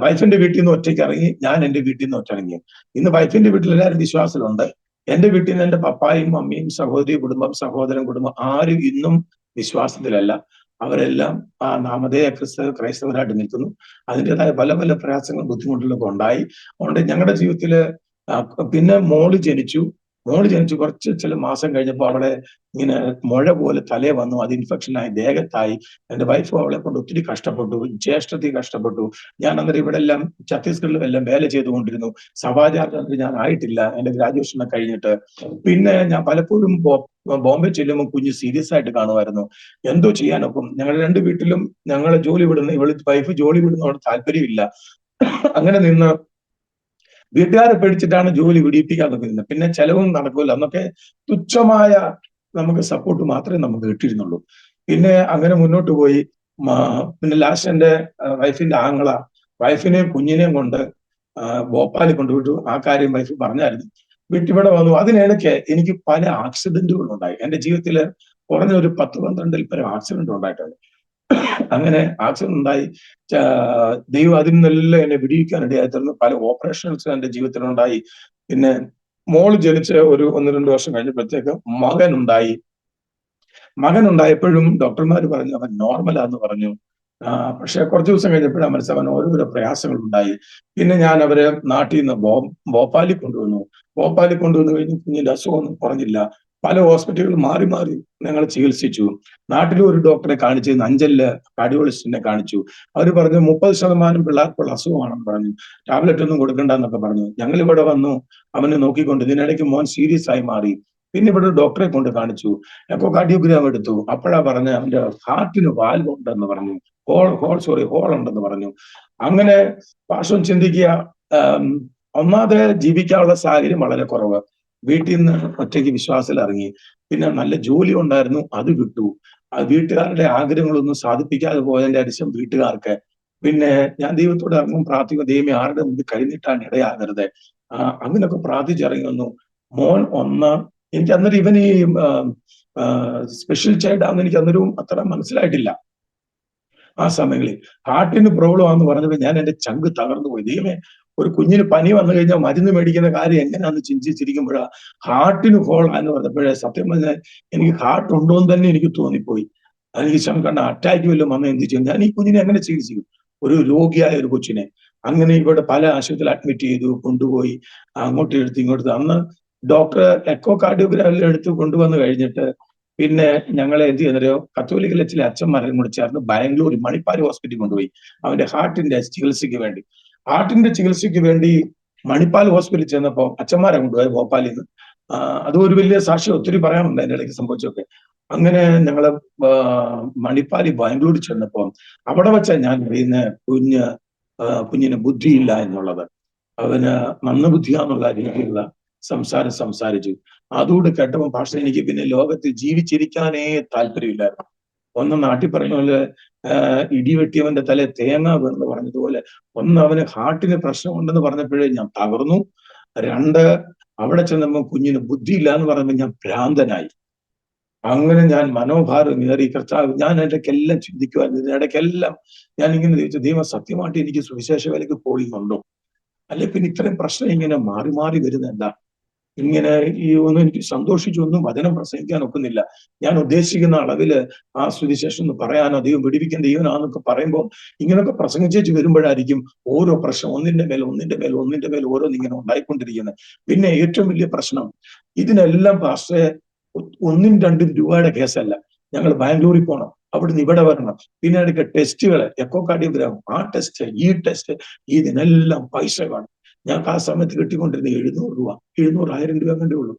[SPEAKER 3] വൈഫിന്റെ വീട്ടിൽ നിന്ന് ഒറ്റയ്ക്ക് ഇറങ്ങി, ഞാൻ എൻ്റെ വീട്ടിൽ നിന്ന് ഒറ്റയിറങ്ങി. ഇന്ന് വൈഫിന്റെ വീട്ടിൽ എല്ലാവരും വിശ്വാസത്തിലുണ്ട്. എന്റെ വീട്ടിൽ നിന്ന് എൻ്റെ പപ്പായും മമ്മിയും സഹോദരി കുടുംബം, സഹോദരൻ കുടുംബം ആരും ഇന്നും വിശ്വാസത്തിലല്ല. അവരെല്ലാം നാമധേയ ക്രൈസ്തവരായിട്ട് നിൽക്കുന്നു. അതിൻ്റെതായ പല പല പ്രയാസങ്ങളും ബുദ്ധിമുട്ടുകളൊക്കെ ഉണ്ടായി. അതുകൊണ്ട് ഞങ്ങളുടെ ജീവിതത്തില് പിന്നെ മോള് ജനിച്ചു കുറച്ച് ചില മാസം കഴിഞ്ഞപ്പോൾ അവളെ ഇങ്ങനെ മുഴ പോലെ തലേ വന്നു. അത് ഇൻഫെക്ഷനായി ദേഹത്തായി. എൻ്റെ വൈഫ് അവളെ കൊണ്ട് ഒത്തിരി കഷ്ടപ്പെട്ടു, ജ്യേഷ്ഠത്തി കഷ്ടപ്പെട്ടു. ഞാൻ അന്നേരം ഇവിടെ എല്ലാം ഛത്തീസ്ഗഡിലും എല്ലാം വേല ചെയ്തുകൊണ്ടിരുന്നു. സഭാചാരത്തിൽ ഞാൻ ആയിട്ടില്ല എൻ്റെ ഗ്രാജുവേഷനൊക്കെ കഴിഞ്ഞിട്ട്. പിന്നെ ഞാൻ പലപ്പോഴും ബോംബെ ചെല്ലുമ്പോൾ കുഞ്ഞ് സീരിയസ് ആയിട്ട് കാണുമായിരുന്നു. എന്തോ ചെയ്യാനൊക്കും. ഞങ്ങളുടെ 2 വീട്ടിലും ഞങ്ങളെ ജോലി വിടുന്ന, വൈഫ് ജോലി വിടുന്നതോട് താല്പര്യമില്ല. അങ്ങനെ നിന്ന് വീട്ടുകാരെ പേടിച്ചിട്ടാണ് ജോലി പിടിപ്പിക്കാൻ നിൽക്കുന്നത്. പിന്നെ ചെലവും നടക്കില്ല. അന്നൊക്കെ തുച്ഛമായ നമുക്ക് സപ്പോർട്ട് മാത്രമേ നമുക്ക് കിട്ടിയിരുന്നുള്ളൂ. പിന്നെ അങ്ങനെ മുന്നോട്ട് പോയി. പിന്നെ ലാസ്റ്റ് എൻ്റെ വൈഫിന്റെ ആങ്ങള വൈഫിനെയും കുഞ്ഞിനെയും കൊണ്ട് ഭോപ്പാലിൽ കൊണ്ടുവിട്ടു. ആ കാര്യം വൈഫ് പറഞ്ഞായിരുന്നു. വീട്ടിവിടെ വന്നു. അതിനിടയ്ക്ക് എനിക്ക് പല ആക്സിഡന്റുകളും ഉണ്ടായി. എൻ്റെ ജീവിതത്തിൽ കുറഞ്ഞ ഒരു 10-12 പരം ആക്സിഡന്റ് ഉണ്ടായിട്ടുണ്ട്. അങ്ങനെ ആക്സിഡന്റ് ഉണ്ടായി. ദൈവം അതിൽ നിന്നെല്ലാം എന്നെ വിടിയിക്കാനിടയായി തീർന്നു. പല ഓപ്പറേഷൻസ് എൻ്റെ ജീവിതത്തിലുണ്ടായി. പിന്നെ മോള് ജനിച്ച് ഒരു 1-2 വർഷം കഴിഞ്ഞപ്പോഴത്തേക്ക് മകനുണ്ടായി. മകനുണ്ടായപ്പോഴും ഡോക്ടർമാർ പറഞ്ഞു അവൻ നോർമലാന്ന് പറഞ്ഞു. പക്ഷെ കുറച്ച് ദിവസം കഴിഞ്ഞപ്പോഴാണ് മനസ്സിലാവാൻ ഓരോരോ പ്രയാസങ്ങൾ ഉണ്ടായി. പിന്നെ ഞാൻ അവരെ നാട്ടിൽ നിന്ന് ഭോപ്പാലിൽ കൊണ്ടുവന്നു. ഭോപ്പാലിൽ കൊണ്ടുവന്നു കഴിഞ്ഞ് കുഞ്ഞിന്റെ അസുഖമൊന്നും കുറഞ്ഞില്ല. പല ഹോസ്പിറ്റലുകൾ മാറി മാറി ഞങ്ങൾ ചികിത്സിച്ചു. നാട്ടിലും ഒരു ഡോക്ടറെ കാണിച്ചു, അഞ്ചലില് കാർഡിയോളജിസ്റ്റിനെ കാണിച്ചു. അവർ പറഞ്ഞു 30% പിള്ളേർക്കുള്ള അസുഖമാണെന്ന് പറഞ്ഞു, ടാബ്ലറ്റ് ഒന്നും കൊടുക്കണ്ടെന്നൊക്കെ പറഞ്ഞു. ഞങ്ങൾ ഇവിടെ വന്നു അവനെ നോക്കിക്കൊണ്ട്. ഇതിനിടയ്ക്ക് മോൻ സീരിയസ് ആയി മാറി. പിന്നെ ഇവിടെ ഡോക്ടറെ കൊണ്ട് കാണിച്ചു, എക്കോ കാർഡിയോഗ്രാം എടുത്തു. അപ്പോഴാ പറഞ്ഞ അവന്റെ ഹാർട്ടിന് വാൽവ് ഉണ്ടെന്ന് പറഞ്ഞു, ഹോൾ ഉണ്ടെന്ന് പറഞ്ഞു. അങ്ങനെ പാർശ്വം ചിന്തിക്കുക, ഒന്നാമത് ജീവിക്കാനുള്ള സാഹചര്യം വളരെ കുറവ്. വീട്ടിൽ നിന്ന് ഒറ്റയ്ക്ക് വിശ്വാസത്തിൽ ഇറങ്ങി. പിന്നെ നല്ല ജോലി ഉണ്ടായിരുന്നു, അത് വിട്ടു. വീട്ടുകാരുടെ ആഗ്രഹങ്ങളൊന്നും സാധിപ്പിക്കാതെ പോയതിന്റെ അരിശം വീട്ടുകാർക്ക്. പിന്നെ ഞാൻ ദൈവത്തോട് ഇറങ്ങും, പ്രാർത്ഥിക്കും, ദൈവമേ ആരുടെ മുമ്പിൽ കഴിഞ്ഞിട്ടാൻ ഇടയാകരുത്. അങ്ങനെയൊക്കെ പ്രാർത്ഥിച്ചിറങ്ങി വന്നു. മോൻ എനിക്ക് അന്നേരം ഇവൻ ഈ സ്പെഷ്യൽ ചൈൽഡ് ആണെന്ന് എനിക്ക് അന്നേരവും അത്ര മനസ്സിലായിട്ടില്ല. ആ സമയങ്ങളിൽ ഹാർട്ടിന് പ്രോബ്ലം ആണെന്ന് പറഞ്ഞപ്പോൾ ഞാൻ എന്റെ ചങ്ക് തകർന്നു പോയി. ദൈവമേ, ഒരു കുഞ്ഞിന് പനി വന്നു കഴിഞ്ഞാൽ മരുന്ന് മേടിക്കുന്ന കാര്യം എങ്ങനെയാന്ന് ചിന്തിച്ചിരിക്കുമ്പോഴാ ഹാർട്ടിന് ഹോൾ എന്ന് പറഞ്ഞപ്പോഴേ സത്യം പറഞ്ഞാൽ എനിക്ക് ഹാർട്ട് ഉണ്ടോ എന്ന് തന്നെ എനിക്ക് തോന്നിപ്പോയി. എനിക്ക് കണ്ട അറ്റാക്ക് വല്ലതും വന്ന എന്ത് ചെയ്യും? ഞാൻ ഈ കുഞ്ഞിനെ എങ്ങനെ ചികിത്സിക്കും? ഒരു രോഗിയായ ഒരു കൊച്ചിനെ. അങ്ങനെ ഇവിടെ പല ആശുപത്രിയിൽ അഡ്മിറ്റ് ചെയ്തു, കൊണ്ടുപോയി അങ്ങോട്ട് എടുത്ത് ഇങ്ങോട്ട്. അന്ന് ഡോക്ടർ എക്കോ കാർഡിയോഗ്രാഫിൽ എടുത്ത് കൊണ്ടുവന്ന് കഴിഞ്ഞിട്ട് പിന്നെ ഞങ്ങളെ എന്ത് ചെയ്യുന്നോ, കത്തോലിക്കലെ ചില അച്ഛന്മാരും കൂടി ചേർന്ന് ബാംഗ്ലൂർ മണിപ്പാൽ ഹോസ്പിറ്റലിൽ കൊണ്ടുപോയി അവന്റെ ഹാർട്ടിന്റെ ചികിത്സയ്ക്ക് വേണ്ടി. ഹാർട്ടിന്റെ ചികിത്സയ്ക്ക് വേണ്ടി മണിപ്പാൽ ഹോസ്പിറ്റലിൽ ചെന്നപ്പോൾ അച്ഛന്മാരെ കൊണ്ടുപോയി ഭോപ്പാലിൽ നിന്ന്. അതും ഒരു വലിയ സാക്ഷ്യം ഒത്തിരി പറയാനുണ്ട് അതിന്റെ ഇടയ്ക്ക് സംഭവിച്ചൊക്കെ. അങ്ങനെ ഞങ്ങള് മണിപ്പാലിൽ ബാംഗ്ലൂരിൽ ചെന്നപ്പോൾ അവിടെ വെച്ചാൽ ഞാൻ അറിയുന്ന കുഞ്ഞിന് ബുദ്ധിയില്ല എന്നുള്ളത്. അവന് മന്ദബുദ്ധിയാന്നുള്ള രീതിയിലുള്ള സംസാരിച്ചു. അതുകൊണ്ട് കേട്ടപ്പോൾ ഭാഷ എനിക്ക് പിന്നെ ലോകത്തിൽ ജീവിച്ചിരിക്കാനേ താല്പര്യമില്ലായിരുന്നു. ഒന്ന് നാട്ടിൽ പറഞ്ഞ പോലെ ഇടിവെട്ടിയവന്റെ തല തേങ്ങ വീണെന്ന് പറഞ്ഞതുപോലെ, ഒന്ന് അവന് ഹാർട്ടിന് പ്രശ്നമുണ്ടെന്ന് പറഞ്ഞപ്പോഴേ ഞാൻ തകർന്നു. 2, അവിടെ ചെന്നപ്പോൾ കുഞ്ഞിന് ബുദ്ധിയില്ല എന്ന് പറഞ്ഞപ്പോൾ ഞാൻ ഭ്രാന്തനായി. അങ്ങനെ ഞാൻ മനോഭാരം ഏറി കർത്താവ്, ഞാൻ ഇടയ്ക്കെല്ലാം ചിന്തിക്കുവാൻ, ഇതിനിടയ്ക്കെല്ലാം ഞാൻ ഇങ്ങനെ ചോദിച്ചു, ദൈവം സത്യമായിട്ട് എനിക്ക് സുവിശേഷ വേലയ്ക്ക് പോയിന്നുണ്ടോ? അല്ലെ പിന്നെ ഇത്രയും പ്രശ്നം ഇങ്ങനെ മാറി മാറി വരുന്ന എന്താ? ഇങ്ങനെ ഈ ഒന്നും എനിക്ക് സന്തോഷിച്ചൊന്നും വചനം പ്രസംഗിക്കാൻ ഒക്കുന്നില്ല. ഞാൻ ഉദ്ദേശിക്കുന്ന അളവില് ആ സുവിശേഷം ഒന്ന് പറയാനോ ദൈവം പിടിപ്പിക്കുന്ന ദൈവനാന്നൊക്കെ പറയുമ്പോൾ ഇങ്ങനെയൊക്കെ പ്രസംഗിച്ചു വരുമ്പോഴായിരിക്കും ഓരോ പ്രശ്നം ഒന്നിന്റെ മേൽ ഓരോന്നിങ്ങനെ ഉണ്ടായിക്കൊണ്ടിരിക്കുന്നത്. പിന്നെ ഏറ്റവും വലിയ പ്രശ്നം, ഇതിനെല്ലാം പാസ്റ്റേ 1-2 രൂപയുടെ കേസല്ല. ഞങ്ങൾ ബാംഗ്ലൂരിൽ പോകണം, അവിടുന്ന് ഇവിടെ വരണം, പിന്നെ ഇടയ്ക്ക് ടെസ്റ്റുകൾ, എക്കോ കാർഡിയോഗ്രാം, ആ ടെസ്റ്റ്, ഈ ടെസ്റ്റ്, ഇതിനെല്ലാം പൈസ വേണം. ഞങ്ങൾക്ക് ആ സമയത്ത് കിട്ടിക്കൊണ്ടിരുന്ന 700 രൂപ, 1000 രൂപ കണ്ടേ ഉള്ളൂ.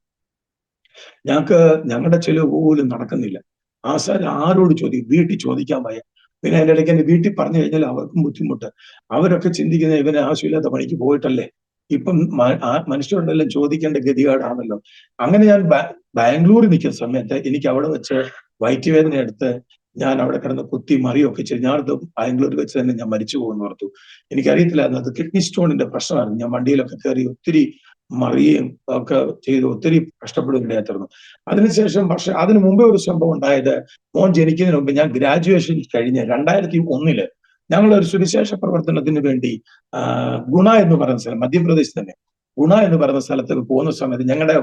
[SPEAKER 3] ഞങ്ങളുടെ ചെലവ് പോലും നടക്കുന്നില്ല. ആശാൻ ആരോട് ചോദിക്കും? വീട്ടിൽ ചോദിക്കാൻ വയ്യ. പിന്നെ അതിന്റെ ഇടയ്ക്ക് എന്റെ വീട്ടിൽ പറഞ്ഞു കഴിഞ്ഞാൽ അവർക്കും ബുദ്ധിമുട്ട്. അവരൊക്കെ ചിന്തിക്കുന്നത് ഇവന് ആവശ്യമില്ലാത്ത പണിക്ക് പോയിട്ടല്ലേ. ഇപ്പം മനുഷ്യരുടെല്ലാം ചോദിക്കേണ്ട ഗതികേടാണല്ലോ. അങ്ങനെ ഞാൻ ബാംഗ്ലൂരിൽ നിൽക്കുന്ന സമയത്ത് എനിക്ക് അവിടെ വെച്ച് വയറ്റുവേദന എടുത്ത് ഞാൻ അവിടെ കിടന്ന് കുത്തി മറിയൊക്കെ ചെയ്തു. ഞാനത് ബാംഗ്ലൂരിൽ വെച്ച് തന്നെ ഞാൻ മരിച്ചു പോകുമെന്ന് ഓർത്തു. എനിക്കറിയത്തില്ലായിരുന്നു അത് കിഡ്നി സ്റ്റോണിന്റെ പ്രശ്നമായിരുന്നു. ഞാൻ വണ്ടിയിലൊക്കെ കയറി ഒത്തിരി മറിയുകയും ഒക്കെ ചെയ്ത് ഒത്തിരി കഷ്ടപ്പെടുകയായിരുന്നു. അതിനുശേഷം പക്ഷെ അതിനു മുമ്പേ ഒരു സംഭവം ഉണ്ടായത്, മോൻ ജനിക്കുന്നതിന് മുമ്പ് ഞാൻ ഗ്രാജുവേഷൻ കഴിഞ്ഞ് 2001 ഞങ്ങൾ ഒരു സുവിശേഷ പ്രവർത്തനത്തിന് വേണ്ടി ഗുണ എന്ന് പറയുന്ന സ്ഥലം, മധ്യപ്രദേശ് തന്നെ, ഗുണ എന്ന് പറയുന്ന സ്ഥലത്തേക്ക് പോകുന്ന സമയത്ത് ഞങ്ങളുടെ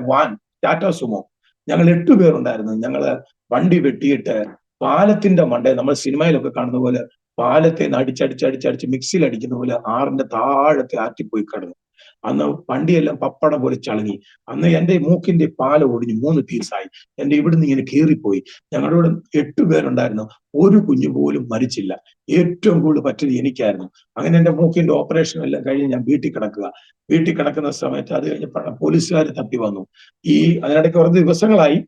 [SPEAKER 3] ടാറ്റാ സുമോ, ഞങ്ങൾ 8 പേരുണ്ടായിരുന്നു. ഞങ്ങള് വണ്ടി വെട്ടിയിട്ട് പാലത്തിന്റെ മണ്ടേ, നമ്മൾ സിനിമയിലൊക്കെ കാണുന്ന പോലെ പാലത്തെ അടിച്ചടിച്ച് മിക്സിയിൽ അടിക്കുന്ന പോലെ ആറിന്റെ താഴത്തെ ആറ്റിപ്പോയി കിടന്നു. അന്ന് വണ്ടിയെല്ലാം പപ്പട പോലെ ചളങ്ങി. അന്ന് എന്റെ മൂക്കിന്റെ പാല ഒടിഞ്ഞ് 3 പീസായി. എന്റെ ഇവിടുന്ന് ഇങ്ങനെ കീറിപ്പോയി. ഞങ്ങളുടെ 8 പേരുണ്ടായിരുന്നു, ഒരു കുഞ്ഞു പോലും മരിച്ചില്ല. ഏറ്റവും കൂടുതൽ പറ്റിയത് എനിക്കായിരുന്നു. അങ്ങനെ എന്റെ മൂക്കിന്റെ ഓപ്പറേഷൻ എല്ലാം കഴിഞ്ഞ് ഞാൻ വീട്ടിൽ കിടക്കുന്ന സമയത്ത് അത് കഴിഞ്ഞപ്പോഴാണ് പോലീസുകാർ തപ്പി വന്നു. അതിനിടയ്ക്ക് കുറച്ച് ദിവസങ്ങളായി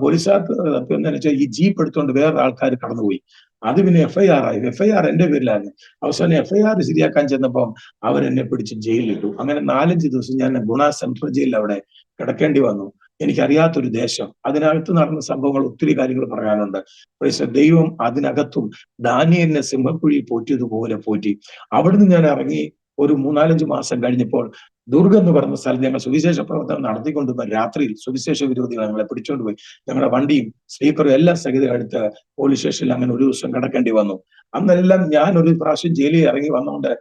[SPEAKER 3] പോലീസുകാർ തപ്പി വന്നതെന്ന് വെച്ചാൽ ഈ ജീപ്പ് എടുത്തുകൊണ്ട് വേറെ ആൾക്കാർ കടന്നുപോയി. അത് പിന്നെ FIR ആയി. FIR എന്റെ പേരിലായിരുന്നു. അവസാനം FIR ശരിയാക്കാൻ ചെന്നപ്പം അവരെന്നെ പിടിച്ച് ജയിലിലിട്ടു. അങ്ങനെ 4-5 ദിവസം ഞാൻ ഗുണ സെൻട്രൽ ജയിലിൽ അവിടെ കിടക്കേണ്ടി വന്നു. എനിക്കറിയാത്തൊരു ദേശം, അതിനകത്ത് നടന്ന സംഭവങ്ങൾ ഒത്തിരി കാര്യങ്ങൾ പറയാനുണ്ട്. പക്ഷേ ദൈവം അതിനകത്തും ദാനിയേലിനെ സിംഹക്കുഴിയിൽ പോറ്റിയതുപോലെ പോറ്റി. അവിടുന്ന് ഞാൻ ഇറങ്ങി ഒരു 3-4 മാസം കഴിഞ്ഞപ്പോൾ ദുർഗ് എന്ന് പറഞ്ഞ സ്ഥലത്ത് ഞങ്ങൾ സുവിശേഷ പ്രവർത്തനം നടത്തിക്കൊണ്ടുവന്ന രാത്രിയിൽ സുവിശേഷ വിരോധികൾ ഞങ്ങളെ പിടിച്ചോണ്ടുപോയി. ഞങ്ങളുടെ വണ്ടിയും സ്ലീപ്പറും എല്ലാം സഹിതം എടുത്ത് പോലീസ് സ്റ്റേഷനിൽ അങ്ങനെ ഒരു ദിവസം കിടക്കേണ്ടി വന്നു. അന്നെല്ലാം ഞാൻ ഒരു പ്രാവശ്യം ജയിലിൽ ഇറങ്ങി വന്നുകൊണ്ട്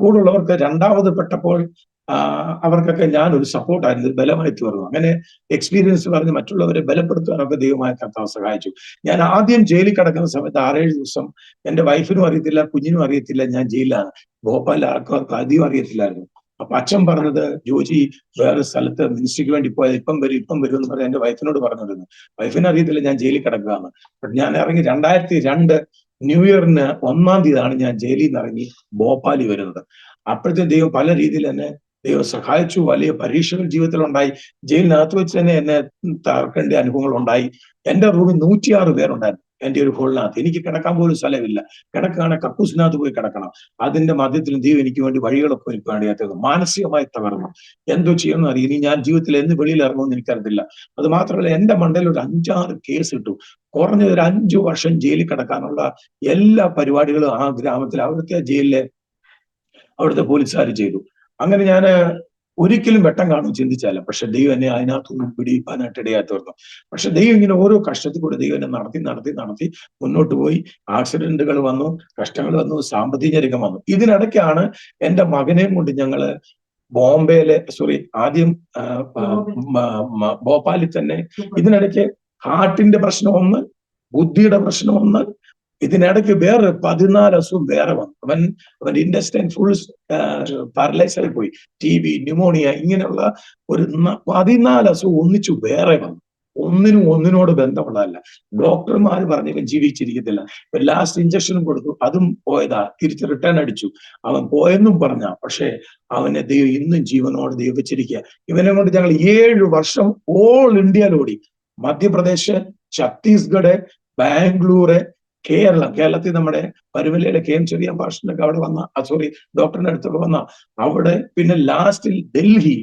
[SPEAKER 3] കൂടുള്ളവർക്ക് 2ാമത് പെട്ടപ്പോൾ അവർക്കൊക്കെ ഞാനൊരു സപ്പോർട്ടായിരുന്നു, ഒരു ബലമായി തീർന്നു. അങ്ങനെ എക്സ്പീരിയൻസ് പറഞ്ഞ് മറ്റുള്ളവരെ ബലപ്പെടുത്താനൊക്കെ ദൈവമായ കർത്താവ് സഹായിച്ചു. ഞാൻ ആദ്യം ജയിലിൽ കിടക്കുന്ന സമയത്ത് 6-7 ദിവസം എന്റെ വൈഫിനും അറിയത്തില്ല, കുഞ്ഞിനും അറിയത്തില്ല ഞാൻ ജയിലിലാണ്. ഭോപ്പാലിൽ ആർക്കും അധികം അറിയത്തില്ലായിരുന്നു. അപ്പൊ അച്ഛൻ പറഞ്ഞത്, ജോജി വേറെ സ്ഥലത്ത് മിനിസ്ട്രിക്ക് വേണ്ടി പോയത് ഇപ്പം വരും എന്ന് പറഞ്ഞ് എന്റെ വൈഫിനോട് പറഞ്ഞിരുന്നു. വൈഫിന് അറിയത്തില്ല ഞാൻ ജയിലിൽ കിടക്കുകയാണ്. ബട്ട് ഞാൻ ഇറങ്ങി 2002 ന്യൂ ഇയറിന് 1-ാം തീയതിയാണ് ഞാൻ ജയിലിൽ നിന്ന് ഇറങ്ങി ഭോപ്പാലിൽ വരുന്നത്. അപ്പോഴത്തെ ദൈവം പല രീതിയിൽ എന്നെ ദൈവം സഹായിച്ചു. വലിയ പരീക്ഷകൾ ജീവിതത്തിൽ ഉണ്ടായി. ജയിലിനകത്ത് വെച്ച് തന്നെ എന്നെ തകർക്കേണ്ട അനുഭവങ്ങൾ ഉണ്ടായി. എന്റെ റൂമിൽ 106 പേരുണ്ടായിരുന്നു എന്റെ ഒരു ഹോളിനകത്ത്. എനിക്ക് കിടക്കാൻ പോലും സ്ഥലമില്ല. കിടക്കുകയാണെ കക്കൂസിനകത്ത് പോയി കിടക്കണം. അതിന്റെ മധ്യത്തിലും ദൈവം എനിക്ക് വേണ്ടി വഴികളൊക്കെ എനിക്ക് വേണ്ടിയാത്തത്. മാനസികമായി തകർന്നു. എന്തോ ചെയ്യണമെന്ന് അറിയാം. ഇനി ഞാൻ ജീവിതത്തിൽ എന്ന് വെളിയിൽ ഇറങ്ങുമെന്ന് എനിക്കറിയത്തില്ല. അത് മാത്രമല്ല എന്റെ മണ്ടയിൽ ഒരു 5-6 കേസ് ഇട്ടു. കുറഞ്ഞത് ഒരു 5 വർഷം ജയിലിൽ കിടക്കാനുള്ള എല്ലാ പരിപാടികളും ആ ഗ്രാമത്തിൽ അവിടുത്തെ ജയിലിലെ അവിടുത്തെ പോലീസുകാർ ചെയ്തു. അങ്ങനെ ഞാൻ ഒരിക്കലും വെട്ടം കാണും ചിന്തിച്ചാല. പക്ഷെ ദൈവം എന്നെ അതിനകത്തൊന്നും പിടിപ്പാനായിട്ട് ഇടയായി തീർന്നു. പക്ഷെ ദൈവം ഇങ്ങനെ ഓരോ കഷ്ടത്തിൽ കൂടെ ദൈവം എന്നെ നടത്തി മുന്നോട്ട് പോയി. ആക്സിഡന്റുകൾ വന്നു, കഷ്ടങ്ങൾ വന്നു, സാമ്പത്തിക ഞെരുക്കം വന്നു. ഇതിനിടയ്ക്കാണ് എന്റെ മകനെയും കൊണ്ട് ഞങ്ങള് ആദ്യം ഭോപ്പാലിൽ തന്നെ. ഇതിനിടയ്ക്ക് ഹാർട്ടിന്റെ പ്രശ്നം ഒന്ന്, ബുദ്ധിയുടെ പ്രശ്നം ഒന്ന്, ഇതിനിടയ്ക്ക് വേറെ 14 അസുഖം വേറെ വന്നു. അവൻ ഇൻഡസ്റ്റൈൻ ഫുൾ പാരലൈസ് ആയി പോയി. TB, ന്യൂമോണിയ, ഇങ്ങനെയുള്ള ഒരു 14 അസുഖം ഒന്നിച്ചു വേറെ വന്നു. ഒന്നിനോട് ബന്ധമുള്ളതല്ല. ഡോക്ടർമാർ പറഞ്ഞു ഇവൻ ജീവിച്ചിരിക്കത്തില്ല. ഇപ്പൊ ലാസ്റ്റ് ഇഞ്ചക്ഷനും കൊടുത്തു, അതും പോയതാ. തിരിച്ച് റിട്ടേൺ അടിച്ചു. അവൻ പോയെന്നും പറഞ്ഞ, പക്ഷെ അവനെ ദൈവം ഇന്നും ജീവനോട് ദൈവം വെച്ചിരിക്കുക. ഇവനെ കൊണ്ട് ഞങ്ങൾ 7 വർഷം ഓൾ ഇന്ത്യയിലോടി. മധ്യപ്രദേശ്, ഛത്തീസ്ഗഡ്, ബാംഗ്ലൂര്, കേരളത്തിൽ നമ്മുടെ പരുമലയിലെ KM ചെറിയ ഭാഷനൊക്കെ അവിടെ വന്ന ഡോക്ടറിന്റെ അടുത്തൊക്കെ വന്ന അവിടെ. പിന്നെ ലാസ്റ്റിൽ ഡൽഹി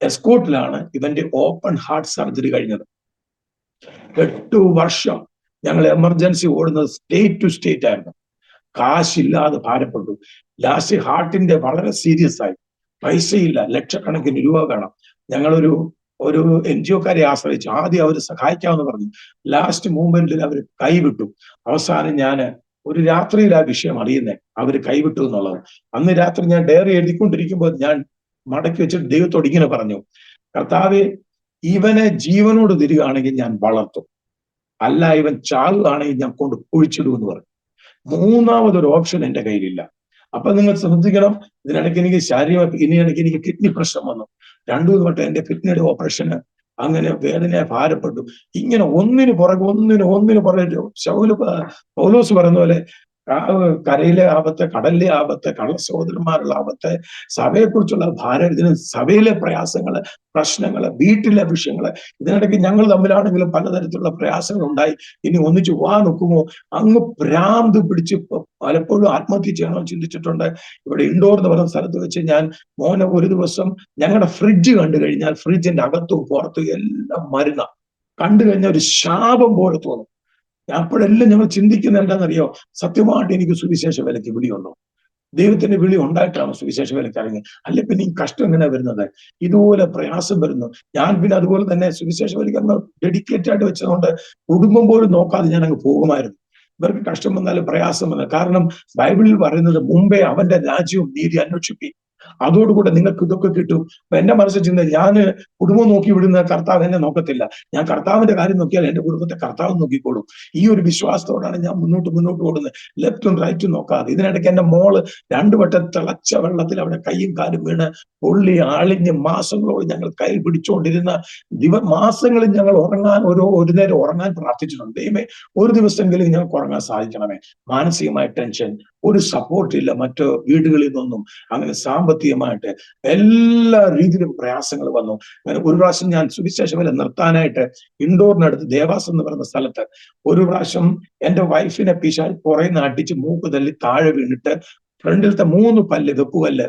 [SPEAKER 3] എസ്കോട്ടിലാണ് ഇവന്റെ ഓപ്പൺ ഹാർട്ട് സർജറി കഴിഞ്ഞത്. 8 വർഷം ഞങ്ങൾ എമർജൻസി ഓടുന്നത് സ്റ്റേറ്റ് ടു സ്റ്റേറ്റ് ആയിരുന്നു. കാശില്ലാതെ ഭാരപ്പെട്ടു. ലാസ്റ്റ് ഹാർട്ടിന്റെ വളരെ സീരിയസ് ആയി. പൈസയില്ല, ലക്ഷക്കണക്കിന് രൂപ വേണം. ഞങ്ങളൊരു NGO-കാരെ ആശ്രയിച്ചു. ആദ്യം അവർ സഹായിക്കാമെന്ന് പറഞ്ഞു. ലാസ്റ്റ് മൂവ്മെന്റിൽ അവർ കൈവിട്ടു. അവസാനം ഞാൻ ഒരു രാത്രിയിൽ ആ വിഷയം അറിയുന്നേ, അവർ കൈവിട്ടു എന്നുള്ളത്. അന്ന് രാത്രി ഞാൻ ഡയറി എഴുതിക്കൊണ്ടിരിക്കുമ്പോൾ ഞാൻ മടക്കി വെച്ചിട്ട് ദൈവത്തോട് ഇങ്ങനെ പറഞ്ഞു, കർത്താവേ, ഇവനെ ജീവനോട് തരികയാണെങ്കിൽ ഞാൻ വളർത്തും, അല്ല ഇവൻ ചാകുകയാണെങ്കിൽ ഞാൻ കൊണ്ട് കുഴിച്ചിടുമെന്ന് പറഞ്ഞു. മൂന്നാമതൊരു ഓപ്ഷൻ എന്റെ കയ്യിലില്ല. അപ്പൊ നിങ്ങൾ ശ്രദ്ധിക്കണം. ഇതിനിടയ്ക്ക് എനിക്ക് കിഡ്നി പ്രശ്നം വന്നു. 2 വട്ടം എന്റെ കിഡ്നിയുടെ ഓപ്പറേഷന് അങ്ങനെ വേദന ഭാരപ്പെട്ടു. ഇങ്ങനെ ഒന്നിനു പുറകെ പൗലോസ് പറയുന്ന പോലെ കരയിലെ ആപത്ത്, കടലിലെ ആപത്ത്, കള്ള സഹോദരന്മാരുള്ള ആപത്ത്, സഭയെക്കുറിച്ചുള്ള ഭാരം, ഇതിന് സഭയിലെ പ്രയാസങ്ങള്, പ്രശ്നങ്ങള്, വീട്ടിലെ വിഷയങ്ങള്. ഇതിനിടയ്ക്ക് ഞങ്ങൾ തമ്മിലാണെങ്കിലും പലതരത്തിലുള്ള പ്രയാസങ്ങൾ ഉണ്ടായി. ഇനി ഒന്നിച്ചു പോകാൻ നോക്കുമോ? അങ്ങ് ഭ്രാന്ത് പിടിച്ച് പലപ്പോഴും ആത്മഹത്യ ചെയ്യണമെന്ന് ചിന്തിച്ചിട്ടുണ്ട്. ഇവിടെ ഇൻഡോർ എന്ന് പറയുന്ന സ്ഥലത്ത് വെച്ച് ഞാൻ മോനെ ഒരു ദിവസം ഞങ്ങളുടെ ഫ്രിഡ്ജ് കണ്ടു കഴിഞ്ഞാൽ ഫ്രിഡ്ജിന്റെ അകത്തും പുറത്തും എല്ലാം മരുന്ന കണ്ടു കഴിഞ്ഞാൽ ഒരു ശാപം പോലെ തോന്നും. അപ്പോഴെല്ലാം ഞങ്ങൾ ചിന്തിക്കുന്നത് എന്താണെന്നറിയോ? സത്യമായിട്ട് എനിക്ക് സുവിശേഷ വേലയ്ക്ക് വിളിയുണ്ടോ? ദൈവത്തിന്റെ വിളി ഉണ്ടായിട്ടാണ് സുവിശേഷ വേലയ്ക്ക് ഇറങ്ങി. അല്ലെ പിന്നെ ഈ കഷ്ടം എങ്ങനെ വരുന്നത്? ഇതുപോലെ പ്രയാസം വരുന്നു. ഞാൻ പിന്നെ അതുപോലെ തന്നെ സുവിശേഷ വേലയ്ക്ക് അങ്ങ് ഡെഡിക്കേറ്റ് ആയിട്ട് വെച്ചതുകൊണ്ട് കുടുംബം പോലും നോക്കാതെ ഞാൻ അങ്ങ് പോകുമായിരുന്നു. ഇവർക്ക് കഷ്ടം വന്നാലും പ്രയാസം വന്നാൽ. കാരണം ബൈബിളിൽ പറയുന്നത് മുമ്പേ അവന്റെ രാജ്യവും നീതി അന്വേഷിപ്പി, അതോടുകൂടെ നിങ്ങൾക്ക് ഇതൊക്കെ കിട്ടും. അപ്പൊ എന്റെ മനസ്സിൽ ചിന്ത, ഞാൻ കുടുംബം നോക്കി വിടുന്ന കർത്താവ് എന്നെ നോക്കത്തില്ല. ഞാൻ കർത്താവിന്റെ കാര്യം നോക്കിയാൽ എന്റെ കുടുംബത്തെ കർത്താവ് നോക്കിക്കോളും. ഈ ഒരു വിശ്വാസത്തോടാണ് ഞാൻ മുന്നോട്ട് ഓടുന്നത്, ലെഫ്റ്റും റൈറ്റും നോക്കാതെ. ഇതിനിടയ്ക്ക് എന്റെ മോള് 2 വട്ടം തിളച്ച വെള്ളത്തിൽ അവിടെ കൈയും കാലും വീണ് പൊള്ളി ആളിഞ്ഞ് മാസങ്ങളോട് ഞങ്ങൾ കൈ പിടിച്ചുകൊണ്ടിരുന്ന മാസങ്ങളിൽ ഞങ്ങൾ ഒരു നേരം ഉറങ്ങാൻ പ്രാർത്ഥിച്ചിട്ടുണ്ട്. ദൈവമേ, ഒരു ദിവസമെങ്കിലും ഞങ്ങൾക്ക് ഉറങ്ങാൻ സാധിക്കണമേ. മാനസികമായ ടെൻഷൻ, ഒരു സപ്പോർട്ടില്ല മറ്റു വീടുകളിൽ നിന്നൊന്നും. അങ്ങനെ സാമ്പത്തികമായിട്ട് എല്ലാ രീതിയിലും പ്രയാസങ്ങൾ വന്നു. അങ്ങനെ ഒരു പ്രാവശ്യം ഞാൻ സുവിശേഷ വേല നിർത്താനായിട്ട് ഇൻഡോറിനടുത്ത് ദേവാസ് എന്ന് പറയുന്ന സ്ഥലത്ത് ഒരു പ്രാവശ്യം എന്റെ വൈഫിനെ പിശാച് പുറയുന്ന അടിച്ച് മൂക്ക് തല്ലി താഴെ വീണിട്ട് ഫ്രണ്ടിലത്തെ 3 പല്ല് വെപ്പുവല്ല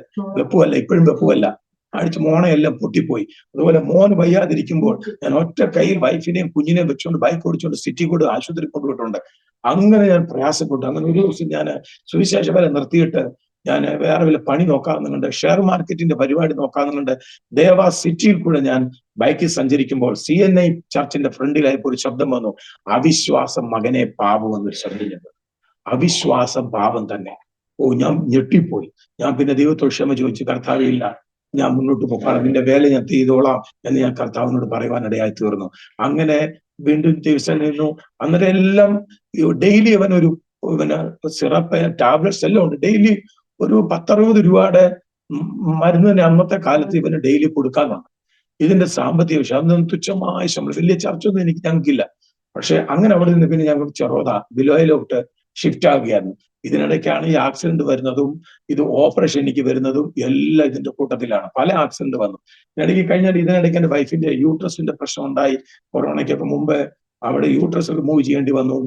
[SPEAKER 3] ഇപ്പോഴും വെപ്പുവല്ല അടിച്ച് മോണയെല്ലാം പൊട്ടിപ്പോയി. അതുപോലെ മോന് വയ്യാതിരിക്കുമ്പോൾ ഞാൻ ഒറ്റ കയ്യിൽ വൈഫിനെയും കുഞ്ഞിനെയും വെച്ചുകൊണ്ട് ബൈക്ക് ഓടിച്ചുകൊണ്ട് സിറ്റി കൂടെ ആശുപത്രി കൊണ്ടുപോയിട്ടുണ്ട്. അങ്ങനെ ഞാൻ പ്രയാസപ്പെട്ടു. അങ്ങനെ ഒരു ദിവസം ഞാൻ സുവിശേഷ വേല നിർത്തിയിട്ട് ഞാൻ വേറെ വല്ല പണി നോക്കാവുന്നുണ്ട്, ഷെയർ മാർക്കറ്റിന്റെ പരിപാടി നോക്കാവുന്നുണ്ട്. ദേവാ സിറ്റിയിൽ കൂടെ ഞാൻ ബൈക്കിൽ സഞ്ചരിക്കുമ്പോൾ CNI ചർച്ചിന്റെ ഫ്രണ്ടിലായപ്പോൾ ഒരു ശബ്ദം വന്നു, അവിശ്വാസം മകനെ പാപം എന്നൊരു ശബ്ദം കേട്ടു. അവിശ്വാസം പാപം തന്നെ. ഞാൻ ഞെട്ടിപ്പോയി. ഞാൻ പിന്നെ ദൈവത്തോട് ക്ഷമ ചോദിച്ചു, കർത്താവേ, ഇല്ല, ഞാൻ മുന്നോട്ട് പോകാം, നിന്റെ വേല ഞാൻ ചെയ്തോളാം എന്ന് ഞാൻ കർത്താവിനോട് പറയുവാനിടയായി തീർന്നു. അങ്ങനെ വീണ്ടും ദിവസം നിന്നു. അന്നേരം എല്ലാം ഡെയിലി അവനൊരു പിന്നെ സിറപ്പ് ടാബ്ലറ്റ്സ് എല്ലാം ഉണ്ട്. ഡെയിലി ഒരു 10-60 രൂപയുടെ മരുന്ന് തന്നെ അന്നത്തെ കാലത്ത് ഇവന് ഡെയിലി കൊടുക്കാനുണ്ട്. ഇതിന്റെ സാമ്പത്തിക വിഷയം അതൊന്നും തുച്ഛമായ ശമ്പളം, വലിയ ചർച്ചയൊന്നും ഞങ്ങൾക്കില്ല. പക്ഷെ അങ്ങനെ അവിടെ നിന്ന് പിന്നെ ഞങ്ങൾ ചെറുത ബിലോയിലോട്ട് ഷിഫ്റ്റ് ആവുകയായിരുന്നു. ഇതിനിടയ്ക്കാണ് ഈ ആക്സിഡന്റ് വരുന്നതും ഇത് ഓപ്പറേഷൻ എനിക്ക് വരുന്നതും എല്ലാം ഇതിന്റെ കൂട്ടത്തിലാണ്. പല ആക്സിഡന്റ് വന്നു. ഇതിനിടയ്ക്ക് എന്റെ വൈഫിന്റെ യൂട്രസിന്റെ പ്രശ്നം ഉണ്ടായി. കൊറോണയ്ക്കൊക്കെ മുമ്പ് അവിടെ യൂട്രസ് റിമൂവ് ചെയ്യേണ്ടി വന്നു.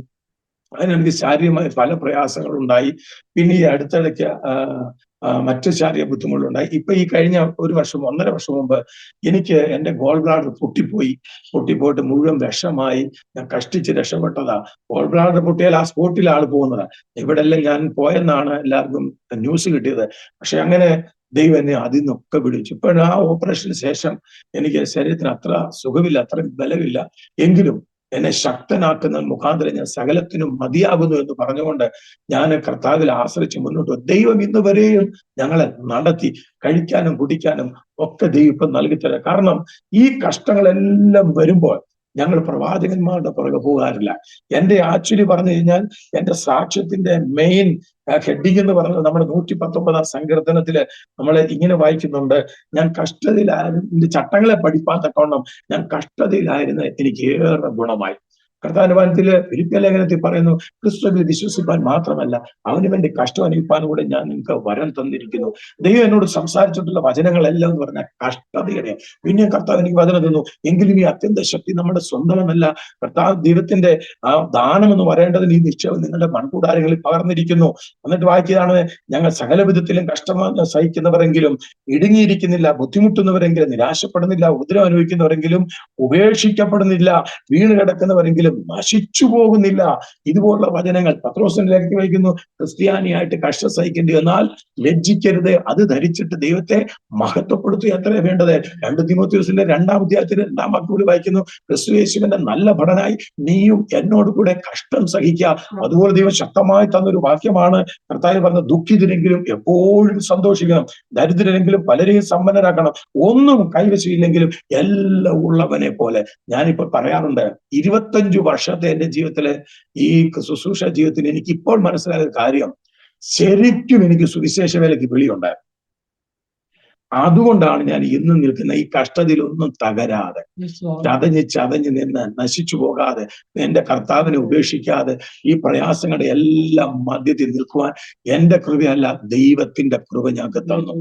[SPEAKER 3] അതിനെനിക്ക് ശാരീരികമായ പല പ്രയാസങ്ങളുണ്ടായി. പിന്നെ ഈ അടുത്തിടയ്ക്ക് മറ്റു ശാരീരിക ബുദ്ധിമുട്ടുണ്ടായി. ഇപ്പൊ ഈ കഴിഞ്ഞ 1.5 വർഷം മുമ്പ് എനിക്ക് എന്റെ ഗോൾ ബ്ലാഡർ പൊട്ടിപ്പോയിട്ട് മുഴുവൻ വിഷമായി. ഞാൻ കഷ്ടിച്ച് രക്ഷപ്പെട്ടതാ. ഗോൾ ബ്ലാഡർ പൊട്ടിയാൽ ആ സ്പോട്ടിൽ ആള് പോകുന്നതാ. ഇവിടെ എല്ലാം ഞാൻ പോയെന്നാണ് എല്ലാവർക്കും ന്യൂസ് കിട്ടിയത്. പക്ഷെ അങ്ങനെ ദൈവം എന്നെ അതിൽ നിന്നൊക്കെ വിളിച്ചു. ഇപ്പോഴും ആ ഓപ്പറേഷന് ശേഷം എനിക്ക് ശരീരത്തിന് അത്ര സുഖമില്ല, അത്ര ബലമില്ല. എങ്കിലും എന്നെ ശക്തനാക്കുന്ന മുഖാന്തരം ഞാൻ സകലത്തിനും മതിയാകുന്നു എന്ന് പറഞ്ഞുകൊണ്ട് ഞാൻ കർത്താവിൽ ആശ്രയിച്ച് മുന്നോട്ട്. ദൈവം ഇന്ന് വരെയും ഞങ്ങളെ നടത്തി, കഴിക്കാനും കുടിക്കാനും ഒക്കെ ദൈവം ഇപ്പം നൽകിത്തരാം. കാരണം ഈ കഷ്ടങ്ങളെല്ലാം വരുമ്പോൾ ഞങ്ങൾ പ്രവാചകന്മാരുടെ പുറകെ പോകാറില്ല. എന്റെ ആക്ച്വലി പറഞ്ഞു കഴിഞ്ഞാൽ എന്റെ സാക്ഷ്യത്തിന്റെ മെയിൻ ഹെഡിങ് എന്ന് പറഞ്ഞത് നമ്മുടെ 119 സങ്കീർത്തനത്തില് നമ്മൾ ഇങ്ങനെ വായിക്കുന്നുണ്ട്, ഞാൻ കഷ്ടതയിലായിരുന്നു, ചട്ടങ്ങളെ പഠിപ്പാൻ തക്കവണ്ണം ഞാൻ കഷ്ടതയിലായിരുന്നു, എനിക്ക് ഏറെ ഗുണമായി. കർത്താനുമാനത്തില് ഫിലിപ്പിയ ലേഖനത്തിൽ പറയുന്നു, ക്രിസ്തുവിൽ വിശ്വസിപ്പാൻ മാത്രമല്ല അവന് വേണ്ടി കഷ്ടം അനുഭവിപ്പാൻ കൂടെ ഞാൻ നിങ്ങൾക്ക് വരം തന്നിരിക്കുന്നു. ദൈവം എന്നോട് സംസാരിച്ചിട്ടുള്ള വചനങ്ങളെല്ലാം എന്ന് പറഞ്ഞാൽ കഷ്ടതയുടെ. പിന്നെ കർത്താവ് എനിക്ക് വചനം തന്നു, എങ്കിലും ഈ അത്യന്ത ശക്തി നമ്മുടെ സ്വന്തമെന്നല്ല, കർത്താവ് ദൈവത്തിന്റെ ആ ദാനം എന്ന് പറയേണ്ടതിന് ഈ നിശ്ചയം നിങ്ങളുടെ മൺകൂടാരങ്ങളിൽ പകർന്നിരിക്കുന്നു. എന്നിട്ട് വായിക്കുകയാണ്, ഞങ്ങൾ സകല വിധത്തിലും കഷ്ടം സഹിക്കുന്നവരെങ്കിലും ഇടുങ്ങിയിരിക്കുന്നില്ല, ബുദ്ധിമുട്ടുന്നവരെങ്കിലും നിരാശപ്പെടുന്നില്ല, ഉപദ്രവം അനുഭവിക്കുന്നവരെങ്കിലും ഉപേക്ഷിക്കപ്പെടുന്നില്ല, വീണ് കിടക്കുന്നവരെങ്കിലും നശിച്ചു പോകുന്നില്ല. ഇതുപോലുള്ള വചനങ്ങൾ പത്രോസിന്റെ ലേഖനത്തിൽ വായിക്കുന്നു, ക്രിസ്ത്യാനിയായിട്ട് കഷ്ടം സഹിക്കേണ്ടി വന്നാൽ ലജ്ജിക്കരുത്, അത് ധരിച്ചിട്ട് ദൈവത്തെ മഹത്വപ്പെടുത്തുക അത്ര വേണ്ടത്. 2 തീമോഥെയോസിന്റെ 2-ാം അധ്യായത്തിൽ 2-ാം വാക്യത്തിൽ വായിക്കുന്നു, ക്രിസ്തു യേശുവിന്റെ നല്ല ഭടനായി നീയും എന്നോട് കൂടെ കഷ്ടം സഹിക്കുക. അതുപോലെ ദൈവം ശക്തമായി തന്നൊരു വാക്യമാണ് കർത്താവ് പറഞ്ഞ, ദുഃഖിതരെങ്കിലും എപ്പോഴും സന്തോഷിക്കണം, ദരിദ്രരെങ്കിലും പലരെയും സമ്പന്നരാക്കണം, ഒന്നും കൈവശമില്ലെങ്കിലും എല്ലാം ഉള്ളവനെ പോലെ. ഞാനിപ്പോ പറയാറുണ്ട്, 25 വർഷത്തെ എന്റെ ജീവിതത്തില് ഈ ശുശ്രൂഷ ജീവിതത്തിൽ എനിക്ക് ഇപ്പോൾ മനസ്സിലായ കാര്യം, ശരിക്കും എനിക്ക് സുവിശേഷ വേലയ്ക്ക് വിളിയുണ്ടായിരുന്നു. അതുകൊണ്ടാണ് ഞാൻ ഇന്നും നിൽക്കുന്ന ഈ കഷ്ടതയിലൊന്നും തകരാതെ, ചതഞ്ഞ് നിന്ന് നശിച്ചു പോകാതെ, എന്റെ കർത്താവിനെ ഉപേക്ഷിക്കാതെ ഈ പ്രയാസങ്ങളുടെ എല്ലാം മധ്യത്തിൽ നിൽക്കുവാൻ എന്റെ കൃപയല്ല ദൈവത്തിന്റെ കൃപ ഞങ്ങൾക്ക് തന്നു.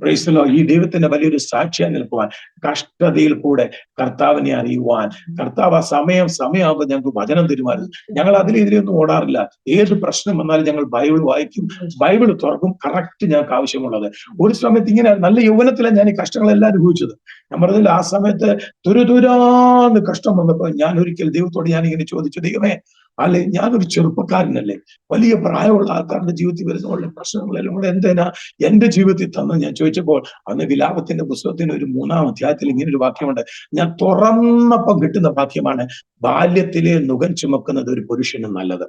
[SPEAKER 3] Praise the Lord. ഈ ദൈവത്തിന്റെ വലിയൊരു സാക്ഷിയായി നിൽക്കുവാൻ, കഷ്ടതയിൽ കൂടെ കർത്താവിനെ അറിയുവാൻ, കർത്താവ് ആ സമയമാകുമ്പോൾ ഞങ്ങൾക്ക് വചനം തരുമായിരുന്നു. ഞങ്ങൾ ഇതിലൊന്നും ഓടാറില്ല. ഏത് പ്രശ്നം വന്നാലും ഞങ്ങൾ ബൈബിൾ വായിക്കും, ബൈബിൾ തുറക്കും, കറക്റ്റ് ഞങ്ങൾക്ക് ആവശ്യമുള്ളത്. ഒരു സമയത്ത് ഇങ്ങനെ നല്ല യൗവനത്തിലാണ് ഞാൻ ഈ കഷ്ടങ്ങളെല്ലാം അനുഭവിച്ചത്. ഞാൻ പറഞ്ഞില്ല, ആ സമയത്ത് തുരുതുരാന്ന് കഷ്ടം വന്നപ്പോ ഞാൻ ഒരിക്കൽ ദൈവത്തോട് ഞാനിങ്ങനെ ചോദിച്ചു, ദൈവമേ, അല്ലെ ഞാനൊരു ചെറുപ്പക്കാരനല്ലേ, വലിയ പ്രായമുള്ള ആൾക്കാരുടെ ജീവിതത്തിൽ വരുന്ന പ്രശ്നങ്ങളെല്ലാം കൂടെ എന്തിനാ എന്റെ ജീവിതത്തിൽ തന്നെ ഞാൻ ചോദിച്ചപ്പോൾ, അന്ന് വിലാപത്തിന്റെ പുസ്തകത്തിന് ഒരു 3-ാം അധ്യായത്തിൽ ഇങ്ങനെ ഒരു വാക്യമുണ്ട്. ഞാൻ തുറന്നപ്പം കിട്ടുന്ന വാക്യമാണ്, ബാല്യത്തിലെ നുകം ചുമക്കുന്നത് ഒരു പുരുഷന് നല്ലത്,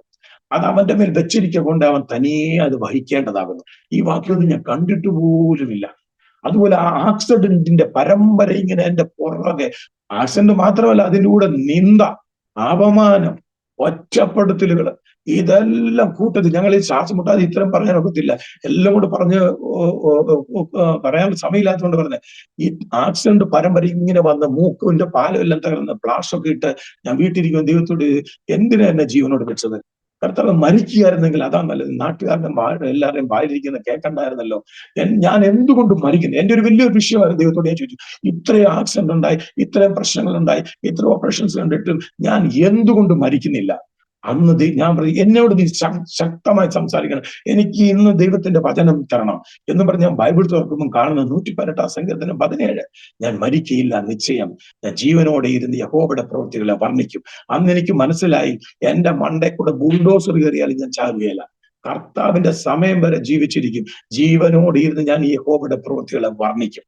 [SPEAKER 3] അത് അവന്റെ മേൽ വെച്ചിരിക്കൊണ്ട് അവൻ തനിയെ അത് വഹിക്കേണ്ടതാകുന്നു. ഈ വാക്യമൊന്നും ഞാൻ കണ്ടിട്ട് പോലുമില്ല. അതുപോലെ ആ ആക്സിഡന്റിന്റെ പരമ്പര ഇങ്ങനെ എന്റെ പുറകെ, ആക്സിഡന്റ് മാത്രമല്ല, അതിലൂടെ നിന്ദ, അപമാനം, ഒറ്റപ്പെടുത്തലുകൾ, ഇതെല്ലാം കൂട്ടത്തിൽ ഞങ്ങൾ ഈ ശ്വാസം മുട്ടാതെ ഇത്തരം പറയാനൊക്കത്തില്ല, എല്ലാം കൂടെ പറയാൻ സമയമില്ലാത്തതുകൊണ്ട് പറഞ്ഞ ഈ ആക്സിഡന്റ് പരമ്പര ഇങ്ങനെ വന്ന് മൂക്കിന്റെ പാലെല്ലാം തകർന്ന് പ്ലാസ്റ്റൊക്കെ ഇട്ട് ഞാൻ വീട്ടിലിരിക്കുന്ന ദൈവത്തോട്, എന്തിനാ എന്നെ ജീവനോട് വെച്ചത്? കർത്താവ് മരിക്കുകയായിരുന്നെങ്കിൽ അതാ നല്ലത്, നാട്ടുകാരുടെ എല്ലാവരെയും വായിരിക്കുന്ന കേൾക്കണ്ടായിരുന്നല്ലോ. ഞാൻ എന്തുകൊണ്ട് മരിക്കുന്നു? എന്റെ ഒരു വലിയൊരു വിഷയമായിരുന്നു. ദൈവത്തോട് ഞാൻ ചോദിച്ചു, ഇത്രയും ആക്സിഡന്റ് ഉണ്ടായി, ഇത്രയും പ്രശ്നങ്ങൾ ഉണ്ടായി, ഇത്ര ഓപ്പറേഷൻസ് കണ്ടിട്ടും ഞാൻ എന്തുകൊണ്ട് മരിക്കുന്നില്ല? അന്ന് ഞാൻ പറയും, എന്നോട് നീ ശക്തമായി സംസാരിക്കണം, എനിക്ക് ഇന്ന് ദൈവത്തിന്റെ വചനം തരണം എന്ന് പറഞ്ഞ് ഞാൻ ബൈബിൾ തുറക്കുമ്പോൾ കാണുന്ന 118-ാം സങ്കീർത്തനം 17, ഞാൻ മരിക്കയില്ല നിശ്ചയം, ഞാൻ ജീവനോടെ ഇരുന്ന് യഹോവയുടെ പ്രവൃത്തികളെ വർണ്ണിക്കും. അന്ന് എനിക്ക് മനസ്സിലായി, എന്റെ മണ്ടേ കൂടെ ബുൾഡോസർ കയറിയാലും ഞാൻ ചാകുകയില്ല, കർത്താവിന്റെ സമയം വരെ ജീവിച്ചിരിക്കും, ജീവനോടെ ഇരുന്ന് ഞാൻ ഈ യഹോവയുടെ പ്രവൃത്തികളെ വർണ്ണിക്കും.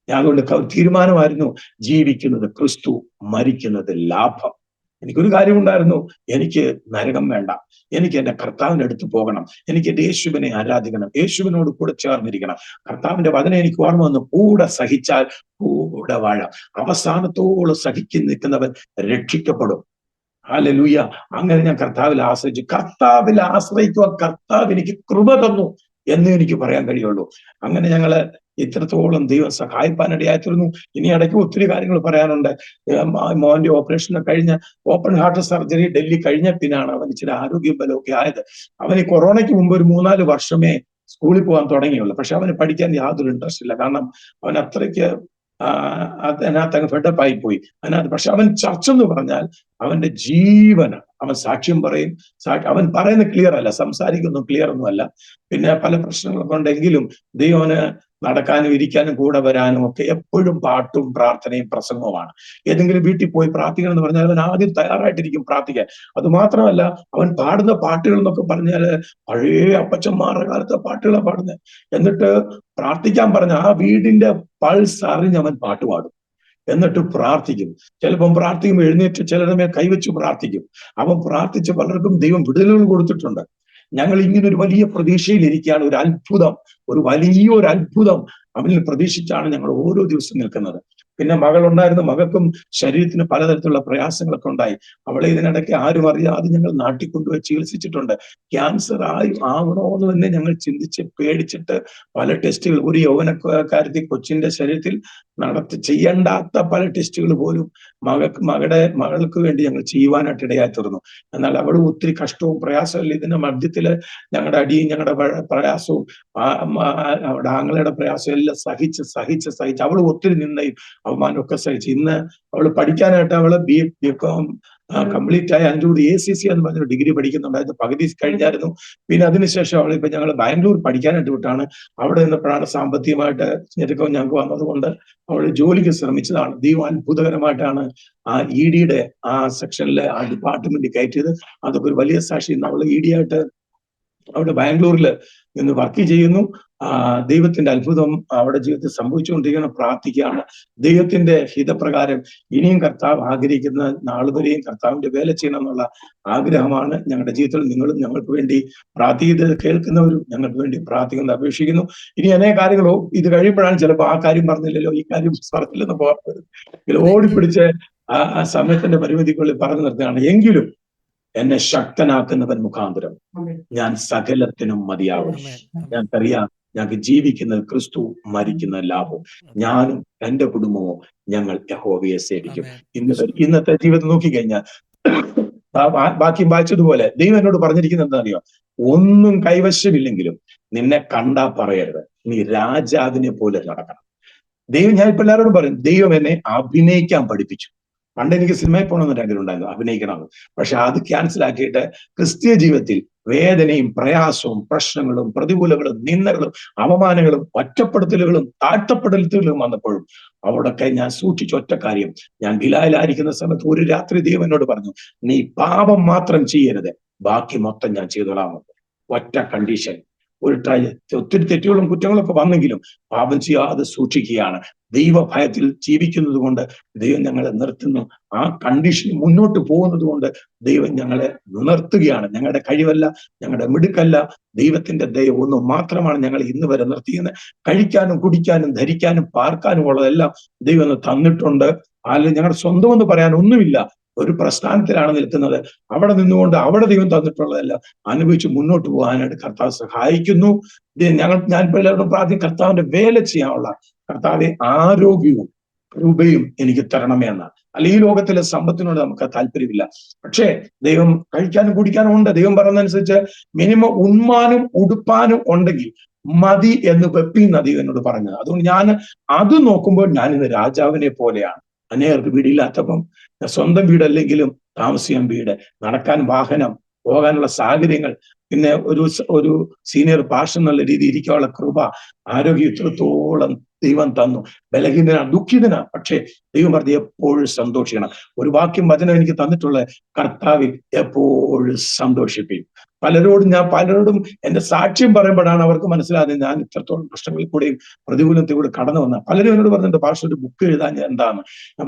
[SPEAKER 3] ഞാൻ അതുകൊണ്ട് തീരുമാനമായിരുന്നു, ജീവിക്കുന്നത് ക്രിസ്തു, മരിക്കുന്നത് ലാഭം. എനിക്കൊരു കാര്യമുണ്ടായിരുന്നു, എനിക്ക് നരകം വേണ്ട, എനിക്ക് എൻ്റെ കർത്താവിൻ്റെ അടുത്ത് പോകണം, എനിക്ക് എൻ്റെ യേശുവിനെ ആരാധിക്കണം, യേശുവിനോട് കൂടെ ചേർന്നിരിക്കണം. കർത്താവിന്റെ വചനം എനിക്ക് ഓർമ്മ വന്നു, കൂടെ സഹിച്ചാൽ കൂടെ വാഴാം. അവസാനത്തോളം സഹിച്ചു നിൽക്കുന്നവൻ രക്ഷിക്കപ്പെടും. ഹല്ലേലൂയ. അങ്ങനെ ഞാൻ കർത്താവിൽ ആശ്രയിച്ചു. കർത്താവിൽ ആശ്രയിക്കുവാൻ കർത്താവ് എനിക്ക് കൃപ തന്നു എന്ന് എനിക്ക് പറയാൻ കഴിയുള്ളൂ. അങ്ങനെ ഞങ്ങള് ഇത്രത്തോളം ദൈവം സഹായിപ്പാനിടയായിത്തീർന്നു. ഇനി ഇടയ്ക്ക് ഒത്തിരി കാര്യങ്ങൾ പറയാനുണ്ട്. മോന്റെ ഓപ്പറേഷൻ കഴിഞ്ഞ ഓപ്പൺ ഹാർട്ട് സർജറി ഡൽഹി കഴിഞ്ഞ പിന്നാണ് അവൻ ഇച്ചിരി ആരോഗ്യം ബലമൊക്കെ ആയത്. അവന് കൊറോണയ്ക്ക് മുമ്പ് ഒരു 3-4 വർഷമേ സ്കൂളിൽ പോകാൻ തുടങ്ങിയുള്ളൂ. പക്ഷെ അവന് പഠിക്കാൻ യാതൊരു ഇൻട്രസ്റ്റ് ഇല്ല. കാരണം അവൻ അത്രയ്ക്ക് അതിനകത്ത് അങ്ങ് ഫെഡപ്പായി പോയി അതിനകത്ത്. പക്ഷെ അവൻ ചർച്ച എന്ന് പറഞ്ഞാൽ അവന്റെ ജീവനാണ്. അവൻ സാക്ഷ്യം പറയും. അവൻ പറയുന്നത് ക്ലിയർ അല്ല, സംസാരിക്കുന്നു ക്ലിയർ ഒന്നും അല്ല. പിന്നെ പല പ്രശ്നങ്ങളൊക്കെ ഉണ്ടെങ്കിലും ദൈവന് നടക്കാനും ഇരിക്കാനും കൂടെ വരാനും ഒക്കെ എപ്പോഴും പാട്ടും പ്രാർത്ഥനയും പ്രസംഗവുമാണ്. ഏതെങ്കിലും വീട്ടിൽ പോയി പ്രാർത്ഥിക്കണം എന്ന് പറഞ്ഞാൽ അവൻ ആദ്യം തയ്യാറായിട്ടിരിക്കും പ്രാർത്ഥിക്കാൻ. അത് മാത്രമല്ല, അവൻ പാടുന്ന പാട്ടുകൾ എന്നൊക്കെ പറഞ്ഞാല് പഴയ അപ്പച്ചന്മാരുടെ കാലത്തെ പാട്ടുകളാണ് പാടുന്നത്. എന്നിട്ട് പ്രാർത്ഥിക്കാൻ പറഞ്ഞ ആ വീടിന്റെ പൾസ് അറിഞ്ഞ് അവൻ പാട്ട് പാടും. എന്നിട്ട് പ്രാർത്ഥിക്കും. ചിലപ്പം പ്രാർത്ഥിക്കുമ്പോൾ എഴുന്നേറ്റ് ചിലരുടെ കൈവച്ച് പ്രാർത്ഥിക്കും. അവൻ പ്രാർത്ഥിച്ച് പലർക്കും ദൈവം വിടുതലുകൾ കൊടുത്തിട്ടുണ്ട്. ഞങ്ങൾ ഇങ്ങനെ ഒരു വലിയ പ്രതീക്ഷയിലിരിക്കുകയാണ്. ഒരു അത്ഭുതം, ഒരു വലിയൊരു അത്ഭുതം അവനിൽ പ്രതീക്ഷിച്ചാണ് ഞങ്ങൾ ഓരോ ദിവസവും നിൽക്കുന്നത്. പിന്നെ മകളുണ്ടായിരുന്നു. മകൾക്കും ശരീരത്തിന് പലതരത്തിലുള്ള പ്രയാസങ്ങളൊക്കെ ഉണ്ടായി. അവളെ ഇതിനിടയ്ക്ക് ആരും അറിയാതെ ഞങ്ങൾ നാട്ടിൽ കൊണ്ടുപോയി ചികിത്സിച്ചിട്ടുണ്ട്. ക്യാൻസർ ആവണോ എന്ന് തന്നെ ഞങ്ങൾ ചിന്തിച്ച് പേടിച്ചിട്ട് പല ടെസ്റ്റുകൾ, ഒരു യൗവനക്കാരത്തി കൊച്ചിന്റെ ശരീരത്തിൽ ചെയ്യേണ്ടാത്ത പല ടെസ്റ്റുകൾ പോലും മകൾക്ക് വേണ്ടി ഞങ്ങൾ ചെയ്യുവാനായിട്ട് ഇടയായി തീർന്നു. എന്നാൽ അവൾ ഒത്തിരി കഷ്ടവും പ്രയാസമല്ല. ഇതിന്റെ മധ്യത്തില് ഞങ്ങളുടെ അടിയും ഞങ്ങളുടെ പ്രയാസവും അവിടെ ആങ്ങളുടെ പ്രയാസവും എല്ലാം സഹിച്ച് അവൾ ഒത്തിരി നിന്നയും അവമാനമൊക്കെ സഹിച്ച് ഇന്ന് അവൾ പഠിക്കാനായിട്ട് അവള് ബികോം കംപ്ലീറ്റ് ആയി. അതിൻ്റെ കൂടി ACC എന്ന് പറഞ്ഞൊരു ഡിഗ്രി പഠിക്കുന്നുണ്ടായിരുന്നു. പകുതി കഴിഞ്ഞായിരുന്നു. പിന്നെ അതിനുശേഷം അവൾ ഇപ്പൊ ഞങ്ങൾ ബാംഗ്ലൂർ പഠിക്കാനായിട്ട് വിട്ടാണ്. അവിടെ നിന്നപ്പോഴാണ് സാമ്പത്തികമായിട്ട് ഞെരുക്കം ഞങ്ങൾക്ക് വന്നതുകൊണ്ട് അവൾ ജോലിക്ക് ശ്രമിച്ചതാണ്. ദൈവം അത്ഭുതകരമായിട്ടാണ് ആ EDയുടെ ആ സെക്ഷനിലെ ആ ഡിപ്പാർട്ട്മെന്റ് കയറ്റിയത്. അതൊക്കെ ഒരു വലിയ സാക്ഷി. അവൾ ED ആയിട്ട് അവിടെ ബാംഗ്ലൂരിൽ നിന്ന് വർക്ക് ചെയ്യുന്നു. ദൈവത്തിന്റെ അത്ഭുതം അവിടെ ജീവിതത്തിൽ സംഭവിച്ചുകൊണ്ടിരിക്കണം. പ്രാർത്ഥിക്കുകയാണ്. ദൈവത്തിന്റെ ഹിതപ്രകാരം ഇനിയും കർത്താവ് ആഗ്രഹിക്കുന്ന നാളുവരെയും കർത്താവിന്റെ വേല ചെയ്യണം എന്നുള്ള ആഗ്രഹമാണ് ഞങ്ങളുടെ ജീവിതത്തിൽ. നിങ്ങളും ഞങ്ങൾക്ക് വേണ്ടി പ്രാർത്ഥിക്കുന്നത് കേൾക്കുന്നവരും ഞങ്ങൾക്ക് വേണ്ടി പ്രാർത്ഥിക്കുന്നത് അപേക്ഷിക്കുന്നു. ഇനി അനേക കാര്യങ്ങളോ ഇത് കഴിയുമ്പോഴാണ് ചിലപ്പോൾ ആ കാര്യം പറഞ്ഞില്ലല്ലോ, ഈ കാര്യം പറഞ്ഞില്ലെന്ന് പോകാൻ ഓടിപ്പിടിച്ച് ആ സമയത്തിന്റെ പരിമിതിക്കുള്ളിൽ പറഞ്ഞു നിർത്തുകയാണ്. എങ്കിലും എന്നെ ശക്തനാക്കുന്നവൻ മുഖാന്തരം ഞാൻ സകലത്തിനും മതിയാകും. ഞങ്ങൾക്കറിയാം, ഞങ്ങൾക്ക് ജീവിക്കുന്നത് ക്രിസ്തു, മരിക്കുന്ന ലാഭം. ഞാനും എന്റെ കുടുംബവും ഞങ്ങൾ യഹോവയെ സേവിക്കും. ഇന്നത്തെ ജീവിതം നോക്കിക്കഴിഞ്ഞാൽ ബാക്കി വായിച്ചതുപോലെ ദൈവം എന്നോട് പറഞ്ഞിരിക്കുന്നത് എന്താണെന്നറിയോ? ഒന്നും കൈവശമില്ലെങ്കിലും നിന്നെ കണ്ടാ പറയരുത്, നീ രാജാവിനെ പോലെ നടക്കണം. ഞാൻ ഇപ്പൊ എല്ലാവരോടും പറയും, ദൈവം എന്നെ അഭിനയിക്കാൻ പഠിപ്പിച്ചു. പണ്ട് എനിക്ക് സിനിമയിൽ പോകണമെന്നൊരു ആഗ്രഹം ഉണ്ടായിരുന്നു, അഭിനയിക്കണമെന്ന്. പക്ഷെ അത് ക്യാൻസൽ ആക്കിയിട്ട് ക്രിസ്തീയ ജീവിതത്തിൽ വേദനയും പ്രയാസവും പ്രശ്നങ്ങളും പ്രതികൂലങ്ങളും നിന്ദകളും അവമാനങ്ങളും ഒറ്റപ്പെടുത്തലുകളും താഴ്ത്തപ്പെടുത്തലുകളും വന്നപ്പോഴും അവിടൊക്കെ ഞാൻ സൂക്ഷിച്ച ഒറ്റ കാര്യം, ഞാൻ ഗിലായിലായിരിക്കുന്ന സമയത്ത് ഒരു രാത്രി ദൈവം എന്നോട് പറഞ്ഞു, നീ പാപം മാത്രം ചെയ്യരുത്, ബാക്കി മൊത്തം ഞാൻ ചെയ്തോളാമെന്ന്. ഒറ്റ കണ്ടീഷൻ. ഒത്തിരി തെറ്റുകളും കുറ്റങ്ങളൊക്കെ വന്നെങ്കിലും പാപം ചെയ്യാതെ സൂക്ഷിക്കുകയാണ്. ദൈവഭയത്തിൽ ജീവിക്കുന്നത് കൊണ്ട് ദൈവം ഞങ്ങളെ നിർത്തുന്നു. ആ കണ്ടീഷൻ മുന്നോട്ട് പോകുന്നത് കൊണ്ട് ദൈവം ഞങ്ങളെ നിർത്തുകയാണ്. ഞങ്ങളുടെ കഴിവല്ല, ഞങ്ങളുടെ മിടുക്കല്ല, ദൈവത്തിന്റെ ദയ ഒന്ന് മാത്രമാണ് ഞങ്ങൾ ഇന്ന് വരെ നിർത്തിയത്. കഴിക്കാനും കുടിക്കാനും ധരിക്കാനും പാർക്കാനും ഉള്ളതെല്ലാം ദൈവം തന്നിട്ടുണ്ട്. അല്ലെങ്കിൽ ഞങ്ങളുടെ സ്വന്തം എന്ന് പറയാൻ ഒന്നുമില്ല. ഒരു പ്രസ്ഥാനത്തിലാണ് നിൽക്കുന്നത്. അവിടെ നിന്നുകൊണ്ട് അവിടെ ദൈവം തന്നിട്ടുള്ളതെല്ലാം അനുഭവിച്ച് മുന്നോട്ട് പോകാനായിട്ട് കർത്താവ് സഹായിക്കുന്നു. ഞാൻ എല്ലാവരും പ്രാർത്ഥിക്കും, കർത്താവിന്റെ വേല ചെയ്യാനുള്ള കർത്താവെ ആരോഗ്യവും കൃപയും എനിക്ക് തരണമേ എന്നാണ്. അല്ല, ഈ ലോകത്തിലെ സമ്പത്തിനോട് നമുക്ക് താല്പര്യമില്ല. പക്ഷേ ദൈവം കഴിക്കാനും കുടിക്കാനും ഉണ്ട്. ദൈവം പറയുന്നതനുസരിച്ച് മിനിമം ഉണ്മാനും ഉടുപ്പാനും ഉണ്ടെങ്കിൽ മതി എന്ന് വെപ്പിന്ന ദൈവം എന്നോട് പറഞ്ഞത്. അതുകൊണ്ട് ഞാൻ അത് നോക്കുമ്പോൾ ഞാൻ ഇന്ന് രാജാവിനെ പോലെയാണ്. അനേകർക്ക് വീടില്ലാത്തപ്പം സ്വന്തം വീടല്ലെങ്കിലും താമസിക്കാൻ വീട്, നടക്കാൻ വാഹനം, പോകാനുള്ള സാഹചര്യങ്ങൾ, പിന്നെ ഒരു സീനിയർ പാഷൻ എന്നുള്ള രീതി ഇരിക്കാനുള്ള കൃപ, ആരോഗ്യം ഇത്രത്തോളം ദൈവം തന്നു. ബലഹീനനാണ്, ദുഃഖിതനാണ്, പക്ഷേ ദൈവം പറഞ്ഞ് എപ്പോഴും സന്തോഷിക്കണം. ഒരു വാക്യം വചനം എനിക്ക് തന്നിട്ടുള്ള, കർത്താവിൽ എപ്പോഴും സന്തോഷിപ്പിക്കും. പലരോടും എന്റെ സാക്ഷ്യം പറയുമ്പോഴാണ് അവർക്ക് മനസ്സിലാകുന്നത് ഞാൻ ഇത്രത്തോളം പ്രശ്നങ്ങളിൽ കൂടെയും പ്രതികൂലത്തിൽ കൂടെ കടന്നു വന്ന. പലരും എന്നോട് പറഞ്ഞിട്ടുണ്ട്, പാസ്റ്റർ ഒരു ബുക്ക് എഴുതാൻ എന്താണ്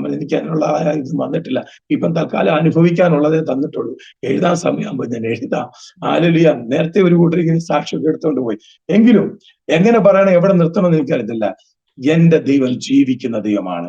[SPEAKER 3] എനിക്ക് അതിനുള്ള ഇത് വന്നിട്ടില്ല, ഇപ്പം തൽക്കാലം അനുഭവിക്കാനുള്ളതേ തന്നിട്ടുള്ളൂ, എഴുതാൻ സമയമാകുമ്പോൾ ഞാൻ എഴുതാം. ഹല്ലേലൂയ. നേരത്തെ ഒരു കൂട്ടർ ഇങ്ങനെ സാക്ഷിയൊക്കെ എടുത്തുകൊണ്ട് പോയി. എങ്കിലും എങ്ങനെ പറയണം, എവിടെ നിർത്തണമെന്ന് എനിക്കറിയത്തില്ല. എന്റെ ദൈവം ജീവിക്കുന്ന ദൈവമാണ്.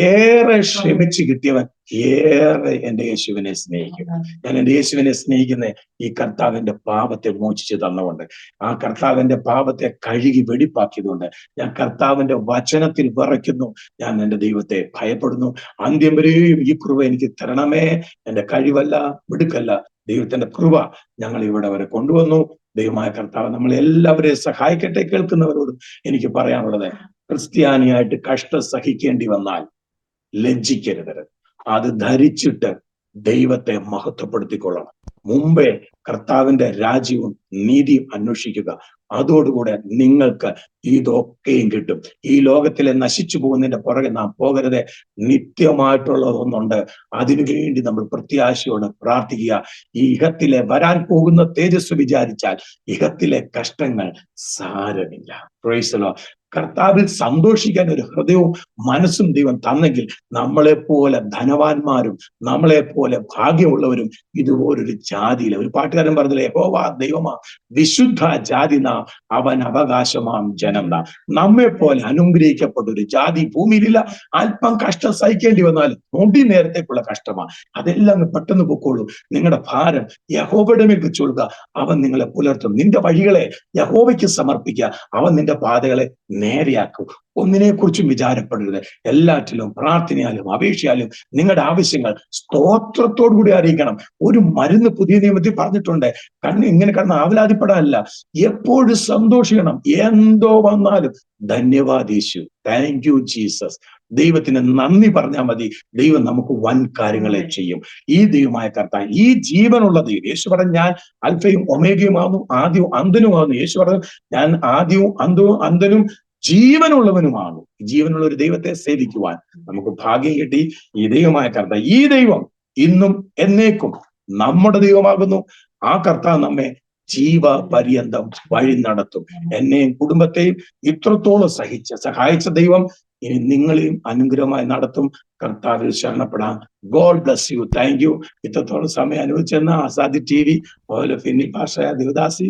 [SPEAKER 3] ഏറെ ക്ഷമിച്ച് കിട്ടിയവൻ ഏറെ എന്റെ യേശുവിനെ സ്നേഹിക്കും. ഞാൻ എന്റെ യേശുവിനെ സ്നേഹിക്കുന്ന ഈ കർത്താവിന്റെ പാപത്തെ മോചിച്ച് തന്നുകൊണ്ട്, ആ കർത്താവിന്റെ പാപത്തെ കഴുകി വെടിപ്പാക്കിയതുകൊണ്ട് ഞാൻ കർത്താവിന്റെ വചനത്തിൽ വിറയ്ക്കുന്നു. ഞാൻ എന്റെ ദൈവത്തെ ഭയപ്പെടുന്നു. അന്ത്യം വരെയും ഈ കൃപ എനിക്ക് തരണമേ. എന്റെ കഴിവല്ല, മിടുക്കല്ല, ദൈവത്തിന്റെ കൃപ ഞങ്ങൾ ഇവിടെ വരെ കൊണ്ടുവന്നു. ദൈവമായ കർത്താവ് നമ്മളെല്ലാവരെയും സഹായിക്കട്ടെ. കേൾക്കുന്നവരോടും എനിക്ക് പറയാനുള്ളത്, ക്രിസ്ത്യാനിയായിട്ട് കഷ്ടം സഹിക്കേണ്ടി വന്നാൽ ലജ്ജിക്കരുത്. അത് ധരിച്ചിട്ട് ദൈവത്തെ മഹത്വപ്പെടുത്തിക്കൊള്ളണം. മുമ്പേ കർത്താവിന്റെ രാജ്യവും നീതിയും അന്വേഷിക്കുക. അതോടുകൂടെ നിങ്ങൾക്ക് ഇതൊക്കെയും കിട്ടും. ഈ ലോകത്തിലെ നശിച്ചു പോകുന്നതിന്റെ പുറകെ നാം പോകരുത്. നിത്യമായിട്ടുള്ളതൊന്നുണ്ട്. അതിനുവേണ്ടി നമ്മൾ പ്രത്യാശയോടെ പ്രാർത്ഥിക്കുക. ഈ ഇഹത്തിലെ വരാൻ പോകുന്ന തേജസ് വിചാരിച്ചാൽ ഇഹത്തിലെ കഷ്ടങ്ങൾ സാരമില്ല. Praise the Lord. കർത്താവിൽ സന്തോഷിക്കാൻ ഒരു ഹൃദയവും മനസ്സും ദൈവം തന്നെങ്കിൽ നമ്മളെപ്പോലെ ധനവാന്മാരും നമ്മളെപ്പോലെ ഭാഗ്യമുള്ളവരും ഇതുപോലൊരു ജാതിയില്ല. ഒരു പാട്ടുകാരൻ പറഞ്ഞില്ലേ, യഹോവ ദൈവമാ വിശുദ്ധ ജാതി നാം, അവൻ അവകാശമാം ജനം നാം. നമ്മെപ്പോലെ അനുഗ്രഹിക്കപ്പെട്ട ഒരു ജാതി ഭൂമിയിലില്ല. അല്പം കഷ്ടം സഹിക്കേണ്ടി വന്നാൽ നൊടി നേരത്തേക്കുള്ള കഷ്ടമാണ്. അതെല്ലാം അങ്ങ് പെട്ടെന്ന് പൊക്കോളൂ. നിങ്ങളുടെ ഭാരം യഹോവയുടെ മേൽ വെച്ചു കൊടുക്കുക. അവൻ നിങ്ങളെ പുലർത്തും. നിന്റെ വഴികളെ യഹോവയ്ക്ക് സമർപ്പിക്കുക. അവൻ നിന്റെ പാതകളെ നേരെയാക്കും. ഒന്നിനെ കുറിച്ചും വിചാരപ്പെടരുത്. എല്ലാറ്റിലും പ്രാർത്ഥനയാലും അപേക്ഷയാലും നിങ്ങളുടെ ആവശ്യങ്ങൾ സ്തോത്രത്തോടു കൂടി അറിയിക്കണം. ഒരു മരുന്ന് പുതിയ നിയമത്തിൽ പറഞ്ഞിട്ടുണ്ട്, ഇങ്ങനെ കിടന്ന് ആവലാതിപ്പെടാനല്ല, എപ്പോഴും സന്തോഷിക്കണം. എന്തോ വന്നാലും ധന്യവാദ് യേശു, താങ്ക് യു ജീസസ്. ദൈവത്തിന് നന്ദി പറഞ്ഞാൽ മതി. ദൈവം നമുക്ക് വൻ കാര്യങ്ങളെ ചെയ്യും. ഈ ദൈവമായ കർത്താൻ, ഈ ജീവനുള്ള ദൈവം. യേശു പറഞ്ഞു, ഞാൻ അൽഫയും ഒമേഗയുമാകുന്നു, ആദ്യവും അന്തനുമാകുന്നു. യേശു പറഞ്ഞു, ഞാൻ ആദ്യവും അന്തനും ജീവനുള്ളവനുമാണ്. ജീവനുള്ള ഒരു ദൈവത്തെ സേവിക്കുവാൻ നമുക്ക് ഭാഗ്യം കിട്ടി. ഈ ദൈവമായ കർത്താൻ, ഈ ദൈവം ഇന്നും എന്നേക്കും നമ്മുടെ ദൈവമാകുന്നു. ആ കർത്താവ് നമ്മെ ജീവപര്യന്തം വഴി നടത്തും. എന്നെയും കുടുംബത്തെയും ഇത്രത്തോളം സഹായിച്ച ദൈവം ഇനി നിങ്ങളെയും അനുഗ്രഹമായി നടത്തും. കർത്താവിൽ ശരണപ്പെടാം. God bless you. Thank you. ഇത്രത്തോളം സമയം അനുവദിച്ചെന്ന ആസാദി TV, അതുപോലെ ഫിന്നി ഭാഷ, ദേവദാസി,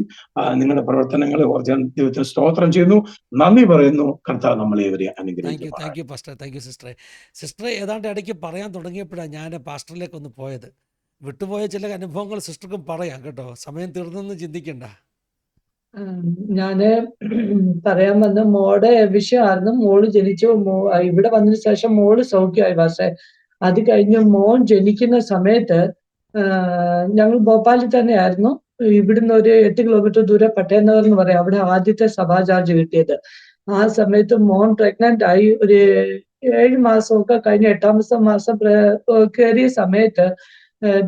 [SPEAKER 3] നിങ്ങളുടെ പ്രവർത്തനങ്ങളെ ദൈവത്തിന് സ്തോത്രം ചെയ്യുന്നു. നന്ദി പറയുന്നു. കർത്താവ് നമ്മളേവരെയും അനുഗ്രഹിക്കും.
[SPEAKER 2] Thank you pastor. Thank you സിസ്റ്ററെ. സിസ്റ്ററെ ഏതാണ്ട് ഇടയ്ക്ക് പറയാൻ തുടങ്ങിയപ്പോഴാണ് ഞാൻ പാസ്റ്ററിലേക്ക് ഒന്ന് പോയത്. വിട്ടുപോയ ചില അനുഭവങ്ങൾ സിസ്റ്റർക്കും പറയാം കേട്ടോ. സമയം തീർന്നെന്ന് ചിന്തിക്കണ്ട.
[SPEAKER 4] ഞാന് പറയാൻ വന്ന മോളുടെ വിഷയമായിരുന്നു. മോള് ജനിച്ചു. ഇവിടെ വന്നതിന് ശേഷം മോള് സൗഖ്യമായി. പക്ഷേ അത് കഴിഞ്ഞ് മോൻ ജനിക്കുന്ന സമയത്ത് ഞങ്ങൾ ഭോപ്പാലിൽ തന്നെയായിരുന്നു. ഇവിടുന്ന് ഒരു 8 കിലോമീറ്റർ ദൂരെ പട്ടേനഗർ എന്ന് പറയാം, അവിടെ ആദ്യത്തെ സഭാ ചാർജ് കിട്ടിയത്. ആ സമയത്ത് മോൻ പ്രഗ്നന്റ് ആയി. ഒരു 7 മാസമൊക്കെ കഴിഞ്ഞ് 8ാമത്തെ മാസം കയറിയ സമയത്ത്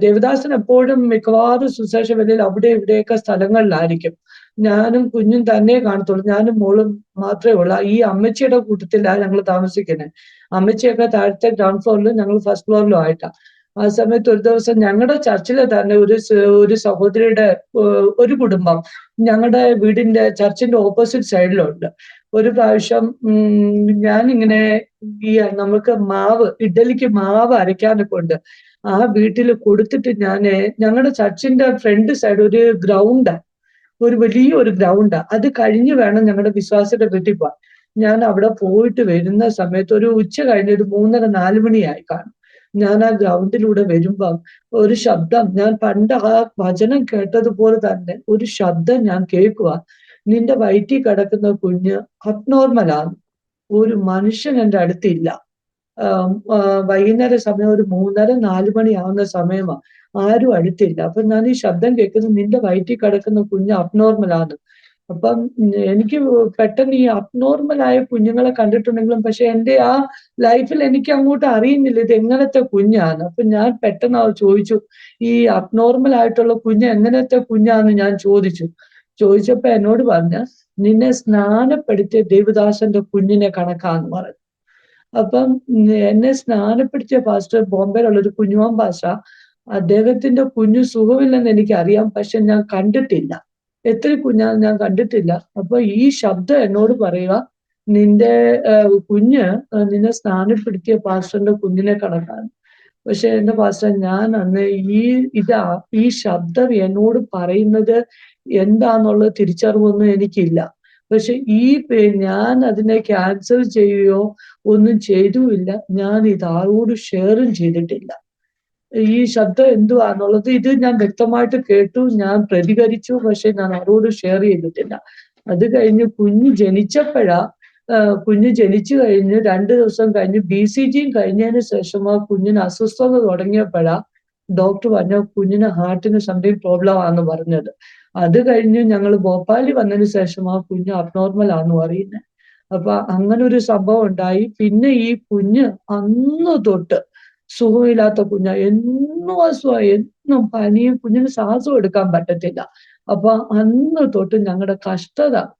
[SPEAKER 4] ദേവദാസൻ എപ്പോഴും മിക്കവാറും സുശേഷ വേലയിൽ അവിടെ ഇവിടെയൊക്കെ സ്ഥലങ്ങളിലായിരിക്കും. ഞാനും കുഞ്ഞും തന്നെ കാണത്തുള്ളൂ. ഞാനും മോളും മാത്രമേ ഉള്ളൂ. ഈ അമ്മച്ചിയുടെ കൂട്ടത്തിലാണ് ഞങ്ങൾ താമസിക്കുന്നത്. അമ്മച്ചിയൊക്കെ താഴത്തെ ഗ്രൗണ്ട് ഫ്ലോറിലും ഞങ്ങൾ ഫസ്റ്റ് ഫ്ലോറിലും ആയിട്ടാണ്. ആ സമയത്ത് ഒരു ദിവസം ഞങ്ങളുടെ ചർച്ചിലെ തന്നെ ഒരു സഹോദരിയുടെ ഒരു കുടുംബം ഞങ്ങളുടെ വീടിന്റെ ചർച്ചിന്റെ ഓപ്പോസിറ്റ് സൈഡിലുണ്ട്. ഒരു പ്രാവശ്യം ഞാനിങ്ങനെ നമുക്ക് ഇഡ്ഡലിക്ക് മാവ് അരയ്ക്കാനൊക്കെ ഉണ്ട്. ആ വീട്ടിൽ കൊടുത്തിട്ട് ഞങ്ങളുടെ ചർച്ചിന്റെ ഫ്രണ്ട് സൈഡ് ഒരു ഗ്രൗണ്ടാണ്, ഒരു വലിയൊരു ഗ്രൗണ്ടാ. അത് കഴിഞ്ഞ് വേണം ഞങ്ങളുടെ വിശ്വാസിയുടെ വീട്ടിൽ പോവാൻ. ഞാൻ അവിടെ പോയിട്ട് വരുന്ന സമയത്ത് ഒരു ഉച്ച കഴിഞ്ഞ് ഒരു 3:30-4 മണിയായി കാണും. ഞാൻ ആ ഗ്രൗണ്ടിലൂടെ വരുമ്പം ഒരു ശബ്ദം, ഞാൻ പണ്ട് ആ വചനം കേട്ടതുപോലെ തന്നെ ഒരു ശബ്ദം ഞാൻ കേൾക്കുക, നിന്റെ വയറ്റിൽ കിടക്കുന്ന കുഞ്ഞ് അബ്നോർമലാണ്. ഒരു മനുഷ്യൻ എൻ്റെ അടുത്തില്ല. വൈകുന്നേര സമയം ഒരു 3:30-4 മണിയാവുന്ന സമയമാണ്. ആരും അടുത്തില്ല. അപ്പൊ ഞാൻ ഈ ശബ്ദം കേൾക്കുന്നത് നിന്റെ വയറ്റിൽ കിടക്കുന്ന കുഞ്ഞ് അബ്നോർമലാണ്. അപ്പം എനിക്ക് പെട്ടെന്ന് ഈ അബ്നോർമലായ കുഞ്ഞുങ്ങളെ കണ്ടിട്ടുണ്ടെങ്കിലും പക്ഷെ എൻ്റെ ആ ലൈഫിൽ എനിക്ക് അങ്ങോട്ട് അറിയുന്നില്ല ഇത് എങ്ങനത്തെ കുഞ്ഞാണ്. അപ്പൊ ഞാൻ പെട്ടെന്ന് ചോദിച്ചു, ഈ അബ്നോർമൽ ആയിട്ടുള്ള കുഞ്ഞ് എങ്ങനത്തെ കുഞ്ഞാന്ന് ഞാൻ ചോദിച്ചപ്പോ എന്നോട് പറഞ്ഞ, നിന്നെ സ്നാനപ്പെടുത്തിയ ദേവദാസന്റെ കുഞ്ഞിനെ കണക്കാന്ന് പറഞ്ഞു. അപ്പം എന്നെ സ്നാനപ്പെടുത്തിയ പാസ്റ്റർ ബോംബെയിലുള്ള ഒരു കുഞ്ഞുമാൻ പാസ്റ്റർ, അദ്ദേഹത്തിന്റെ കുഞ്ഞ് സുഖമില്ലെന്ന് എനിക്കറിയാം, പക്ഷെ ഞാൻ കണ്ടിട്ടില്ല. എത്ര കുഞ്ഞാന്ന് ഞാൻ കണ്ടിട്ടില്ല. അപ്പൊ ഈ ശബ്ദം എന്നോട് പറയുക, നിന്റെ കുഞ്ഞ് നിന്നെ സ്നാനപ്പെടുത്തിയ പാസ്റ്ററിന്റെ കുഞ്ഞിനെ കണക്കാണ്. പക്ഷെ എന്റെ പാസ്റ്റർ, ഞാൻ അന്ന് ഈ ശബ്ദം എന്നോട് പറയുന്നത് എന്താന്നുള്ളത് തിരിച്ചറിവൊന്നും എനിക്കില്ല. പക്ഷെ ഞാൻ അതിനെ ക്യാൻസൽ ചെയ്യുകയോ ഒന്നും ചെയ്തുമില്ല. ഞാൻ ഇത് ആരോടും ഷെയറും ചെയ്തിട്ടില്ല. ഈ ശബ്ദം എന്തുവാന്നുള്ളത് ഞാൻ വ്യക്തമായിട്ട് കേട്ടു, ഞാൻ പ്രതികരിച്ചു, പക്ഷെ ഞാൻ ആരോടും ഷെയർ ചെയ്തിട്ടില്ല. അത് കഴിഞ്ഞ് കുഞ്ഞ് ജനിച്ചു കഴിഞ്ഞ് 2 ദിവസം കഴിഞ്ഞ് BCGയും കഴിഞ്ഞതിന് ശേഷം ആ കുഞ്ഞിന് അസ്വസ്ഥത തുടങ്ങിയപ്പോഴാ ഡോക്ടർ പറഞ്ഞു കുഞ്ഞിന് ഹാർട്ടിന് സംതിങ് പ്രോബ്ലം ആണെന്ന് പറഞ്ഞത്. അത് കഴിഞ്ഞ് ഞങ്ങൾ ഭോപ്പാലിൽ വന്നതിന് ശേഷം ആ കുഞ്ഞ് അബ്നോർമൽ ആണെന്ന് അറിയുന്നത്. അപ്പൊ അങ്ങനെ ഒരു സംഭവം ഉണ്ടായി. പിന്നെ ഈ കുഞ്ഞ് അന്ന് തൊട്ട് സുഖമില്ലാത്ത കുഞ്ഞാ. എന്നും അസുഖം, എന്നും പനിയും, കുഞ്ഞിന് ശ്വാസം എടുക്കാൻ പറ്റത്തില്ല. അപ്പൊ അന്ന് തൊട്ട് ഞങ്ങളുടെ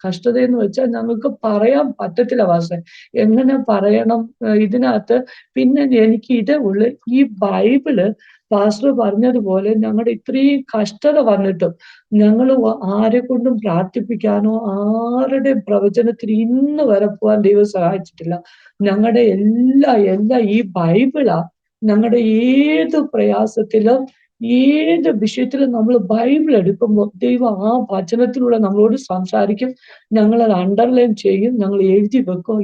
[SPEAKER 4] കഷ്ടതയെന്ന് വെച്ചാൽ ഞങ്ങൾക്ക് പറയാൻ പറ്റത്തില്ല പാസ്റ്ററെ. എങ്ങനെ പറയണം? ഇതിനകത്ത് പിന്നെ എനിക്ക് ഇതേ ഉള്ളു, ഈ ബൈബിള് പാസ്റ്റർ പറഞ്ഞതുപോലെ ഞങ്ങളുടെ ഇത്രയും കഷ്ടത വന്നിട്ടും ഞങ്ങൾ ആരെക്കൊണ്ടും പ്രാർത്ഥിപ്പിക്കാനോ ആരുടെയും പ്രവചനത്തിന് ഇന്ന് വരെ പോകാൻ ദൈവം സഹായിച്ചിട്ടില്ല. ഞങ്ങളുടെ എല്ലാം ഈ ബൈബിളാ. ഞങ്ങളുടെ ഏത് പ്രയാസത്തിലും ഏത് വിഷയത്തിലും നമ്മൾ ബൈബിൾ എടുക്കുമ്പോൾ ദൈവം ആ വചനത്തിലൂടെ നമ്മളോട് സംസാരിക്കും. ഞങ്ങളത് അണ്ടർലൈൻ ചെയ്യും, ഞങ്ങൾ എഴുതി വെക്കും,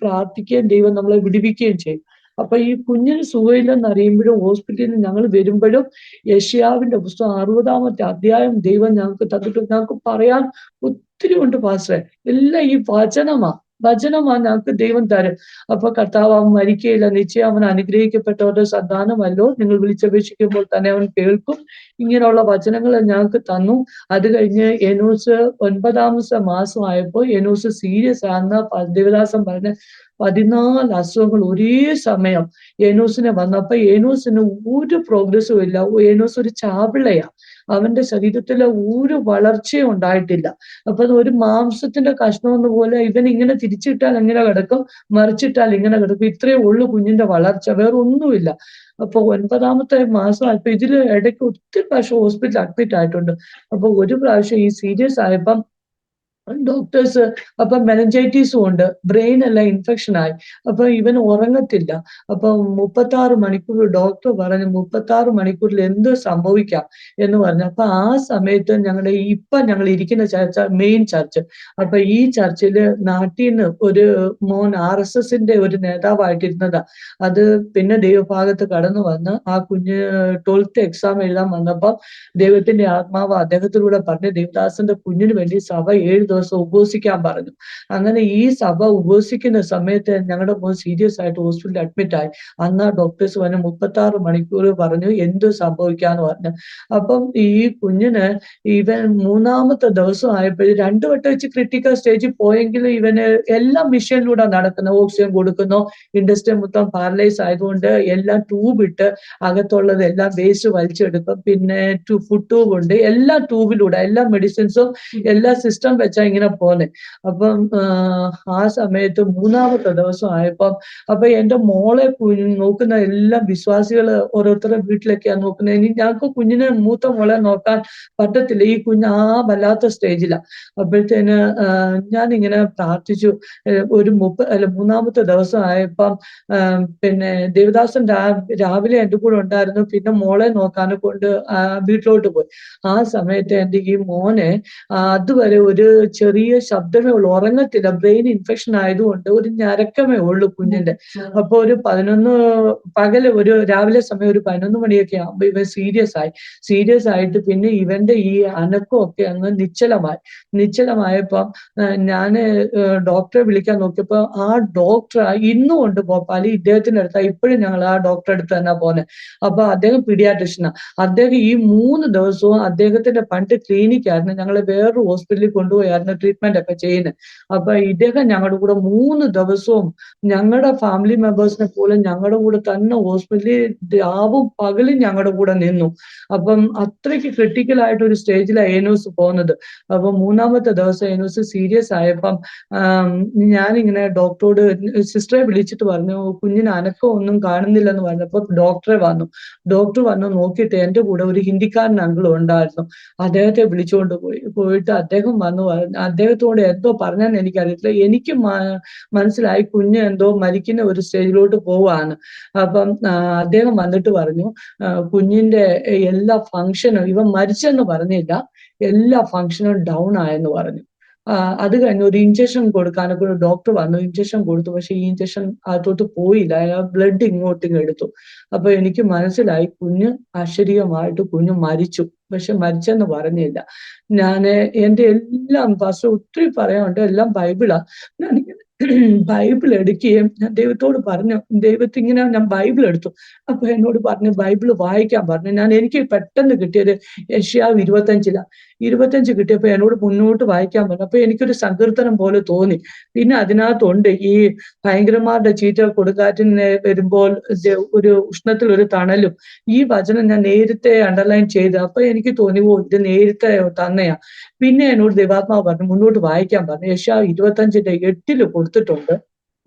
[SPEAKER 4] പ്രാർത്ഥിക്കുകയും ദൈവം നമ്മളെ വിടുവിക്കുകയും ചെയ്യും. അപ്പൊ ഈ കുഞ്ഞിന് സുഖമില്ലെന്ന് അറിയുമ്പോഴും ഹോസ്പിറ്റലിൽ നിന്ന് ഞങ്ങൾ വരുമ്പോഴും യെശയ്യാവിന്റെ പുസ്തകം 60-ാമത്തെ അധ്യായം ദൈവം ഞങ്ങൾക്ക് തന്നിട്ട് ഞങ്ങൾക്ക് പറയാൻ ഒത്തിരി ഉണ്ട് പാസ്റ്ററെ. എല്ലാം ഈ വചനമാ ഞങ്ങൾക്ക് ദൈവം തരും. അപ്പൊ കർത്താവ് അവൻ മരിക്കുകയില്ല, നിശ്ചയം അവൻ അനുഗ്രഹിക്കപ്പെട്ടവരുടെ സന്താനമല്ലോ, നിങ്ങൾ വിളിച്ചപേക്ഷിക്കുമ്പോൾ തന്നെ അവൻ കേൾക്കും. ഇങ്ങനെയുള്ള വചനങ്ങൾ ഞങ്ങൾക്ക് തന്നു. അത് കഴിഞ്ഞ് എനോസ് 9-ാമത്തെ മാസമായപ്പോൾ എനോസ് സീരിയസ് ആണെന്ന് ദേവദാസൻ പറഞ്ഞ 14 അസുഖങ്ങൾ ഒരേ സമയം എനോസിനെ വന്നപ്പോ എനോസിന് ഒരു പ്രോഗ്രസ്സും ഇല്ല. എനോസ് ഒരു ചാപിള്ളയാ. അവന്റെ ശരീരത്തിലെ ഒരു വളർച്ചയും ഉണ്ടായിട്ടില്ല. അപ്പൊ ഒരു മാംസത്തിന്റെ കഷ്ണം പോലെ ഇവൻ ഇങ്ങനെ തിരിച്ചിട്ടാൽ എങ്ങനെ കിടക്കും, മറിച്ചിട്ടാൽ ഇങ്ങനെ കിടക്കും. ഇത്രയേ ഉള്ളൂ കുഞ്ഞിന്റെ വളർച്ച, വേറെ ഒന്നുമില്ല. അപ്പൊ 9-ാമത്തെ മാസം ആയപ്പോ ഇതില് ഇടയ്ക്ക് ഒത്തിരി പ്രാവശ്യം ഹോസ്പിറ്റലിൽ അഡ്മിറ്റ് ആയിട്ടുണ്ട്. അപ്പൊ ഒരു പ്രാവശ്യം ഈ സീരിയസ് ആയപ്പം ഡോക്ടേഴ്സ് അപ്പൊ മെനഞ്ചൈറ്റീസും ഉണ്ട്, ബ്രെയിൻ എല്ലാം ഇൻഫെക്ഷൻ ആയി. അപ്പൊ ഇവൻ ഉറങ്ങത്തില്ല. അപ്പൊ 36 മണിക്കൂർ ഡോക്ടർ പറഞ്ഞു 36 മണിക്കൂറിൽ എന്ത് സംഭവിക്കാം എന്ന് പറഞ്ഞു. അപ്പൊ ആ സമയത്ത് ഞങ്ങൾ ഇരിക്കുന്ന ചർച്ച മെയിൻ ചർച്ച്. അപ്പൊ ഈ ചർച്ചില് നാട്ടിൽ നിന്ന് ഒരു മോൻ RSSന്റെ ഒരു നേതാവായിട്ടിരുന്നതാ. അത് പിന്നെ ദൈവഭാഗത്ത് കടന്നു വന്ന് ആ കുഞ്ഞ് 12th എക്സാം എഴുതാൻ വന്നപ്പം ദൈവത്തിന്റെ ആത്മാവ് അദ്ദേഹത്തിലൂടെ പറഞ്ഞ് ദേവദാസന്റെ കുഞ്ഞിന് വേണ്ടി സഭ 7 ദിവസം ഉപവസിക്കാൻ പറഞ്ഞു. അങ്ങനെ ഈ സഭ ഉപവസിക്കുന്ന സമയത്ത് ഞങ്ങളുടെ മോൻ സീരിയസ് ആയിട്ട് ഹോസ്പിറ്റലിൽ അഡ്മിറ്റ് ആയി. അന്ന് ഡോക്ടേഴ്സ് പറഞ്ഞു 36 മണിക്കൂർ പറഞ്ഞു എന്ത് സംഭവിക്കാന്ന് പറഞ്ഞു. അപ്പം ഈ കുഞ്ഞിന് ഇവൻ 3-ാമത്തെ ദിവസം ആയപ്പോൾ 2 വട്ടം വെച്ച് ക്രിട്ടിക്കൽ സ്റ്റേജിൽ പോയെങ്കിലും ഇവന് എല്ലാം മിഷനിലൂടെ നടക്കുന്നു. ഓക്സിജൻ കൊടുക്കുന്നു, ഇൻഡസ്ട്രി മൊത്തം പാരലൈസ് ആയതുകൊണ്ട് എല്ലാം ട്യൂബ് ഇട്ട് അകത്തുള്ളത് എല്ലാം വേസ്റ്റ് വലിച്ചെടുക്കും. പിന്നെ ഫുഡ് ട്യൂബ് ഉണ്ട്, എല്ലാ ട്യൂബിലൂടെ എല്ലാ മെഡിസിൻസും എല്ലാ സിസ്റ്റം വെച്ചാ ഇങ്ങനെ പോന്നെ. അപ്പം ആ സമയത്ത് 3-ാമത്തെ ദിവസം ആയപ്പം അപ്പൊ എന്റെ മോളെ നോക്കുന്ന എല്ലാ വിശ്വാസികള് ഓരോരുത്തരുടെ വീട്ടിലൊക്കെയാ നോക്കുന്നത്. ഇനി ഞങ്ങൾക്ക് കുഞ്ഞിനെ മൂത്ത മോളെ നോക്കാൻ പറ്റത്തില്ല, ഈ കുഞ്ഞ് വല്ലാത്ത സ്റ്റേജിലാ. അപ്പോഴത്തേന് ഞാനിങ്ങനെ പ്രാർത്ഥിച്ചു. ഒരു 3-ാമത്തെ ദിവസം ആയപ്പം പിന്നെ ദേവദാസൻ രാവിലെ എന്റെ കൂടെ ഉണ്ടായിരുന്നു. പിന്നെ മോളെ നോക്കാനെ കൊണ്ട് വീട്ടിലോട്ട് പോയി. ആ സമയത്ത് എന്റെ ഈ മോനെ അതുവരെ ഒരു ചെറിയ ശബ്ദമേ ഉള്ളൂ, ഉറങ്ങത്തില്ല. ബ്രെയിൻ ഇൻഫെക്ഷൻ ആയതുകൊണ്ട് ഒരു ഞരക്കമേ ഉള്ളൂ കുഞ്ഞിന്റെ. അപ്പൊ ഒരു രാവിലെ സമയം ഒരു 11 മണിയൊക്കെ ആകുമ്പോ ഇവൻ സീരിയസ് ആയിട്ട് പിന്നെ ഇവന്റെ ഈ അനക്കമൊക്കെ അങ്ങ് നിശ്ചലമായപ്പം ഞാന് ഡോക്ടറെ വിളിക്കാൻ നോക്കിയപ്പോ ആ ഡോക്ടർ ഇന്നും ഉണ്ട് ഭോപ്പാലി, ഇദ്ദേഹത്തിന്റെ അടുത്താ. ഇപ്പോഴും ഞങ്ങൾ ആ ഡോക്ടറെ അടുത്ത് തന്നെ പോന്നെ. അപ്പൊ അദ്ദേഹം പീഡിയാട്രിഷ്യനാ. അദ്ദേഹം ഈ 3 ദിവസവും അദ്ദേഹത്തിന്റെ പണ്ട് ക്ലിനിക്കായിരുന്നു, ഞങ്ങളെ വേറൊരു ഹോസ്പിറ്റലിൽ കൊണ്ടുപോയായിരുന്നു ആയിരുന്നു ട്രീറ്റ്മെന്റ് ഒക്കെ ചെയ്യുന്നത്. അപ്പൊ ഇദ്ദേഹം ഞങ്ങളുടെ കൂടെ 3 ദിവസവും ഞങ്ങളുടെ ഫാമിലി മെമ്പേഴ്സിനെ പോലെ ഞങ്ങളുടെ കൂടെ തന്നെ ഹോസ്പിറ്റലിൽ രാവും പകലും ഞങ്ങളുടെ കൂടെ നിന്നു. അപ്പം അത്രയ്ക്ക് ക്രിട്ടിക്കൽ ആയിട്ട് ഒരു സ്റ്റേജിലാണ് ഏനോസ് പോകുന്നത്. അപ്പൊ 3-ാമത്തെ ദിവസം ഏനോസ് സീരിയസ് ആയപ്പം ഞാനിങ്ങനെ ഡോക്ടറോട് സിസ്റ്ററെ വിളിച്ചിട്ട് പറഞ്ഞു, കുഞ്ഞിന് അനക്കം ഒന്നും കാണുന്നില്ലെന്ന് പറഞ്ഞപ്പോ ഡോക്ടർ വന്ന് നോക്കിയിട്ട് എന്റെ കൂടെ ഒരു ഹിന്ദിക്കാരൻ അങ്കിളും ഉണ്ടായിരുന്നു. അദ്ദേഹത്തെ വിളിച്ചുകൊണ്ട് പോയിട്ട് അദ്ദേഹം വന്നു അദ്ദേഹത്തോട് എന്തോ പറഞ്ഞെന്ന് എനിക്കറിയത്തില്ല. എനിക്ക് മനസ്സിലായി കുഞ്ഞ് എന്തോ മരിക്കുന്ന ഒരു സ്റ്റേജിലോട്ട് പോവാണ്. അപ്പം അദ്ദേഹം വന്നിട്ട് പറഞ്ഞു, കുഞ്ഞിന്റെ എല്ലാ ഫങ്ഷനും, ഇവൻ മരിച്ചെന്ന് പറഞ്ഞില്ല, എല്ലാ ഫങ്ഷനും ഡൗൺ ആയെന്ന് പറഞ്ഞു. അത് കഴിഞ്ഞ് ഒരു ഇഞ്ചക്ഷൻ കൊടുക്കാനൊക്കെ ഒരു ഡോക്ടർ വന്നു, ഇഞ്ചക്ഷൻ കൊടുത്തു. പക്ഷെ ഈ ഇഞ്ചക്ഷൻ അകത്തോട്ട് പോയില്ല, ബ്ലഡ് ഇങ്ങോട്ടും എടുത്തു. അപ്പൊ എനിക്ക് മനസ്സിലായി കുഞ്ഞ് അശരീരമായിട്ട് കുഞ്ഞ് മരിച്ചു, പക്ഷെ മരിച്ചെന്ന് പറഞ്ഞില്ല. എന്റെ എല്ലാം പാസ്റ്റർ ഒത്തിരി പറയാനുണ്ട്, എല്ലാം ബൈബിളാ. ഞാനിങ്ങനെ ബൈബിൾ എടുക്കുകയും ഞാൻ ദൈവത്തോട് പറഞ്ഞു, ദൈവത്തിങ്ങനെ ഞാൻ ബൈബിൾ എടുത്തു. അപ്പൊ എന്നോട് പറഞ്ഞു ബൈബിൾ വായിക്കാൻ പറഞ്ഞു. എനിക്ക് പെട്ടെന്ന് കിട്ടിയത് യെശയ്യാവ് 25 കിട്ടിയപ്പോ എന്നോട് മുന്നോട്ട് വായിക്കാൻ പറഞ്ഞു. അപ്പൊ എനിക്കൊരു സങ്കീർത്തനം പോലെ തോന്നി. പിന്നെ അതിനകത്തുണ്ട് ഈ ഭയങ്കരന്മാരുടെ ചീറ്റ കൊടുങ്കാറ്റിന് വരുമ്പോൾ ഒരു ഉഷ്ണത്തിൽ ഒരു തണലും. ഈ വചനം ഞാൻ നേരത്തെ അണ്ടർലൈൻ ചെയ്ത് അപ്പൊ എനിക്ക് തോന്നി, ഇത് നേരത്തെ തന്നെയാ. പിന്നെ എന്നോട് ദൈവാത്മാവ് പറഞ്ഞു മുന്നോട്ട് വായിക്കാൻ പറഞ്ഞു. യെശയ്യാവ് 25:8 കൊടുത്തിട്ടുണ്ട്,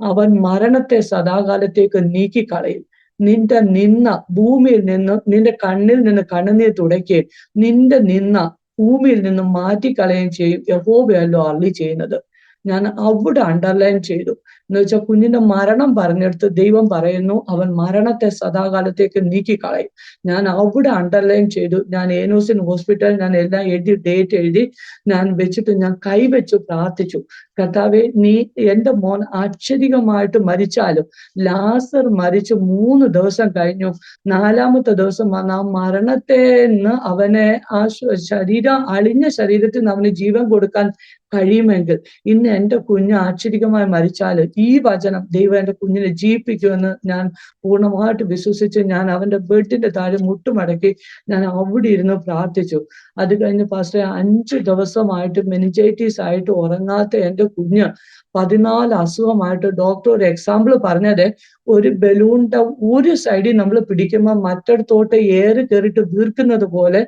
[SPEAKER 4] അവൻ മരണത്തെ സദാകാലത്തേക്ക് നീക്കിക്കളയും, നിന്റെ നിന്ന ഭൂമിയിൽ നിന്ന്, നിന്റെ കണ്ണിൽ നിന്ന് കണ്ണുനീർ തുടയ്ക്കുകയും നിന്റെ നിന്ന ഭൂമിയിൽ നിന്ന് മാറ്റിക്കളയുകയും ചെയ്യും, യഹോവയല്ലോ അരുളി ചെയ്യുന്നത്. ഞാൻ അവിടെ അണ്ടർലൈൻ ചെയ്തു. എന്ന് വെച്ചാൽ കുഞ്ഞിന്റെ മരണം പറഞ്ഞെടുത്ത് ദൈവം പറയുന്നു അവൻ മരണത്തെ സദാകാലത്തേക്ക് നീക്കിക്കളയും. ഞാൻ അവിടെ അണ്ടർലൈൻ ചെയ്തു. ഞാൻ ഏനോസിൻ ഹോസ്പിറ്റലിൽ ഞാൻ എല്ലാം എഴുതി, ഡേറ്റ് എഴുതി ഞാൻ വെച്ചിട്ട് ഞാൻ കൈവച്ചു പ്രാർത്ഥിച്ചു, കർത്താവേ, നീ എന്റെ മോൻ അക്ഷരികമായിട്ട് മരിച്ചാലും, ലാസർ മരിച്ച് 3 ദിവസം കഴിഞ്ഞു, 4-ാമത്തെ ദിവസം വന്ന് ആ മരണത്തെ നിന്ന് അവനെ ആ അളിഞ്ഞ ശരീരത്തിൽ നിന്ന് അവന് ജീവൻ കൊടുക്കാൻ കഴിയുമെങ്കിൽ ഇന്ന് എന്റെ കുഞ്ഞ് ആശ്ചര്യമായി മരിച്ചാൽ ഈ വചനം ദൈവം എന്റെ കുഞ്ഞിനെ ജീവിപ്പിക്കുമെന്ന് ഞാൻ പൂർണ്ണമായിട്ട് വിശ്വസിച്ച് ഞാൻ അവന്റെ ബെഡിന്റെ താഴെ മുട്ടുമടക്കി ഞാൻ അവിടെ ഇരുന്ന് പ്രാർത്ഥിച്ചു. അത് കഴിഞ്ഞ് പാസ്റ്റർ 5 ദിവസമായിട്ട് മെനിഞ്ചൈറ്റിസ് ആയിട്ട് ഉറങ്ങാത്ത എന്റെ കുഞ്ഞ് 14 അസുഖമായിട്ട് ഡോക്ടർ ഒരു എക്സാമ്പിൾ പറഞ്ഞത്, ഒരു ബലൂണിന്റെ ഒരു സൈഡിൽ നമ്മൾ പിടിക്കുമ്പോൾ മറ്റിടത്തോട്ട് ഏറി കയറിയിട്ട് വീർക്കുന്നത് പോലെ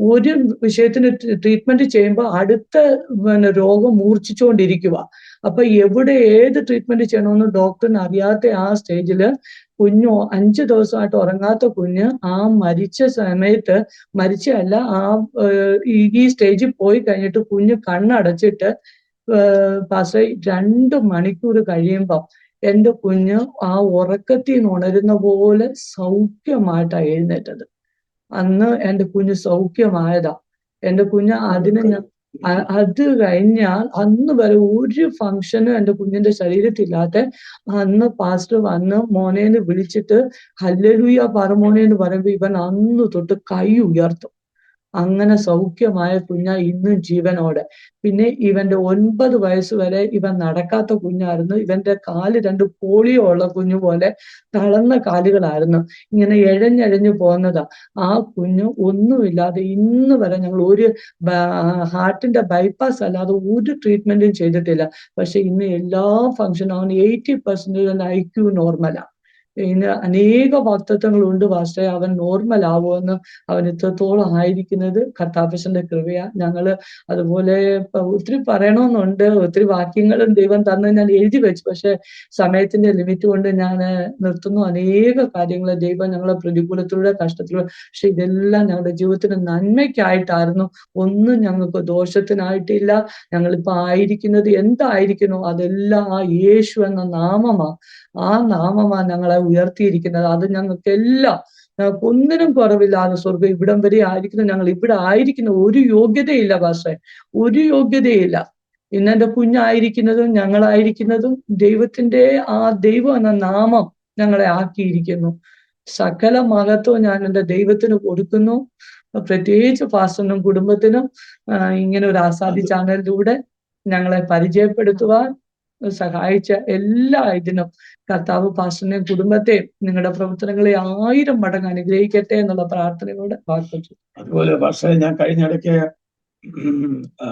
[SPEAKER 4] ഒരു വിഷയത്തിന് ട്രീറ്റ്മെന്റ് ചെയ്യുമ്പോൾ അടുത്ത രോഗം മൂർച്ഛിച്ചുകൊണ്ടിരിക്കുക. അപ്പൊ എവിടെ ഏത് ട്രീറ്റ്മെന്റ് ചെയ്യണമെന്ന് ഡോക്ടറിന് അറിയാത്ത ആ സ്റ്റേജില് കുഞ്ഞു 5 ദിവസമായിട്ട് ഉറങ്ങാത്ത കുഞ്ഞ് ആ മരിച്ച സമയത്ത്, മരിച്ചല്ല, ഈ സ്റ്റേജിൽ പോയി കഴിഞ്ഞിട്ട് കുഞ്ഞ് കണ്ണടച്ചിട്ട് പാസ്റ്റർ 2 മണിക്കൂർ കഴിയുമ്പോ എന്റെ കുഞ്ഞ് ആ ഉറക്കത്തിൽ നിന്ന് ഉണരുന്ന പോലെ സൗഖ്യമായിട്ടാണ് എഴുന്നേറ്റത്. അന്ന് എന്റെ കുഞ്ഞ് സൗഖ്യമായതാ. എന്റെ കുഞ്ഞ് അത് കഴിഞ്ഞാൽ അന്ന് വരെ ഒരു ഫംഗ്ഷനും എന്റെ കുഞ്ഞിന്റെ ശരീരത്തില്ലാത്ത അന്ന് പാസ്റ്റർ വന്ന് മോനേന്ന് വിളിച്ചിട്ട് ഹല്ലേലൂയ പറമോനെ എന്ന് പറയുമ്പോ ഇവൻ അന്ന് തൊട്ട് കൈ ഉയർത്തും. അങ്ങനെ സൗഖ്യമായ കുഞ്ഞ ഇന്നും ജീവനോടെ. പിന്നെ ഇവന്റെ 9 വയസ്സ് വരെ ഇവൻ നടക്കാത്ത കുഞ്ഞായിരുന്നു. ഇവന്റെ കാല് 2 പോളിയോ ഉള്ള കുഞ്ഞു പോലെ തളർന്ന കാലുകളായിരുന്നു, ഇങ്ങനെ എഴഞ്ഞെഴഞ്ഞു പോകുന്നതാ. ആ കുഞ്ഞ് ഒന്നുമില്ലാതെ ഇന്ന് വരെ ഞങ്ങൾ ഒരു ഹാർട്ടിന്റെ ബൈപ്പാസ് അല്ലാതെ ഒരു ട്രീറ്റ്മെന്റും ചെയ്തിട്ടില്ല. പക്ഷെ ഇന്ന് എല്ലാ ഫംഗ്ഷനും അവന് 80% IQ നോർമലാ. ഇന്ന് അനേക വാഗ്ദത്തങ്ങളുണ്ട് പാസ്റ്ററെ, അവൻ നോർമൽ ആവുമെന്ന്. അവൻ ഇത്രത്തോളം ആയിരിക്കുന്നത് കർത്താവിന്റെ കൃപയാ. ഞങ്ങള് അതുപോലെ ഒത്തിരി പറയണമെന്നുണ്ട്, ഒത്തിരി വാക്യങ്ങളും ദൈവം തന്ന് ഞാൻ എഴുതി വെച്ചു. പക്ഷെ സമയത്തിന്റെ ലിമിറ്റ് കൊണ്ട് ഞാൻ നിർത്തുന്നു. അനേക കാര്യങ്ങൾ ദൈവം ഞങ്ങളെ പ്രതികൂലത്തിലൂടെ, കഷ്ടത്തിലൂടെ, പക്ഷെ ഇതെല്ലാം ഞങ്ങളുടെ ജീവിതത്തിന് നന്മയ്ക്കായിട്ടായിരുന്നു, ഒന്നും ഞങ്ങൾക്ക് ദോഷത്തിനായിട്ടില്ല. ഞങ്ങളിപ്പോ ആയിരിക്കുന്നത് എന്തായിരിക്കുന്നു അതെല്ലാം ആ യേശു എന്ന നാമമാ. ആ നാമമാ ഞങ്ങളെ ഉയർത്തിയിരിക്കുന്നത്. അത് ഞങ്ങൾക്കെല്ലാം, ഞങ്ങൾക്ക് ഒന്നിനും കുറവില്ലാതെ സ്വർഗം ഇവിടം വരെ ആയിരിക്കുന്നു. ഞങ്ങൾ ഇവിടെ ആയിരിക്കുന്ന ഒരു യോഗ്യതയില്ല പാസ്റ്ററെ, ഒരു യോഗ്യതയില്ല. ഇന്നെന്റെ കുഞ്ഞായിരിക്കുന്നതും ഞങ്ങളായിരിക്കുന്നതും ദൈവത്തിന്റെ ആ ദൈവം എന്ന നാമം ഞങ്ങളെ ആക്കിയിരിക്കുന്നു. സകല മഹത്വം ഞാൻ എൻ്റെ ദൈവത്തിന് കൊടുക്കുന്നു. പ്രത്യേകിച്ച് പാസ്റ്ററിനും കുടുംബത്തിനും ഇങ്ങനെ ഒരു ആസാദി ചാനലിലൂടെ ഞങ്ങളെ പരിചയപ്പെടുത്തുവാൻ സഹായിച്ച എല്ലാ ഇതിനും കർത്താവ് പാസ്റ്ററിനെയും കുടുംബത്തെയും നിങ്ങളുടെ പ്രവർത്തനങ്ങളെ 1000 മടങ്ങ് അനുഗ്രഹിക്കട്ടെ എന്നുള്ള പ്രാർത്ഥനയോടെ വാഗ്ദാനം.
[SPEAKER 3] അതുപോലെ പക്ഷേ ഞാൻ കഴിഞ്ഞിടയ്ക്ക് ഉം, ആ,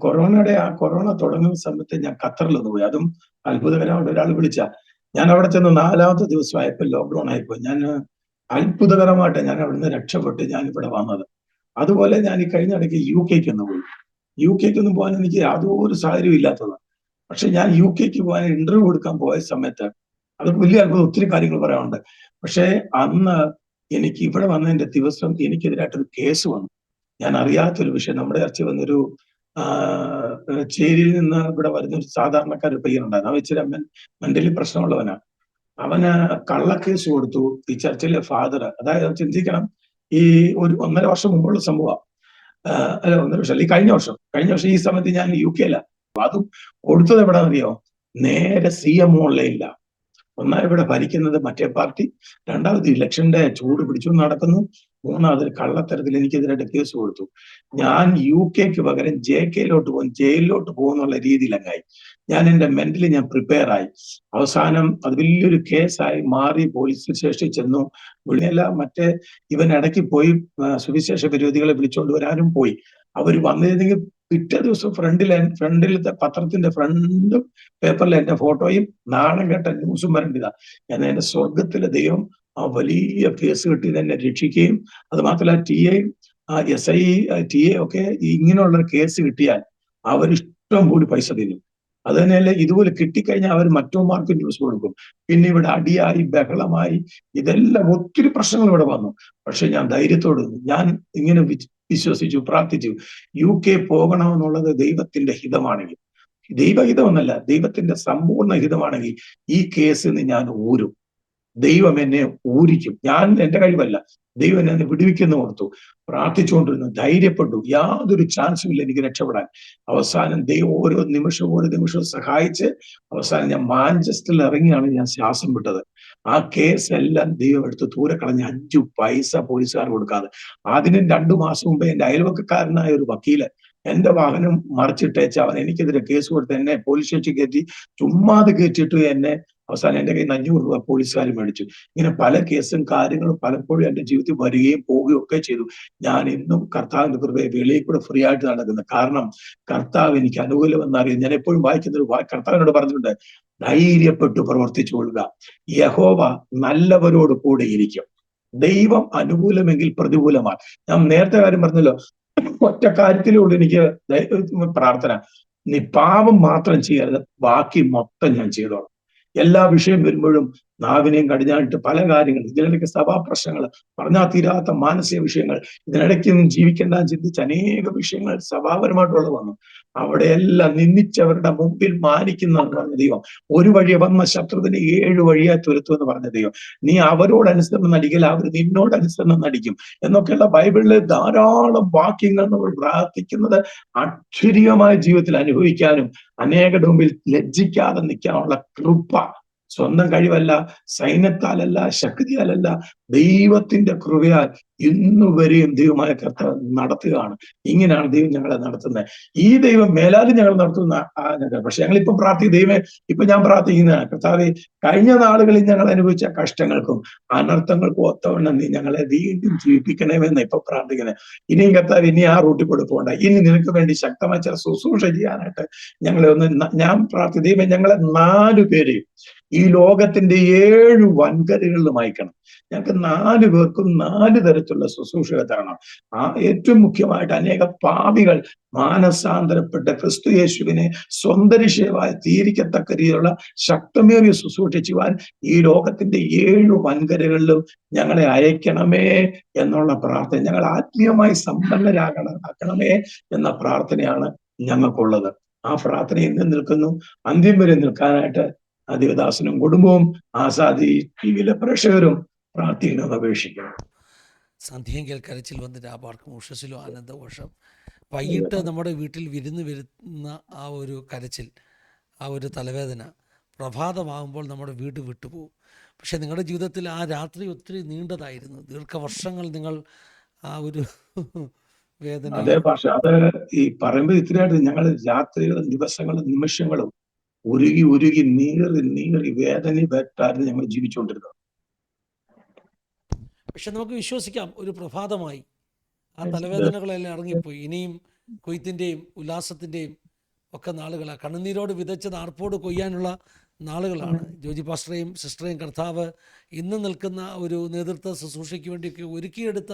[SPEAKER 3] കൊറോണ തുടങ്ങുന്ന സമയത്ത് ഞാൻ ഖത്തറിലൊന്ന് പോയി. അതും അത്ഭുതകരമായിട്ട് ഒരാൾ വിളിച്ച, ഞാൻ അവിടെ ചെന്ന് 4-ാമത്തെ ദിവസമായപ്പോൾ ലോക്ക്ഡൌൺ ആയിപ്പോയി. ഞാൻ അത്ഭുതകരമായിട്ട് ഞാൻ അവിടുന്ന് രക്ഷപ്പെട്ട് ഞാൻ ഇവിടെ വന്നത്. അതുപോലെ ഞാൻ ഈ കഴിഞ്ഞ ഇടയ്ക്ക് UK ഒന്ന് പോയി. UK പോകാൻ എനിക്ക് യാതൊരു സാഹചര്യം ഇല്ലാത്തതാണ്. പക്ഷെ ഞാൻ UK പോകാൻ ഇന്റർവ്യൂ കൊടുക്കാൻ പോയ സമയത്ത് അത് വലിയ അത്ഭുതം, ഒത്തിരി കാര്യങ്ങൾ പറയാനുണ്ട്. പക്ഷേ അന്ന് എനിക്ക് ഇവിടെ വന്നതിന്റെ ദിവസം എനിക്കെതിരായിട്ടൊരു കേസ് വന്നു. ഞാൻ അറിയാത്തൊരു വിഷയം. നമ്മുടെ ചർച്ച വന്നൊരു ചേരിയിൽ നിന്ന് ഇവിടെ വരുന്ന ഒരു സാധാരണക്കാരൊരു പയ്യനുണ്ടായിരുന്നു. അവൻ ഇച്ചിരി മെന്റലി പ്രശ്നമുള്ളവനാ. അവന് കള്ളക്കേസ് കൊടുത്തു ഈ ചർച്ചിലെ ഫാദർ. അതായത് ചിന്തിക്കണം, ഈ ഒരു 1.5 വർഷം മുമ്പുള്ള സംഭവം. അല്ല, 1.5 വർഷം അല്ല, ഈ കഴിഞ്ഞ വർഷം ഈ സമയത്ത് ഞാൻ UK അതും കൊടുത്തത് എവിടാന്നറിയോ? നേരെ CM ഓൺലൈനില്ല. ഇവിടെ ഭരിക്കുന്നത് മറ്റേ പാർട്ടി, രണ്ടാമത് ഇലക്ഷന്റെ ചൂട് പിടിച്ചു നടക്കുന്നു, മൂന്നാമത് കള്ളത്തരത്തിൽ എനിക്കെതിരായിട്ട് കേസ് കൊടുത്തു. ഞാൻ UK പകരം JK പോകും, ജയിലിലോട്ട് പോകുന്നുള്ള രീതിയിലങ്ങായി. ഞാൻ എന്റെ മെന്റലി ഞാൻ പ്രിപ്പയർ ആയി. അവസാനം അത് വലിയൊരു കേസായി മാറി. പോലീസ് സ്റ്റേഷനിൽ ചെന്നു. വിളിയല്ല, മറ്റേ ഇവൻ ഇടയ്ക്ക് പോയി സുവിശേഷ വിരോധികളെ വിളിച്ചുകൊണ്ട് വരാനും പോയി. അവര് വന്നിരുന്നെങ്കിൽ പിറ്റേ ദിവസം ഫ്രണ്ടിലത്തെ പത്രത്തിന്റെ ഫ്രണ്ടും പേപ്പറിൽ എന്റെ ഫോട്ടോയും നാണം കെട്ട ന്യൂസും വരേണ്ടതാ. എന്നാൽ എന്റെ സ്വർഗത്തിലെ ദൈവം ആ വലിയ കേസ് കിട്ടി എന്നെ രക്ഷിക്കുകയും, അത് മാത്രമല്ല SI TA ഒക്കെ ഇങ്ങനെയുള്ള കേസ് കിട്ടിയാൽ അവരിഷ്ടം പോലെ പൈസ തരും. അത് തന്നെയല്ല, ഇതുപോലെ കിട്ടിക്കഴിഞ്ഞാൽ അവർ മറ്റോമാർക്ക് ന്യൂസ് കൊടുക്കും. പിന്നെ ഇവിടെ അടിയായി ബഹളമായി, ഇതെല്ലാം ഒത്തിരി പ്രശ്നങ്ങൾ ഇവിടെ വന്നു. പക്ഷെ ഞാൻ ധൈര്യത്തോട് നിന്നു. ഞാൻ ഇങ്ങനെ വിശ്വസിച്ചു, പ്രാർത്ഥിച്ചു. UK പോകണമെന്നുള്ളത് ദൈവത്തിന്റെ ഹിതമാണെങ്കിൽ, ദൈവഹിതമെന്നല്ല, ദൈവത്തിന്റെ സമ്പൂർണ്ണ ഹിതമാണെങ്കിൽ ഈ കേസിൽ ഞാൻ ഊരും. ദൈവം എന്നെ ഊരിക്കും. എന്റെ കഴിവല്ല, ദൈവം എന്നെ വിടുവിക്കുന്നു ഓർത്തു. പ്രാർത്ഥിച്ചുകൊണ്ടിരുന്നു, ധൈര്യപ്പെട്ടു. യാതൊരു ചാൻസും ഇല്ല എനിക്ക് രക്ഷപ്പെടാൻ. അവസാനം ദൈവം ഓരോ നിമിഷവും സഹായിച്ച് അവസാനം ഞാൻ മാഞ്ചസ്റ്ററിൽ ഇറങ്ങിയാണ് ഞാൻ ശ്വാസം വിട്ടത്. ആ കേസ് എല്ലാം ദൈവം എടുത്ത് ദൂരെ കളഞ്ഞ് 5 പൈസ പോലീസുകാർ കൊടുക്കാതെ. അതിന് 2 മാസം മുമ്പേ എന്റെ അയൽവക്കക്കാരനായ ഒരു വക്കീല് എന്റെ വാഹനം മറിച്ചിട്ടേച്ച് അവൻ എനിക്കെതിരെ കേസ് കൊടുത്ത് എന്നെ പോലീസ് സ്റ്റേഷൻ കയറ്റി, ചുമ്മാതെ കയറ്റിയിട്ട് എന്നെ അവസാനം എന്റെ കയ്യിൽ നിന്ന് 500 രൂപ പോലീസുകാർ മേടിച്ചു. ഇങ്ങനെ പല കേസും കാര്യങ്ങളും പലപ്പോഴും എന്റെ ജീവിതത്തിൽ വരികയും പോവുകയും ഒക്കെ ചെയ്തു. ഞാൻ ഇന്നും കർത്താവിന്റെ കൃപയെ വെളിയിൽ കൂടെ ഫ്രീ ആയിട്ട് നടക്കുന്നത്. കാരണം കർത്താവ് എനിക്ക് അനുകൂലമെന്നറിയാം. ഞാൻ എപ്പോഴും വായിക്കുന്ന ഒരു കർത്താവിനോട് പറഞ്ഞിട്ടുണ്ട്, ധൈര്യപ്പെട്ടു പ്രവർത്തിച്ചു കൊള്ളുക, യഹോവ നല്ലവരോട് കൂടെ ഇരിക്കും. ദൈവം അനുകൂലമെങ്കിൽ പ്രതികൂലമാണ്. ഞാൻ നേരത്തെ കാര്യം പറഞ്ഞല്ലോ, ഒറ്റ കാര്യത്തിലുള്ളൂ എനിക്ക് പ്രാർത്ഥന, നീ പാപം മാത്രം ചെയ്യരുത്, ബാക്കി മൊത്തം ഞാൻ ചെയ്തോളാം. എല്ലാ വിഷയം വരുമ്പോഴും നാവിനെയും കടിഞ്ഞാണിട്ട് പല കാര്യങ്ങൾ, ഇതിനിടയ്ക്ക് സഭാ പ്രശ്നങ്ങൾ, പറഞ്ഞാൽ തീരാത്ത മാനസിക വിഷയങ്ങൾ, ഇതിനിടയ്ക്കൊന്നും ജീവിക്കേണ്ട ചിന്തിച്ച് അനേക വിഷയങ്ങൾ സഭാപരമായിട്ടുള്ളത് വന്നു. അവിടെയെല്ലാം നിന്ദിച്ചവരുടെ മുമ്പിൽ മാനിക്കുന്ന പറഞ്ഞ ദൈവം, ഒരു വഴി വന്ന ശത്രുവിനെ 7 വഴിയായി തുരത്തുമെന്ന് പറഞ്ഞ ദൈവം, നീ അവരോട് അനുസരണം നടിക്കില്ല, അവർ നിന്നോട് അനുസരണം നടിക്കും എന്നൊക്കെയുള്ള ബൈബിളിലെ ധാരാളം വാക്യങ്ങൾ നമ്മൾ പ്രാർത്ഥിക്കുന്നത് അക്ഷരീയമായ ജീവിതത്തിൽ അനുഭവിക്കാനും അനേകരുടെ മുമ്പിൽ ലജ്ജിക്കാതെ നിൽക്കാനുള്ള കൃപ സ്വന്തം കഴിവല്ല, സൈന്യത്താലല്ല, ശക്തിയാലല്ല, ദൈവത്തിന്റെ കൃപയാൽ ഇന്നുവരെയും ദൈവമായ കർത്താവ് നടത്തുകയാണ്. ഇങ്ങനെയാണ് ദൈവം ഞങ്ങളെ നടത്തുന്നത്. ഈ ദൈവം മേലാലും ഞങ്ങൾ നടത്തുന്ന പക്ഷെ ഞങ്ങളിപ്പം ദൈവമേ, ഇപ്പൊ ഞാൻ പ്രാർത്ഥിക്കുന്ന കർത്താവെ, കഴിഞ്ഞ നാളുകളിൽ ഞങ്ങൾ അനുഭവിച്ച കഷ്ടങ്ങൾക്കും അനർത്ഥങ്ങൾക്കും ഒത്തവണ്ണം നീ ഞങ്ങളെ വീണ്ടും ജീവിപ്പിക്കണമെന്ന് ഇപ്പൊ പ്രാർത്ഥിക്കുന്നത്. ഇനിയും കർത്താവ്, ഇനി ആ റൂട്ടിൽ കൂടെ പോകണ്ട, ഇനി നിനക്ക് വേണ്ടി ശക്തമായ ചില ശുശ്രൂഷ ചെയ്യാനായിട്ട് ഞങ്ങളെ ഞാൻ ദൈവമേ, ഞങ്ങളെ 4 പേരെയും ഈ ലോകത്തിന്റെ 7 വൻകരകളിലും അയക്കണം. ഞങ്ങൾക്ക് 4 പേർക്കും 4 തരത്തിലുള്ള ശുശ്രൂഷ തരണം. ഏറ്റവും മുഖ്യമായിട്ട് അനേക പാപികൾ മാനസാന്തരപ്പെട്ട ക്രിസ്തു യേശുവിനെ സ്വന്തം രക്ഷകനായി തീരിക്കത്തക്ക രീതിയിലുള്ള ശക്തമേറിയ ശുശ്രൂഷ ചെയ്യുവാൻ ഈ ലോകത്തിന്റെ 7 വൻകരകളിലും ഞങ്ങളെ അയക്കണമേ എന്നുള്ള പ്രാർത്ഥന, ഞങ്ങൾ ആത്മീയമായി സമ്പന്നരാക്കണമേ എന്ന പ്രാർത്ഥനയാണ് ഞങ്ങൾക്കുള്ളത്. ആ പ്രാർത്ഥന ഇന്ന് നിൽക്കുന്നു, അന്ത്യം വരെ നിൽക്കാനായിട്ട് ദേവദാസനും കുടുംബവും ആസാദി ടിവിയിലെ പ്രേക്ഷകരും പ്രാർത്ഥിക്കണമെന്ന് അപേക്ഷിക്കണം.
[SPEAKER 2] സന്ധ്യയെങ്കിൽ കരച്ചിൽ വന്ന് രാപാർക്കും ഉഷസ്സിലും ആനന്ദഘോഷം. വൈകിട്ട് നമ്മുടെ വീട്ടിൽ വിരുന്ന് വരുന്ന ആ ഒരു കരച്ചിൽ, ആ ഒരു തലവേദന പ്രഭാതമാകുമ്പോൾ നമ്മുടെ വീട് വിട്ടുപോകും. പക്ഷെ നിങ്ങളുടെ ജീവിതത്തിൽ ആ രാത്രി ഒത്തിരി നീണ്ടതായിരുന്നു, ദീർഘവർഷങ്ങൾ നിങ്ങൾ ആ ഒരു വേദന.
[SPEAKER 3] അതെ, പക്ഷെ അത് ഈ പറയുമ്പോൾ ഇത്രയായിട്ട് ഞങ്ങൾ രാത്രികളും ദിവസങ്ങളും നിമിഷങ്ങളും ഉരുകി നീറി വേദന വെട്ടായിരുന്നു ഞങ്ങൾ ജീവിച്ചുകൊണ്ടിരുന്നത്.
[SPEAKER 2] പക്ഷെ നമുക്ക് വിശ്വസിക്കാം, ഒരു പ്രഭാതമായി ആ തലവേദനകളെല്ലാം ഇറങ്ങിപ്പോയി. ഇനിയും കൊയ്ത്തിൻ്റെയും ഉല്ലാസത്തിൻ്റെയും ഒക്കെ നാളുകളാണ്. കണ്ണുനീരോട് വിതച്ച് നാർപ്പോട് കൊയ്യാനുള്ള നാളുകളാണ്. ജോജി പാസ്റ്ററേയും സിസ്റ്ററേയും കർത്താവ് ഇന്ന് നിൽക്കുന്ന ഒരു നേതൃത്വ ശുശ്രൂഷയ്ക്ക് വേണ്ടിയൊക്കെ ഒരുക്കിയെടുത്ത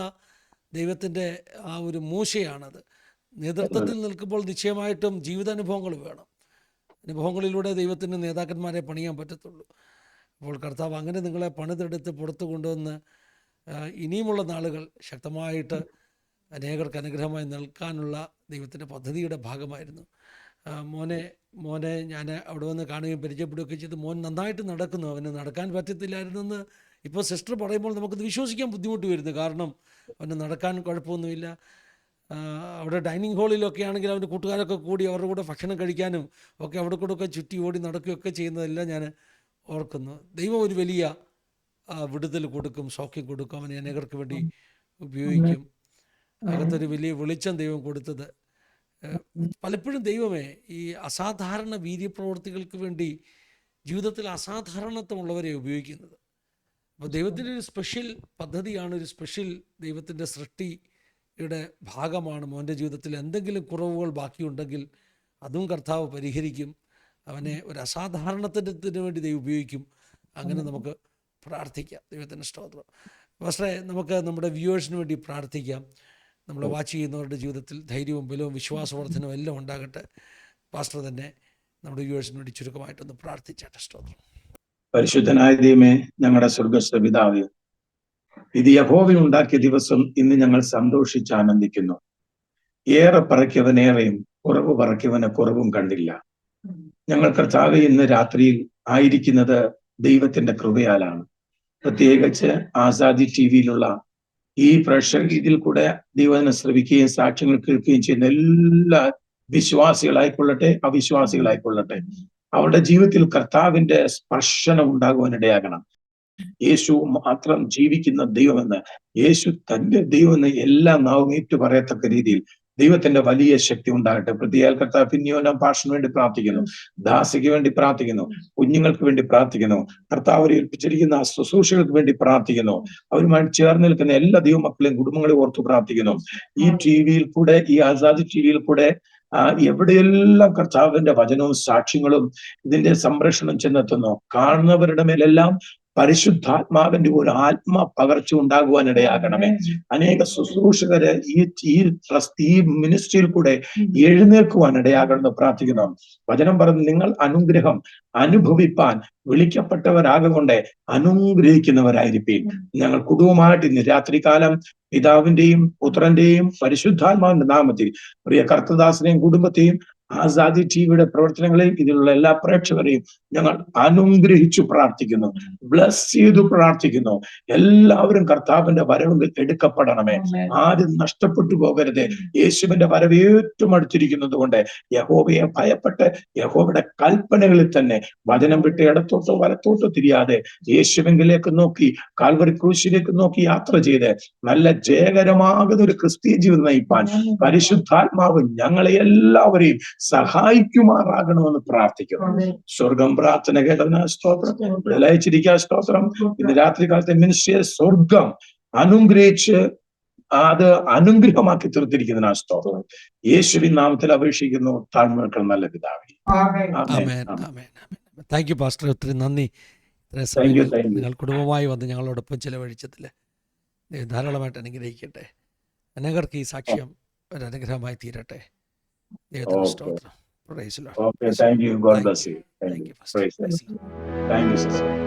[SPEAKER 2] ദൈവത്തിൻ്റെ ആ ഒരു മൂശയാണത്. നേതൃത്വത്തിൽ നിൽക്കുമ്പോൾ നിശ്ചയമായിട്ടും ജീവിതാനുഭവങ്ങൾ വേണം. അനുഭവങ്ങളിലൂടെ ദൈവത്തിന് നേതാക്കന്മാരെ പണിയാൻ പറ്റത്തുള്ളൂ. അപ്പോൾ കർത്താവ് അങ്ങനെ നിങ്ങളെ പണിതെടുത്ത് പുറത്തു കൊണ്ടുവന്ന് ഇനിയുമുള്ള നാളുകൾ ശക്തമായിട്ട് അനേകർക്ക് അനുഗ്രഹമായി നിൽക്കാനുള്ള ദൈവത്തിൻ്റെ പദ്ധതിയുടെ ഭാഗമായിരുന്നു. മോനെ ഞാൻ അവിടെ വന്ന് കാണുകയും പരിചയപ്പെടുകയൊക്കെ ചെയ്ത് മോൻ നന്നായിട്ട് നടക്കുന്നു. അവന് നടക്കാൻ പറ്റത്തില്ലായിരുന്നെന്ന് ഇപ്പോൾ സിസ്റ്റർ പറയുമ്പോൾ നമുക്കത് വിശ്വസിക്കാൻ ബുദ്ധിമുട്ട് വരുന്നു. കാരണം അവന് നടക്കാൻ കുഴപ്പമൊന്നുമില്ല. അവിടെ ഡൈനിങ് ഹാളിലൊക്കെ ആണെങ്കിൽ അവൻ്റെ കൂട്ടുകാരൊക്കെ കൂടി അവരുടെ കൂടെ ഭക്ഷണം കഴിക്കാനും ഒക്കെ അവിടെ കൂടെ ഒക്കെ ചുറ്റി ഓടി നടക്കുകയൊക്കെ ചെയ്യുന്നതെല്ലാം ഞാൻ ഓർക്കുന്നു. ദൈവം ഒരു വലിയ വിടുതൽ കൊടുക്കും, സൗഖ്യം കൊടുക്കും. അവനെ അനേകർക്ക് വേണ്ടി ഉപയോഗിക്കും. അകത്തൊരു വലിയ വെളിച്ചം ദൈവം കൊടുത്തത്. പലപ്പോഴും ദൈവമേ ഈ അസാധാരണ വീര്യപ്രവർത്തികൾക്ക് വേണ്ടി ജീവിതത്തിൽ അസാധാരണത്വമുള്ളവരെ ഉപയോഗിക്കുന്നത്. അപ്പോൾ ദൈവത്തിൻ്റെ ഒരു സ്പെഷ്യൽ പദ്ധതിയാണ്, ഒരു സ്പെഷ്യൽ ദൈവത്തിൻ്റെ സൃഷ്ടിയുടെ ഭാഗമാണ്. മോൻ്റെ ജീവിതത്തിൽ എന്തെങ്കിലും കുറവുകൾ ബാക്കിയുണ്ടെങ്കിൽ അതും കർത്താവ് പരിഹരിക്കും. അവനെ ഒരു അസാധാരണത്തിന് വേണ്ടി ദൈവം ഉപയോഗിക്കും. അങ്ങനെ നമുക്ക് പ്രാർത്ഥിക്കാം. ദൈവത്തിൻ്റെ സ്തോത്രം. പാസ്റ്ററെ, നമുക്ക് നമ്മുടെ വ്യൂവേഴ്സിന് വേണ്ടി പ്രാർത്ഥിക്കാം. നമ്മളെ വാച്ച് ചെയ്യുന്നവരുടെ ജീവിതത്തിൽ ധൈര്യവും ബലവും വിശ്വാസവർദ്ധനവും എല്ലാം ഉണ്ടാകട്ടെ. പാസ്റ്റർ തന്നെ നമ്മുടെ വ്യൂവേഴ്സിന് വേണ്ടി ചുരുക്കമായിട്ടൊന്ന് പ്രാർത്ഥിച്ചാട്ടെ. സ്തോത്രം.
[SPEAKER 3] പരിശുദ്ധനായ ദൈവമേ, ഞങ്ങളുടെ സ്വർഗ്ഗസ്ഥ പിതാവേ, ഇത് യഹോവ ഉണ്ടാക്കിയ ദിവസം ഇന്ന് ഞങ്ങൾ സന്തോഷിച്ച് ആനന്ദിക്കുന്നു. ഏറെ പറക്കിയവനേറെയും കുറവ് പറക്കിയവനെ കുറവും കണ്ടില്ല. ഞങ്ങൾ കർത്താവെ ഇന്ന് രാത്രിയിൽ ആയിരിക്കുന്നത് ദൈവത്തിന്റെ കൃപയാലാണ്. പ്രത്യേകിച്ച് ആസാദി ടിവിയിലുള്ള ഈ പ്രേക്ഷക ഇതിൽ കൂടെ ദൈവത്തിനെ ശ്രവിക്കുകയും സാക്ഷ്യങ്ങൾ കേൾക്കുകയും ചെയ്യുന്ന എല്ലാ വിശ്വാസികളായിക്കൊള്ളട്ടെ അവിശ്വാസികളായിക്കൊള്ളട്ടെ, അവരുടെ ജീവിതത്തിൽ കർത്താവിന്റെ സ്പർശനം ഉണ്ടാകുവാനിടയാകണം. യേശു മാത്രം ജീവിക്കുന്ന ദൈവമെന്ന്, യേശു തന്റെ ദൈവമെന്ന് എല്ലാ നാവും ഏറ്റു പറയത്തക്ക രീതിയിൽ ദൈവത്തിന്റെ വലിയ ശക്തി ഉണ്ടാകട്ടെ. പ്രത്യേക കർത്താവ് പിന്നെയോനം പാഷന് വേണ്ടി പ്രാർത്ഥിക്കുന്നു, ദാസിക്ക് വേണ്ടി പ്രാർത്ഥിക്കുന്നു, കുഞ്ഞുങ്ങൾക്ക് വേണ്ടി പ്രാർത്ഥിക്കുന്നു, കർത്താവ് ഏൽപ്പിച്ചിരിക്കുന്ന ശുശ്രൂഷകൾക്ക് വേണ്ടി പ്രാർത്ഥിക്കുന്നു. അവരുമായി ചേർന്ന് നിൽക്കുന്ന എല്ലാ ദൈവമക്കളെയും കുടുംബങ്ങളെ ഓർത്തു പ്രാർത്ഥിക്കുന്നു. ഈ ടിവിയിൽ കൂടെ, ഈ ആസാദി ടിവിയിൽ കൂടെ എവിടെയെല്ലാം കർത്താവിന്റെ വചനവും സാക്ഷ്യങ്ങളും ഇതിന്റെ സംരക്ഷണം ചെന്നെത്തുന്നു, കാണുന്നവരുടെ മേലെല്ലാം പരിശുദ്ധാത്മാവിന്റെ ഒരു ആത്മ പകർച്ച ഉണ്ടാകുവാനിടയാകണമേ. അനേക ശുശ്രൂഷകര് ഈ മിനിസ്ട്രിയിൽ കൂടെ എഴുന്നേൽക്കുവാനിടയാകണമെന്ന് പ്രാർത്ഥിക്കുന്നു. വചനം പറഞ്ഞു, നിങ്ങൾ അനുഗ്രഹം അനുഭവിപ്പാൻ വിളിക്കപ്പെട്ടവരാകൊണ്ട് അനുഗ്രഹിക്കുന്നവരായിരിക്കും. ഞങ്ങൾ കുടുംബമായിട്ട് ഇന്ന് രാത്രികാലം പിതാവിന്റെയും പുത്രന്റെയും പരിശുദ്ധാത്മാവിന്റെ നാമത്തിൽ പ്രിയ കർത്തദാസനെയും കുടുംബത്തെയും ആസാദി ടിവിയുടെ പ്രവർത്തനങ്ങളെയും ഇതിലുള്ള എല്ലാ പ്രേക്ഷകരെയും ഞങ്ങൾ അനുഗ്രഹിച്ചു പ്രാർത്ഥിക്കുന്നു, ബ്ലസ് ചെയ്തു പ്രാർത്ഥിക്കുന്നു. എല്ലാവരും കർത്താവിന്റെ വരവ് എടുക്കപ്പെടണമേ. ആരും നഷ്ടപ്പെട്ടു പോകരുത്. യേശുവിന്റെ വരവ് ഏറ്റവും അടുത്തിരിക്കുന്നത് കൊണ്ട് യഹോവയെ ഭയപ്പെട്ട് യഹോവയുടെ കൽപ്പനകളിൽ തന്നെ വചനം വിട്ട് ഇടത്തോട്ടോ വലത്തോട്ടോ തിരിയാതെ യേശുവിലേക്ക് നോക്കി, കാൽവരി ക്രൂശിലേക്ക് നോക്കി യാത്ര ചെയ്ത് നല്ല ജയകരമാകുന്ന ഒരു ക്രിസ്തീയ ജീവിതം നയിപ്പാൻ പരിശുദ്ധാത്മാവ് ഞങ്ങളെ എല്ലാവരെയും സഹായിക്കുമാറാകണമെന്ന് പ്രാർത്ഥിക്കുന്നു. സ്വർഗം പ്രാർത്ഥന കേട്ടതിന് സ്തോത്രം, വിളയിച്ചിരിക്കുക സ്തോത്രം. ഇന്ന് രാത്രി കാലത്തെ മിനിസ്ട്രിയെ സ്വർഗം അനുഗ്രഹിച്ച് അത് അനുഗ്രഹമാക്കി തീർത്തിരിക്കുന്നതിന് സ്തോത്രം. യേശുവിൻ നാമത്തിൽ അപേക്ഷിക്കുന്നു, താഴ്മക്കൾ നല്ല പിതാവേ.
[SPEAKER 2] താങ്ക് യു പാസ്റ്റർ, ഒത്തിരി നന്ദി. നിങ്ങൾ കുടുംബമായി വന്ന് ഞങ്ങളോടൊപ്പം ചിലവഴിച്ചതിൽ ധാരാളമായിട്ട് അനുഗ്രഹിക്കട്ടെ. അനേകർക്ക് ഈ സാക്ഷ്യം ഒരു അനുഗ്രഹമായി തീരട്ടെ. ദൈവത്തിന്റെ സ്തോത്രം. Praise the Lord.
[SPEAKER 3] Okay, thank you. God bless you. Thank you.
[SPEAKER 2] Praise the Lord.
[SPEAKER 3] Thank you, sister.